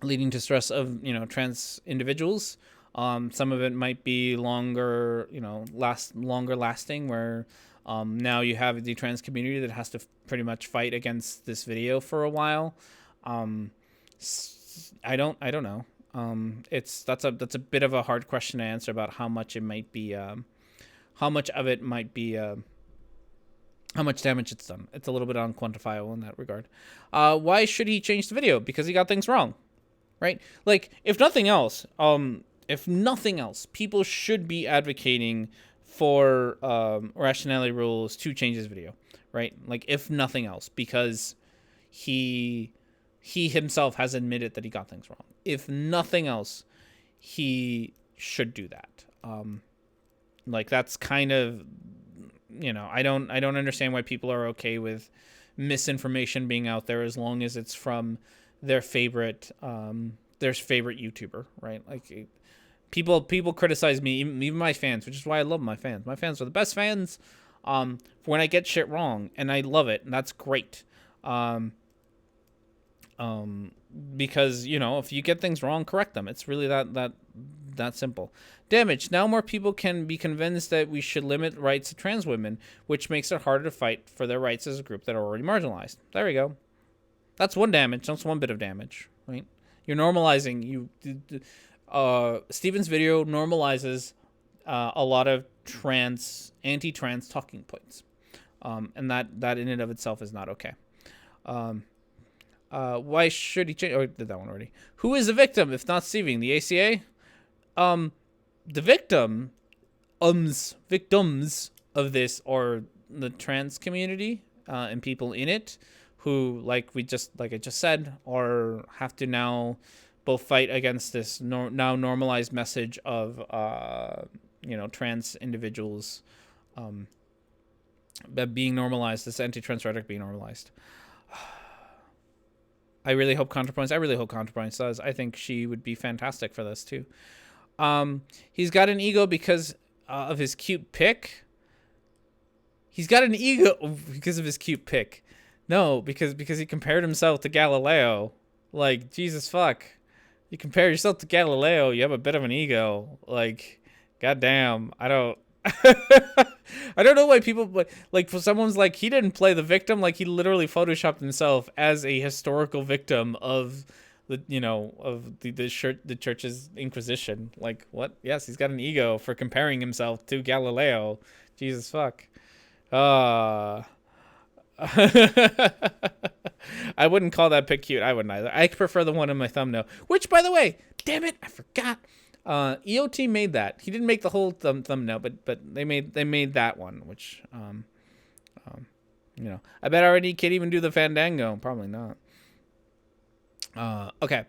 Leading to stress of, trans individuals. Some of it might be longer lasting, where now you have the trans community that has to pretty much fight against this video for a while. I don't know. That's a bit of a hard question to answer about how much it might be, how much of it might be, how much damage it's done. It's a little bit unquantifiable in that regard. Why should he change the video? Because he got things wrong, right? Like, if nothing else, if nothing else, people should be advocating for Rationality Rules to change his video, right? Like, if nothing else, because he himself has admitted that he got things wrong. If nothing else, he should do that. Like, that's kind of, I don't understand why people are okay with misinformation being out there as long as it's from their favorite YouTuber, right? Like, people criticize me, even my fans, which is why I love my fans. My fans are the best fans. For when I get shit wrong, and I love it, and that's great. Because if you get things wrong, correct them. It's really that simple. Damage. Now more people can be convinced that we should limit rights to trans women, which makes it harder to fight for their rights as a group that are already marginalized. There we go. That's one damage. That's one bit of damage, right? You're normalizing. Steven's video normalizes a lot of anti-trans talking points, and that in and of itself is not okay. Why should he change? Oh, I did that one already. Who is the victim if not Steven? The ACA? The victims of this are the trans community and people in it who, like I just said, have to now both fight against this now normalized message of trans individuals being normalized, this anti-trans rhetoric being normalized. I really hope Counterpoints does. I think she would be fantastic for this too. He's got an ego because of his cute pic. He's got an ego because of his cute pic. No, because he compared himself to Galileo. Like, Jesus fuck. You compare yourself to Galileo, you have a bit of an ego. Like, goddamn. I don't know why people like for someone's like he didn't play the victim, like he literally photoshopped himself as a historical victim of the church's Inquisition. Like, what? Yes, he's got an ego for comparing himself to Galileo. Jesus fuck. I wouldn't call that pic cute. I wouldn't either. I prefer the one in my thumbnail. Which, by the way, damn it, I forgot. EOT made that. He didn't make the whole thumbnail, but they made that one, which I bet already can't even do the Fandango. Probably not. Okay.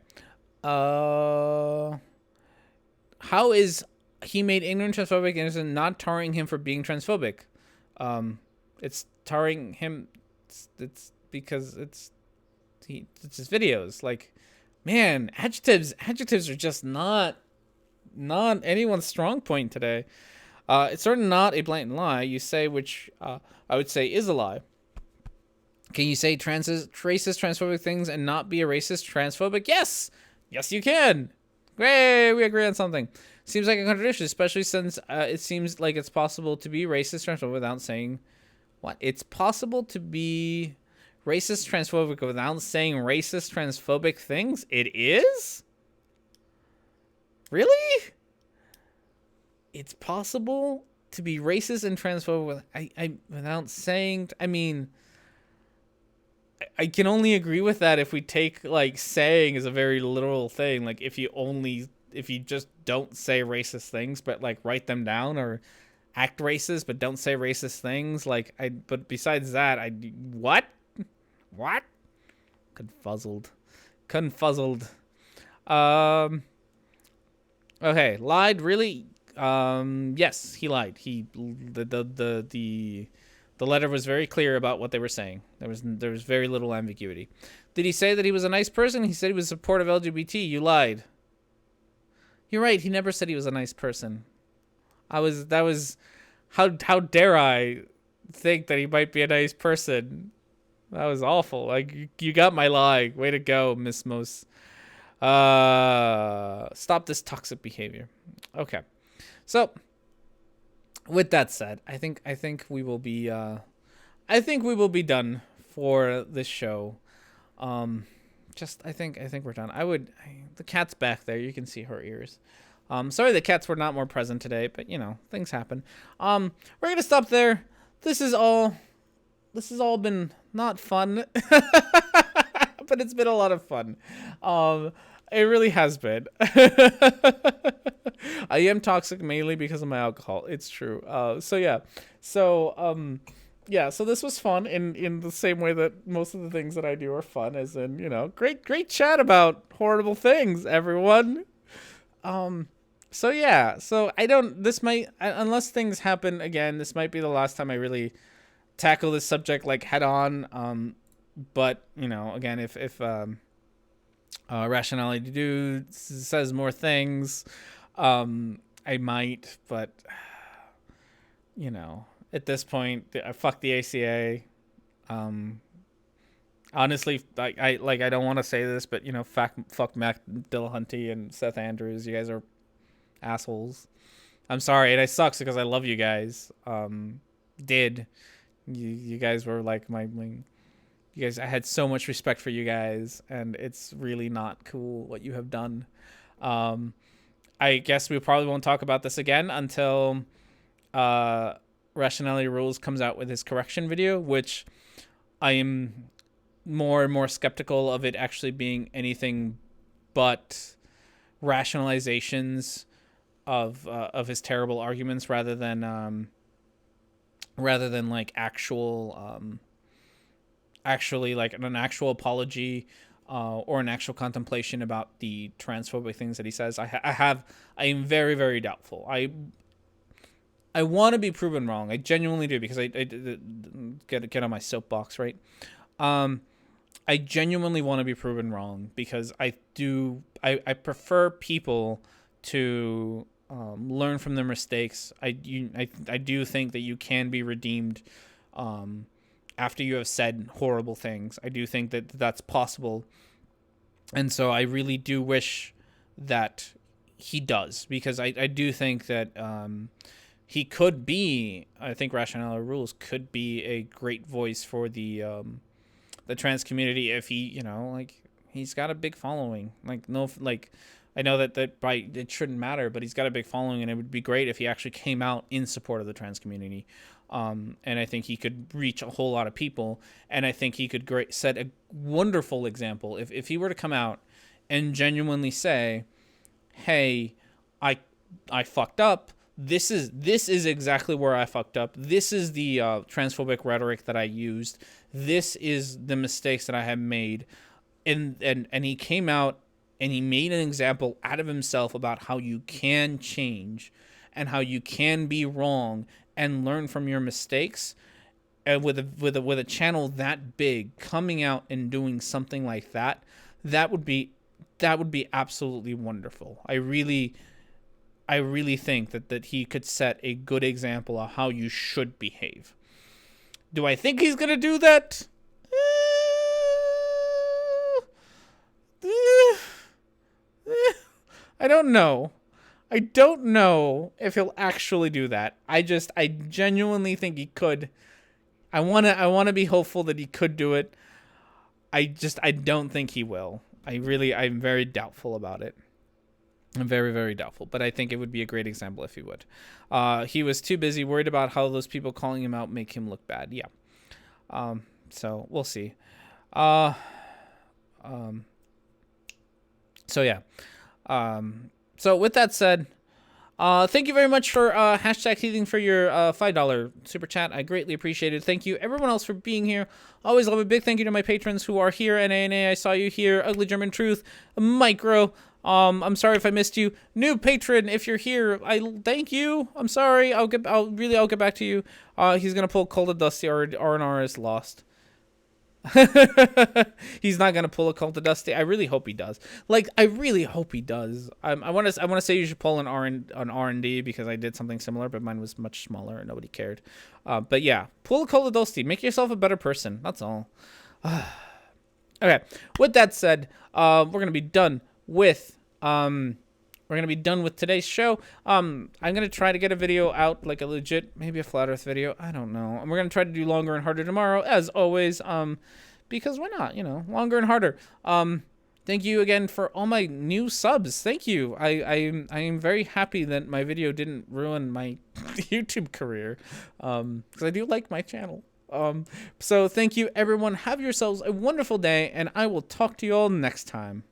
How is he made ignorant transphobic and not tarring him for being transphobic? It's tarring him. It's because it's his videos. Like, man, adjectives are just not anyone's strong point today. It's certainly not a blatant lie you say, which I would say is a lie. Can you say racist, transphobic things and not be a racist, transphobic? Yes, you can. Great, we agree on something. Seems like a contradiction, especially since it seems like it's possible to be racist, transphobic without saying what? It's possible to be racist, transphobic without saying racist, transphobic things? It is? Really? It's possible to be racist and transphobic without saying... I mean... I can only agree with that if we take, like, saying as a very literal thing. Like, if you just don't say racist things, but, like, write them down, or act racist, but don't say racist things. Like, but besides that, what? Confuzzled. Okay, lied, really? Yes, he lied. The letter was very clear about what they were saying. There was very little ambiguity. Did he say that he was a nice person? He said he was supportive of LGBT. You lied. You're right. He never said he was a nice person. How dare I think that he might be a nice person? That was awful. Like, you got my lie. Way to go, Miss Mose. Stop this toxic behavior. Okay. So, with that said, I think we will be done for this show. I think we're done. The cat's back there. You can see her ears. Sorry the cats were not more present today, but things happen. We're gonna stop there. This has all been not fun, but it's been a lot of fun. It really has been. I am toxic mainly because of my alcohol. It's true. So this was fun in the same way that most of the things that I do are fun, as in, great chat about horrible things, everyone. So I don't, this might, unless things happen again, this might be the last time I really tackle this subject like head on. But again, if Rationality Dude says more things, I might, but at this point, I fuck the ACA. Honestly, I don't want to say this, but fuck Mac Dillahunty and Seth Andrews. You guys are assholes. I'm sorry, and it sucks because I love you guys. You guys were like you guys, I had so much respect for you guys, and it's really not cool what you have done. I guess we probably won't talk about this again until Rationality Rules comes out with his correction video, which I am more and more skeptical of it actually being anything but rationalizations of his terrible arguments rather than like actually like an actual apology or an actual contemplation about the transphobic things that he says. I am very, very doubtful. I want to be proven wrong. I genuinely do, because I get on my soapbox, right? I genuinely want to be proven wrong, because I prefer people to learn from their mistakes. I do think that you can be redeemed after you have said horrible things. I do think that that's possible. And so I really do wish that he does, because I do think that he could be, I think Rationality Rules could be a great voice for the trans community if he, he's got a big following. I know that it shouldn't matter, but he's got a big following, and it would be great if he actually came out in support of the trans community. And I think he could reach a whole lot of people, and I think he could set a wonderful example if he were to come out and genuinely say, "Hey, I fucked up. This is exactly where I fucked up. This is the transphobic rhetoric that I used. This is the mistakes that I have made," and he came out and he made an example out of himself about how you can change and how you can be wrong and learn from your mistakes. And with a channel that big, coming out and doing something like that, that would be absolutely wonderful. I really think that he could set a good example of how you should behave. Do I think he's gonna do that? I don't know. I don't know if he'll actually do that. I genuinely think he could. I wanna be hopeful that he could do it. I don't think he will. I'm very doubtful about it. I'm very, very doubtful, but I think it would be a great example if he would. He was too busy worried about how those people calling him out make him look bad. Yeah. So we'll see. So yeah. So with that said, thank you very much for hashtag healing for your $5 super chat. I greatly appreciate it. Thank you everyone else for being here. Always love a big thank you to my patrons who are here. NANA, I saw you here. Ugly German Truth, Micro. I'm sorry if I missed you. New patron, if you're here, I thank you. I'm sorry. I'll get back to you. He's gonna pull Cult of Dusty. R&R is lost. He's not gonna pull a Cult of Dusty. I really hope he does. I really hope he does. I want to say you should pull an R&D because I did something similar, but mine was much smaller and nobody cared. But yeah, pull a Cult of Dusty. Make yourself a better person. That's all. Okay. With that said, we're gonna be done with today's show. I'm gonna try to get a video out, like a legit, maybe a flat Earth video. I don't know. And we're gonna try to do longer and harder tomorrow, as always. Because why not? Longer and harder. Thank you again for all my new subs. Thank you. I am very happy that my video didn't ruin my YouTube career. Because I do like my channel. So thank you everyone. Have yourselves a wonderful day, and I will talk to you all next time.